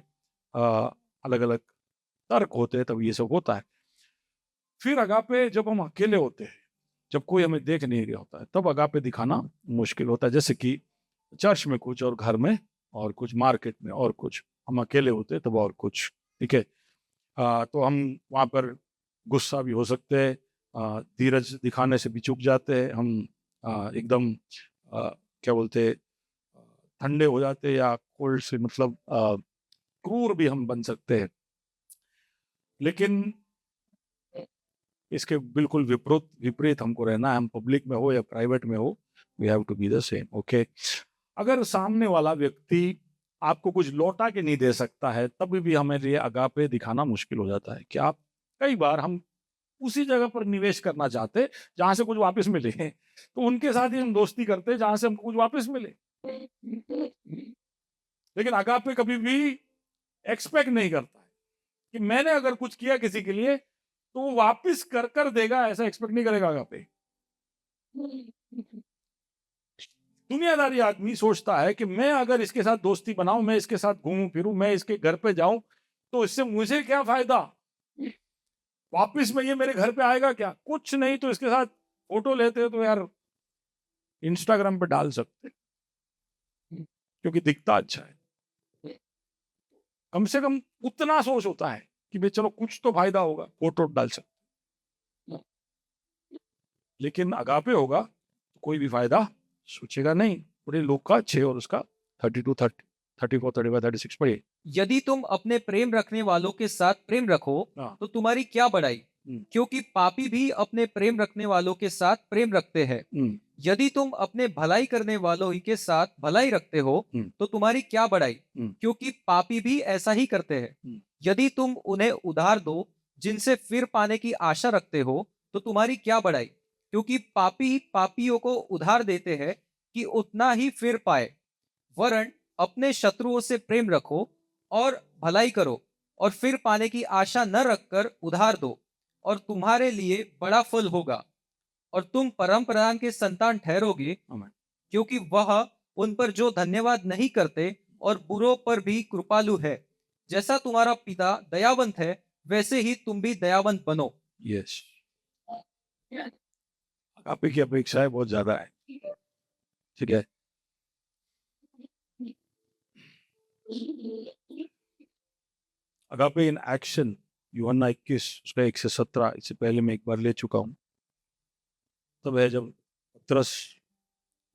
अलग अलग तर्क होते हैं तब ये सब होता है। फिर अगापे जब हम अकेले होते हैं, जब कोई हमें देख नहीं रहा होता है, तब अगापे दिखाना मुश्किल होता है। जैसे कि चर्च में कुछ और घर में और कुछ, मार्केट में और कुछ, हम अकेले होते हैं तब और कुछ, ठीक है। तो हम वहाँ पर गुस्सा भी हो सकते हैं, धीरज दिखाने से भी चूक जाते हैं, हम एकदम क्या बोलते हैं, ठंडे हो जाते हैं, या कोल्ड से मतलब क्रूर भी हम बन सकते हैं। लेकिन इसके बिल्कुल विपरीत विपरीत हमको रहना है। हम पब्लिक में हो या प्राइवेट में हो, we have to be the same, okay. अगर सामने वाला व्यक्ति आपको कुछ लौटा के नहीं दे सकता है, तब भी हमें लिए अगापे दिखाना मुश्किल हो जाता है। कि आप, कई बार हम उसी जगह पर निवेश करना चाहते जहां से कुछ वापस मिले, तो उनके साथ ही हम दोस्ती करते जहां से हमको कुछ वापस मिले। लेकिन अगापे कभी भी एक्सपेक्ट नहीं करता है कि मैंने अगर कुछ किया किसी के लिए तो वो वापस कर कर देगा, ऐसा एक्सपेक्ट नहीं करेगा अगापे। दुनियादारी आदमी सोचता है कि मैं अगर इसके साथ दोस्ती बनाऊं, मैं इसके साथ घूमूं फिरूं, मैं इसके घर पे जाऊं, तो इससे मुझे क्या फायदा, वापस में ये मेरे घर पे आएगा क्या? कुछ नहीं। तो इसके साथ फोटो लेते तो यार इंस्टाग्राम पे डाल सकते, क्योंकि दिखता अच्छा है। कम से कम उतना सोच होता है कि भाई चलो कुछ तो फायदा होगा, फोटो डाल सकते। लेकिन अगापे होगा तो कोई भी फायदा सोचेगा नहीं। पूरे लोग का 6 और उसका 32, 30, 34, 35, 36 पढ़िए। यदि तुम अपने प्रेम रखने वालों के साथ प्रेम रखो हाँ। तो तुम्हारी क्या बढ़ाई, क्योंकि पापी भी अपने प्रेम रखने वालों के साथ प्रेम रखते हैं। यदि तुम अपने भलाई करने वालों ही के साथ भलाई रखते हो तो तुम्हारी क्या बढ़ाई, क्योंकि पापी भी ऐसा ही करते हैं। यदि तुम उन्हें उधार दो जिनसे फिर पाने की आशा रखते हो तो तुम्हारी क्या बढ़ाई, क्योंकि पापी पापियों को उधार देते हैं कि उतना ही फिर पाए। वरन अपने शत्रुओं से प्रेम रखो और भलाई करो और फिर पाने की आशा न रखकर उधार दो, और तुम्हारे लिए बड़ा फल होगा और तुम परम प्रधान के संतान ठहरोगे, क्योंकि वह उन पर जो धन्यवाद नहीं करते और बुरों पर भी कृपालु है। जैसा तुम्हारा पिता दयावंत है वैसे ही तुम भी दयावंत बनो। यस, अगापे की अपेक्षाएं बहुत ज्यादा है, ठीक है। अगापे इन एक्शन, यूहन्ना 21 उसका 1 से 17, इससे पहले मैं एक बार ले चुका हूं। तब है जब पतरस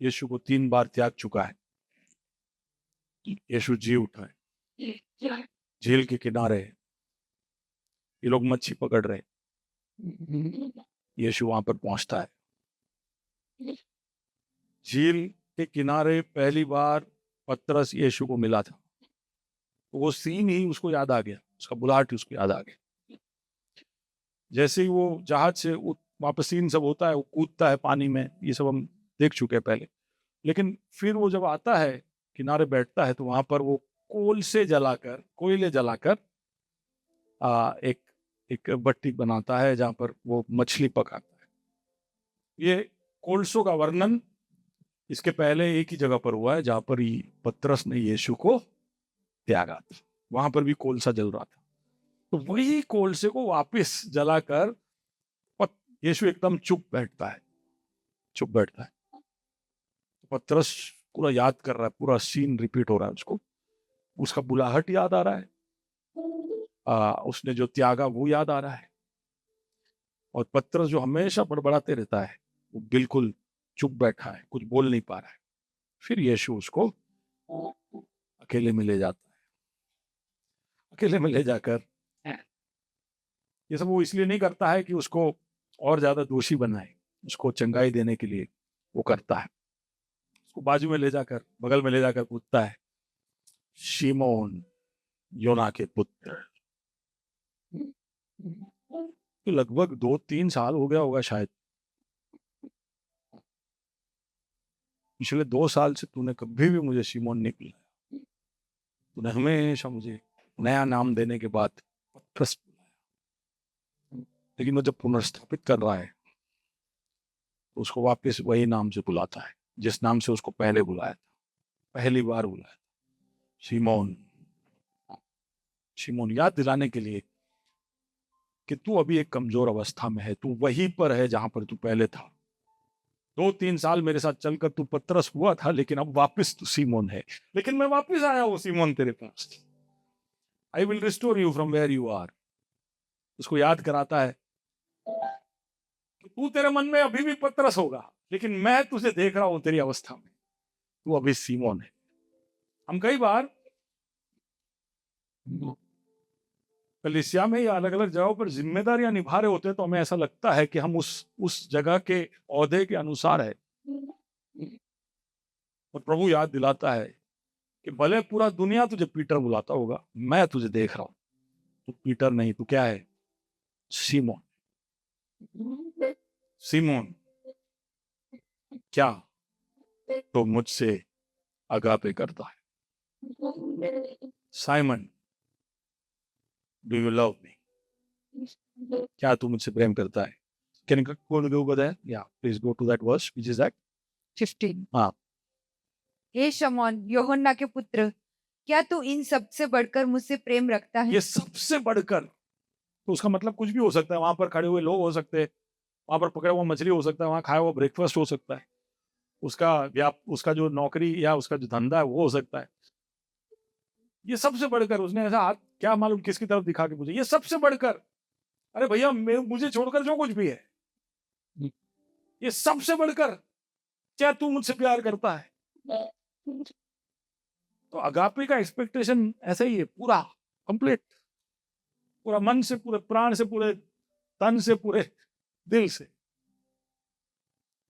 यीशु को 3 बार त्याग चुका है। यीशु जी उठा है, झील के किनारे है, ये लोग मच्छी पकड़ रहे हैं। यीशु वहां पर पहुंचता है। झील के किनारे पहली बार पतरस यीशु को मिला था, तो वो सीन ही उसको याद आ गया, उसका बुलाहट ही उसको याद आ गया। जैसे ही वो जहाज से वापस सीन सब होता है, वो कूदता है पानी में, ये सब हम देख चुके हैं पहले। लेकिन फिर वो जब आता है किनारे बैठता है, तो वहां पर वो कोयले जलाकर एक एक भट्टी बनाता है जहां पर वो मछली पकाता है। ये कोलसों का वर्णन इसके पहले एक ही जगह पर हुआ है, जहां पर पतरस ने यीशु को त्यागा था। वहां पर भी कोलसा जल रहा था, तो वही कोलसे को वापस जलाकर यीशु एकदम चुप बैठता है। पतरस पूरा याद कर रहा है, पूरा सीन रिपीट हो रहा है उसको, उसका बुलाहट याद आ रहा है, उसने जो त्यागा वो याद आ रहा है। और पतरस जो हमेशा बड़बड़ाते रहता है, वो बिल्कुल चुप बैठा है, कुछ बोल नहीं पा रहा है। फिर यीशु उसको अकेले में ले जाता है। अकेले में ले जाकर ये सब वो इसलिए नहीं करता है कि उसको और ज्यादा दोषी बनाए, उसको चंगाई देने के लिए वो करता है। उसको बाजू में ले जाकर, बगल में ले जाकर पूछता है, शिमोन योना के पुत्र। तो लगभग 2-3 साल हो गया होगा शायद, पिछले 2 साल से तूने कभी भी मुझे शिमोन नहीं बुलाया, तूने हमेशा मुझे नया नाम देने के बाद पतरस बुलाया। लेकिन वो जब पुनर्स्थापित कर रहा है, तो उसको वापस वही नाम से बुलाता है जिस नाम से उसको पहले बुलाया था, पहली बार बुलाया था, शिमोन। शिमोन याद दिलाने के लिए कि तू अभी एक कमजोर अवस्था में है, तू वहीं पर है जहां पर तू पहले था। 2-3 साल मेरे साथ चलकर तू पतरस हुआ था, लेकिन अब वापस तू सीमोन है। लेकिन मैं वापस आया हूं सीमोन तेरे पास। I will restore you from where you are. उसको याद कराता है कि तू, तेरे मन में अभी भी पतरस होगा, लेकिन मैं तुझे देख रहा हूं तेरी अवस्था में, तू अभी सीमोन है। हम कई बार कलीसिया में या अलग अलग जगहों पर जिम्मेदारियां निभा रहे होते हैं, तो हमें ऐसा लगता है कि हम उस जगह के ओहदे के अनुसार है। और प्रभु याद दिलाता है कि भले पूरा दुनिया तुझे पीटर बुलाता होगा, मैं तुझे देख रहा हूं, तू पीटर नहीं, तू क्या है? सीमोन। सीमोन क्या? तो मुझसे अगापे करता है। Simon, do you love me? क्या तू मुझसे प्रेम करता है? Can you go over there? Yeah, please go to that verse. Which is that? 15। हाँ। हे शमौन यूहन्ना के पुत्र, क्या तू इन सब से बढ़कर मुझसे प्रेम रखता है? ये सबसे बढ़कर, तो उसका मतलब कुछ भी हो सकता है। वहां पर खड़े हुए लोग हो सकते हैं, वहां पर पकड़ा हुआ मछली हो सकता है, वहां खाया हुआ ब्रेकफास्ट हो सकता है, उसका जो नौकरी या उसका जो धंधा है वो हो सकता है। ये सबसे बढ़कर, उसने ऐसा हाथ क्या मालूम किसकी तरफ दिखा के मुझे, ये सबसे बढ़कर, अरे भैया मुझे छोड़कर जो कुछ भी है, ये सबसे बढ़कर क्या तू मुझसे प्यार करता है? तो अगापे का एक्सपेक्टेशन ऐसा ही है, पूरा कंप्लीट, पूरा मन से, पूरे प्राण से, पूरे तन से, पूरे दिल से।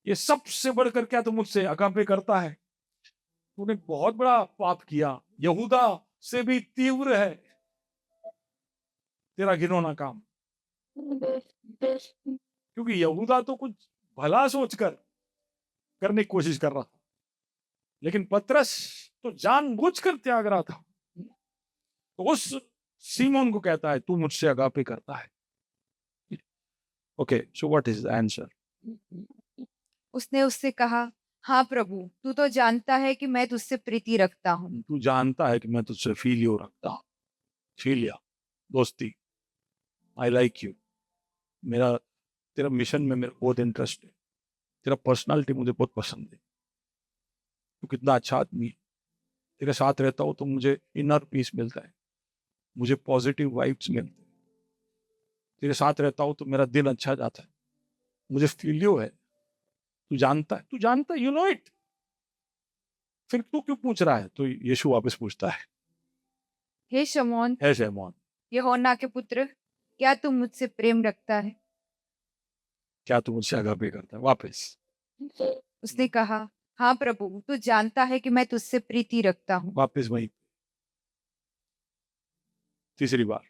ये सबसे बढ़कर क्या तू मुझसे अगापे करता है? तूने बहुत बड़ा पाप किया, यहूदा से भी तीव्र है तेरा घिनौना काम। क्योंकि यहूदा तो कुछ भला सोचकर करने की कोशिश कर रहा था, लेकिन पतरस तो जानबूझकर त्याग रहा था। तो उस सीमोन को कहता है तू मुझसे अगापे करता है। Okay, so what is the answer? उसने उससे कहा, हाँ प्रभु, तू तो जानता है कि मैं तुझसे प्रीति रखता हूँ। तू जानता है कि मैं तुझसे फीलियो रखता हूं, फीलिया, दोस्ती, आई लाइक यू, मेरा तेरा मिशन में मेरा बहुत इंटरेस्ट है। तेरा पर्सनालिटी मुझे बहुत पसंद है, तू कितना अच्छा आदमी है, तेरे साथ रहता हूँ तो मुझे इनर पीस मिलता है, मुझे पॉजिटिव वाइब्स मिलते हैं, तेरे साथ रहता हूँ तो मेरा दिन अच्छा जाता है, मुझे फीलियो है, तू जानता है, यू नो इट, फिर तू क्यों पूछ रहा है? तो यीशु वापस पूछता है, हे शमौन, है शैमोन, यूहन्ना के पुत्र, क्या तू मुझसे प्रेम रखता है? क्या तू मुझसे अगापे करता है? वापस उसने कहा, हाँ प्रभु, तू जानता है कि मैं तुझसे प्रीति रखता हूँ। वापस वही तीसरी बार,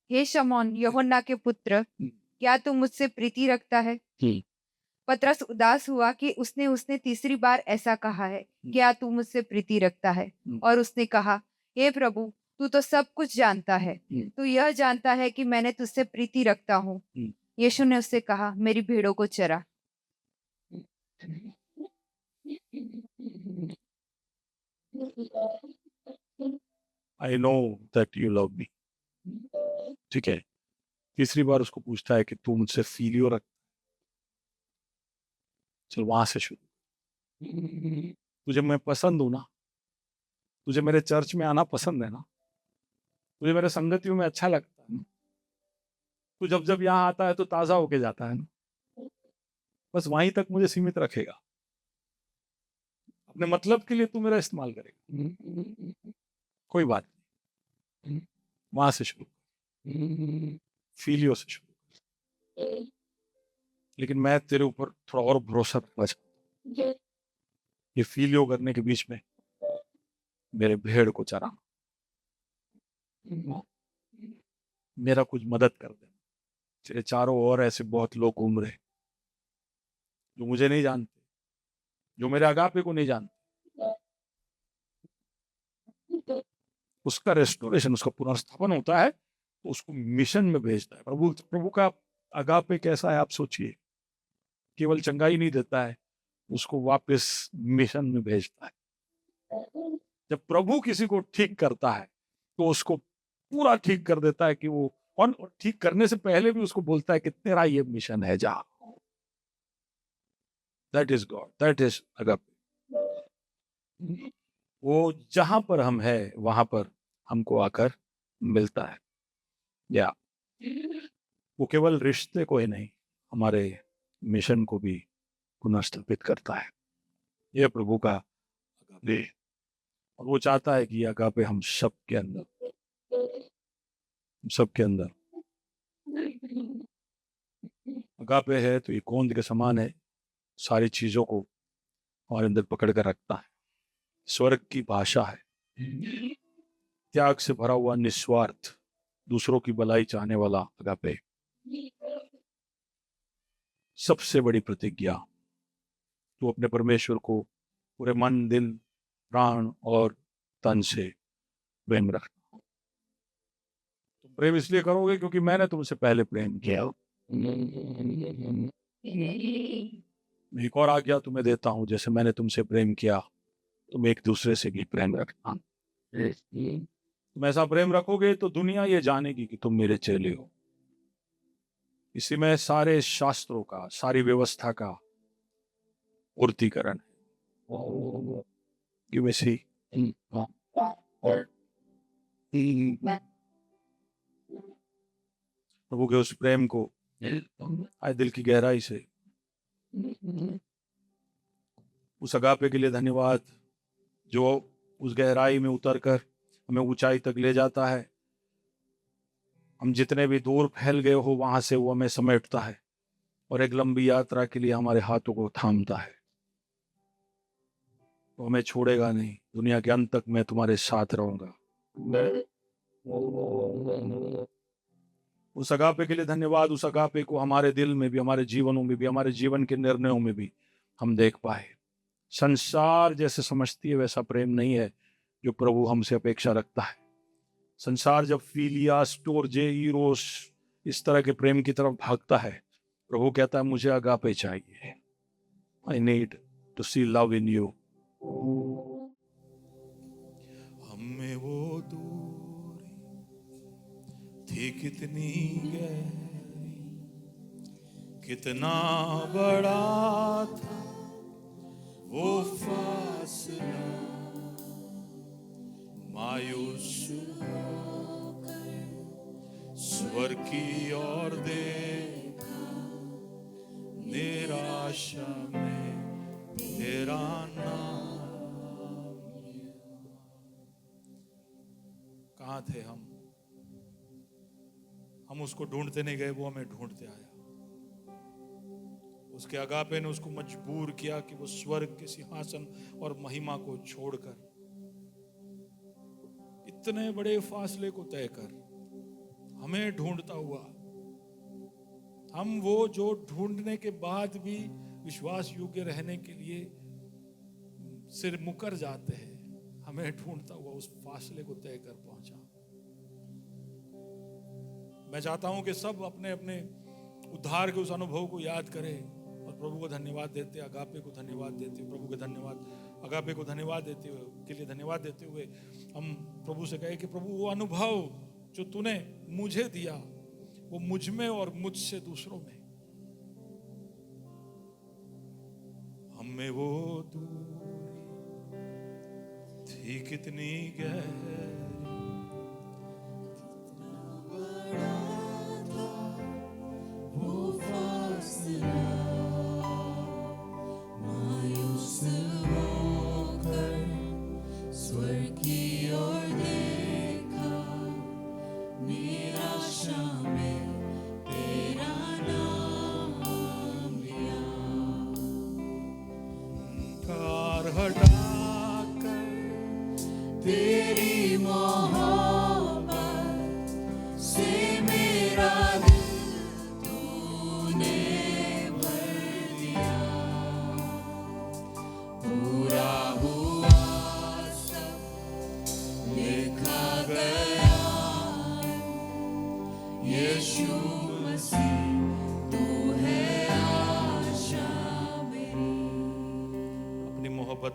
हे शमौन, यूहन्ना के पुत्र, क्या तू मुझसे प्रीति रखता है? पतरस उदास हुआ कि उसने उसने तीसरी बार ऐसा कहा है, क्या तू मुझसे प्रीति रखता है? और उसने कहा, हे प्रभु, तू तो सब कुछ जानता है, तू यह जानता है कि मैंने तुझसे प्रीति रखता हूँ। यीशु ने उससे कहा, मेरी भेड़ों को चरा। I know that you love me, ठीक है। तीसरी बार उसको पूछता है कि तू मुझसे फीलियो रख, चल वहां से शुरू, तुझे मैं पसंद हूं ना, तुझे मेरे चर्च में आना पसंद है ना, तुझे मेरे संगतियों में अच्छा लगता है ना, तू जब जब यहाँ आता है तो ताजा होके जाता है ना, बस वहीं तक मुझे सीमित रखेगा, अपने मतलब के लिए तू मेरा इस्तेमाल करेगा, कोई बात नहीं, वहां से शुरू, फीलियो से शुरू, लेकिन मैं तेरे ऊपर थोड़ा और भरोसा रखना चाहता हूं, ये फीलियो करने के बीच में मेरे भेड़ को चरा, मेरा कुछ मदद कर दे, तेरे चारों ओर ऐसे बहुत लोग घूम रहे जो मुझे नहीं जानते, जो मेरे अगापे को नहीं जानते, उसका रेस्टोरेशन, उसका पुनर्स्थापन होता है तो उसको मिशन में भेजता है। प्रभु प्रभु का अगापे कैसा है आप सोचिए, केवल चंगाई नहीं देता है, उसको वापस मिशन में भेजता है। जब प्रभु किसी को ठीक करता है तो उसको पूरा ठीक कर देता है कि वो, और ठीक करने से पहले भी उसको बोलता है कि तेरा ये मिशन है, जा। That is God, that is agape. वो जहां पर हम है वहां पर हमको आकर मिलता है, या वो केवल रिश्ते को ही नहीं, हमारे मिशन को भी पुनर्स्थापित करता है। ये प्रभु का अगापे, और वो चाहता है कि ये अगापे हम सबके अंदर अगापे है तो ये गोंद के समान है, सारी चीजों को हमारे अंदर पकड़ कर रखता है, स्वर्ग की भाषा है, त्याग से भरा हुआ, निस्वार्थ, दूसरों की भलाई चाहने वाला अगापे। सबसे बड़ी प्रतिज्ञा, तू अपने परमेश्वर को पूरे मन, दिल, प्राण और तन से प्रेम रखना। तुम प्रेम इसलिए करोगे क्योंकि मैंने तुमसे पहले प्रेम किया। एक और आज्ञा तुम्हें देता हूं, जैसे मैंने तुमसे प्रेम किया तुम एक दूसरे से भी प्रेम रखना। तुम ऐसा प्रेम रखोगे तो दुनिया ये जानेगी कि तुम मेरे चेले हो। इसी में सारे शास्त्रों का, सारी व्यवस्था का पूर्तिकरण है। You may see. प्रभु के उस प्रेम को आए दिल की गहराई से, उस अगापे के लिए धन्यवाद जो उस गहराई में उतरकर हमें ऊंचाई तक ले जाता है। हम जितने भी दूर फैल गए हो वहां से वो हमें समेटता है और एक लंबी यात्रा के लिए हमारे हाथों को थामता है। तो हमें छोड़ेगा नहीं, दुनिया के अंत तक मैं तुम्हारे साथ रहूंगा। उस अगापे के लिए धन्यवाद, उस अगापे को हमारे दिल में भी, हमारे जीवनों में भी, हमारे जीवन के निर्णयों में भी हम देख पाए। संसार जैसे समझती है वैसा प्रेम नहीं है जो प्रभु हमसे अपेक्षा रखता है। संसार जब फीलिया, स्टोरजे, इरोस, इस तरह के प्रेम की तरफ भागता है, प्रभु कहता है मुझे अगापे चाहिए। I need to see love in you. हमें वो दूरी थी कितनी गहरी कितना बड़ा था वो फासला, मायूस स्वर की ओर देखा, निराशा में तेरा नाम लिया। कहाँ थे हम उसको ढूंढते नहीं गए, वो हमें ढूंढते आया। उसके अगापे ने उसको मजबूर किया कि वो स्वर्ग के सिंहासन और महिमा को छोड़कर इतने बड़े फासले को तय कर हमें ढूंढता हुआ, हम वो जो ढूंढने के बाद भी विश्वास योग्य रहने के लिए सिर मुकर जाते हैं, हमें ढूंढता हुआ उस फासले को तय कर पहुंचा। मैं चाहता हूं कि सब अपने अपने उद्धार के उस अनुभव को याद करें और प्रभु को धन्यवाद देते, अगापे को धन्यवाद देते, प्रभु के धन्यवाद, अगापे को धन्यवाद देते हुए, के लिए धन्यवाद देते हुए हम प्रभु से कहे कि प्रभु वो अनुभव जो तूने मुझे दिया वो मुझ में और मुझसे दूसरों में, हमें वो दूरी थी कितनी गहरी,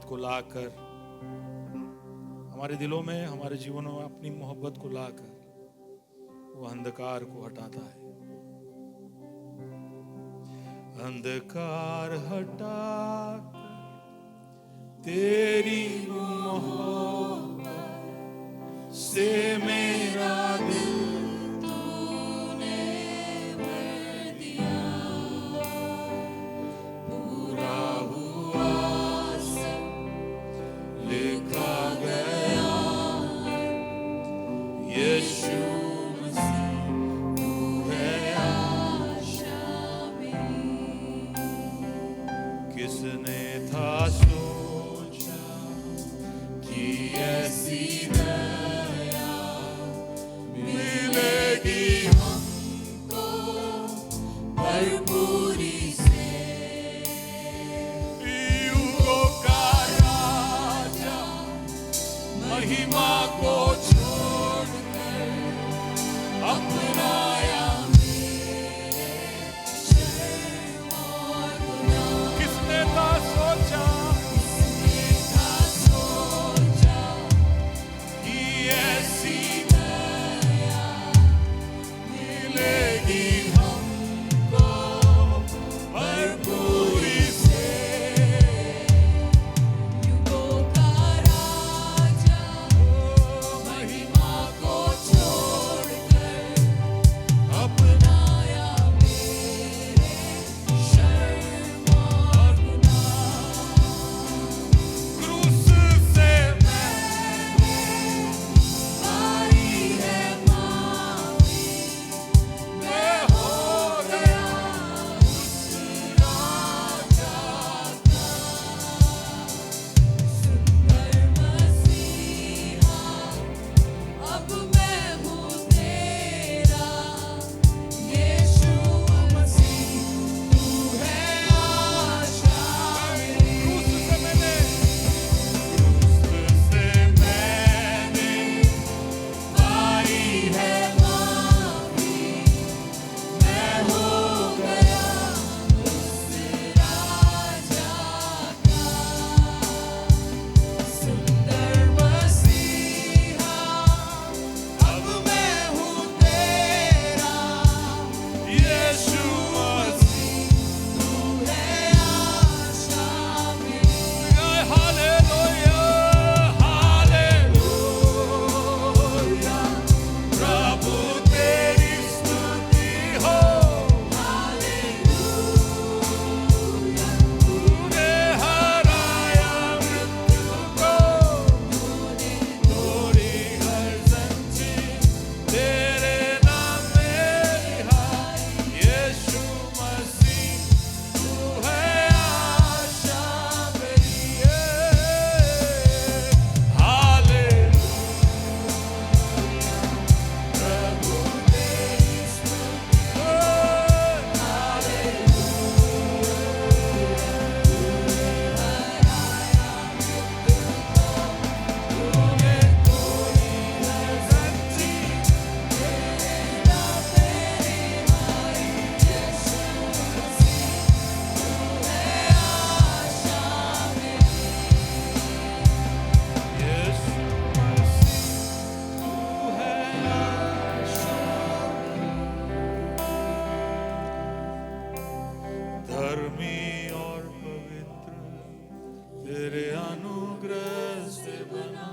को लाकर हमारे दिलों में, हमारे जीवनों में अपनी मोहब्बत को लाकर वो अंधकार को हटाता है। अंधकार हटाकर तेरी मोहब्बत से मेरा दिल तूने भर दिया, पूरा हुआ लिखा गया, यीशु मसीह तू है आशा मेरी। किसने था सोचा कि ऐसी दया मिलेगी हमको भरपूरी से। युगों का राजा महिमा को छोड़कर अपनाया मेरे शर्म और गुनाह। किसने था सोचा तेरे अनुग्रह से बना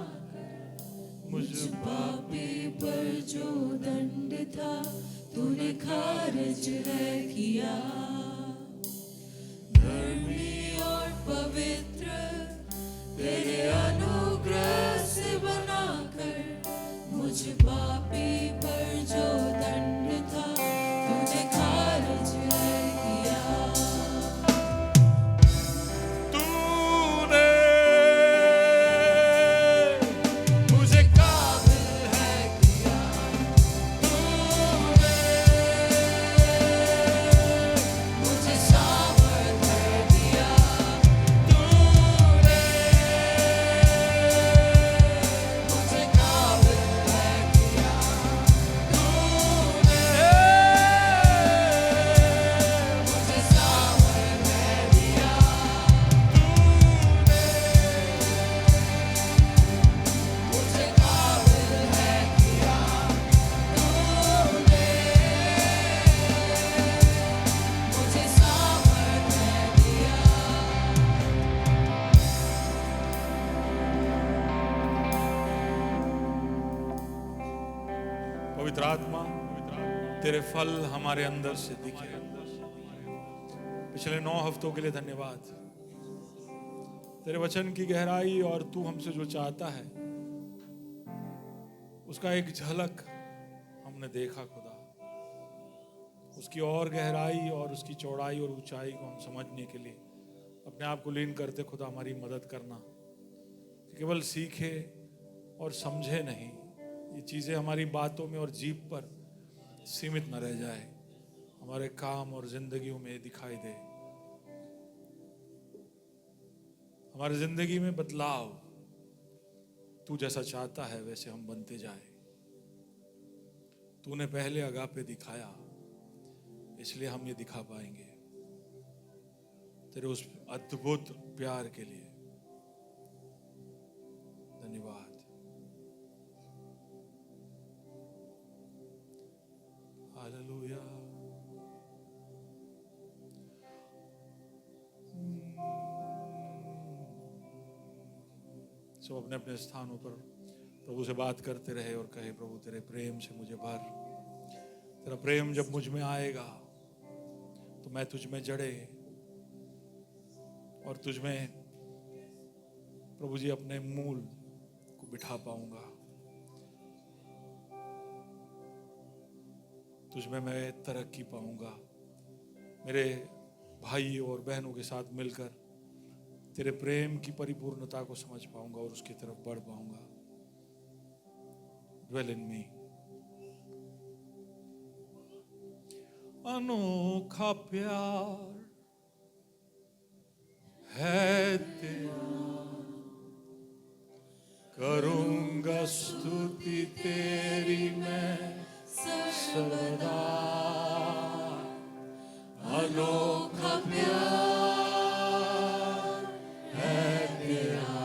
मुझ पापी पर जो दंड था तूने खारिज है किया। धर्मी और पवित्र तेरे अनुग्रह से बनाकर मुझ पापी पर जो दंड था तूने खारिज है किया। तूने मुझे काबिल है किया। तूने मुझे सामर्थ्य दिया। तूने मुझे काबिल है किया। तूने मुझे सामर्थ्य दिया। मुझे काबिल है किया। तूने मुझे सामर्थ्य दिया। पवित्र आत्मा तेरे फल हमारे अंदर से दिखे। पिछले 9 हफ्तों के लिए धन्यवाद। तेरे वचन की गहराई और तू हमसे जो चाहता है उसका एक झलक हमने देखा खुदा। उसकी और गहराई और उसकी चौड़ाई और ऊंचाई को हम समझने के लिए अपने आप को लीन करते खुदा हमारी मदद करना। केवल सीखे और समझे नहीं, ये चीजें हमारी बातों में और जीभ पर सीमित न रह जाए, हमारे काम और जिंदगियों में दिखाई दे। हमारी जिंदगी में बदलाव तू जैसा चाहता है वैसे हम बनते जाए। तूने पहले अगापे दिखाया, इसलिए हम ये दिखा पाएंगे। तेरे उस अद्भुत प्यार के लिए धन्यवाद। हालेलुया। सब अपने अपने स्थानों पर प्रभु से बात करते रहे और कहे, प्रभु तेरे प्रेम से मुझे भर। तेरा प्रेम जब मुझ में आएगा तो मैं तुझ में जड़े और तुझ में प्रभु जी अपने मूल को बिठा पाऊंगा। तुझ में मैं तरक्की पाऊंगा। मेरे भाई और बहनों के साथ मिलकर तेरे प्रेम की परिपूर्णता को समझ पाऊंगा और उसकी तरफ बढ़ पाऊंगा। Dwell in me। अनोखा प्यार है तेरा, करूंगा स्तुति तेरी मैं सदा। अनोखा प्यार है तेरा,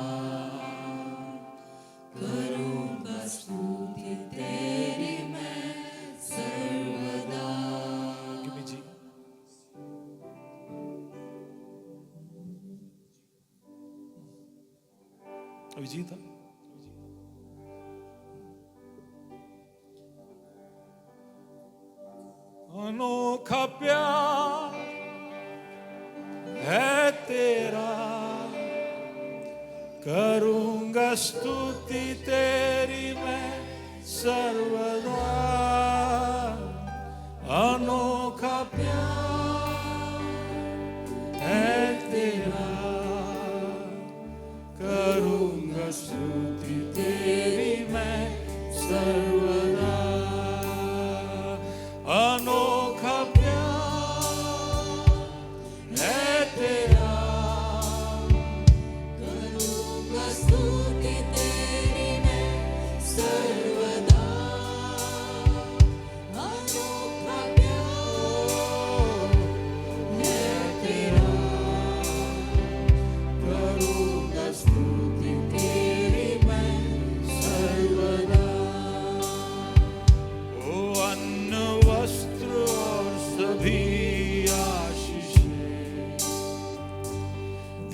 करूंगा स्तुति तेरी मैं सर्वदा। Give me G। अभी जी था। अनोखा प्यार है तेरा, करूंगा स्तुति तेरी मैं सर्वदा। अनोखा प्यार है तेरा, करूंगा स्तुति तेरी मैं सर्वदा। अनोखा प्यार है तेरा, करूंगा स्तुति तेरी मैं सर्वदा। अनोखा प्यार है तेरा, करूंगा स्तुति तेरी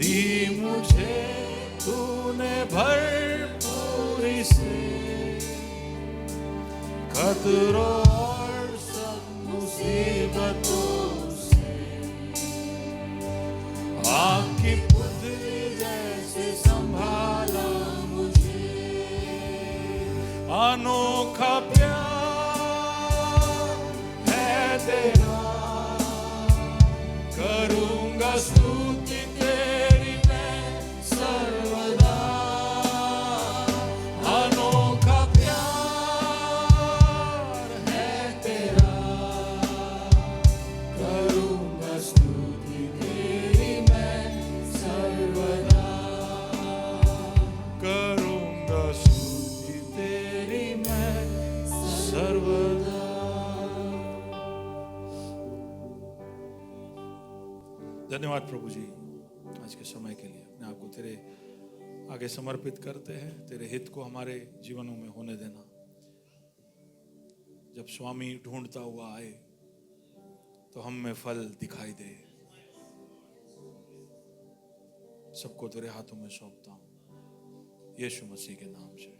दी मुझे तूने भरपूरी से, खतरों और सब मुसीबतों से, आग की पुतली जैसे संभाला मुझे। अनोखा प्यार है तेरा, करूंगा स्तुति तेरी मैं सर्वदा। अनोखा प्यार है तेरा, करूंगा स्तुति तेरी मैं सर्वदा। करूंगा स्तुति तेरी मैं सर्वदा। धन्यवाद प्रभु जी आज के समय के लिए। अपने आप को तेरे आगे समर्पित करते हैं। तेरे हित को हमारे जीवनों में होने देना। जब स्वामी ढूंढता हुआ आए तो हम में फल दिखाई दे। सबको तेरे हाथों में सौंपता हूं यीशु मसीह के नाम से।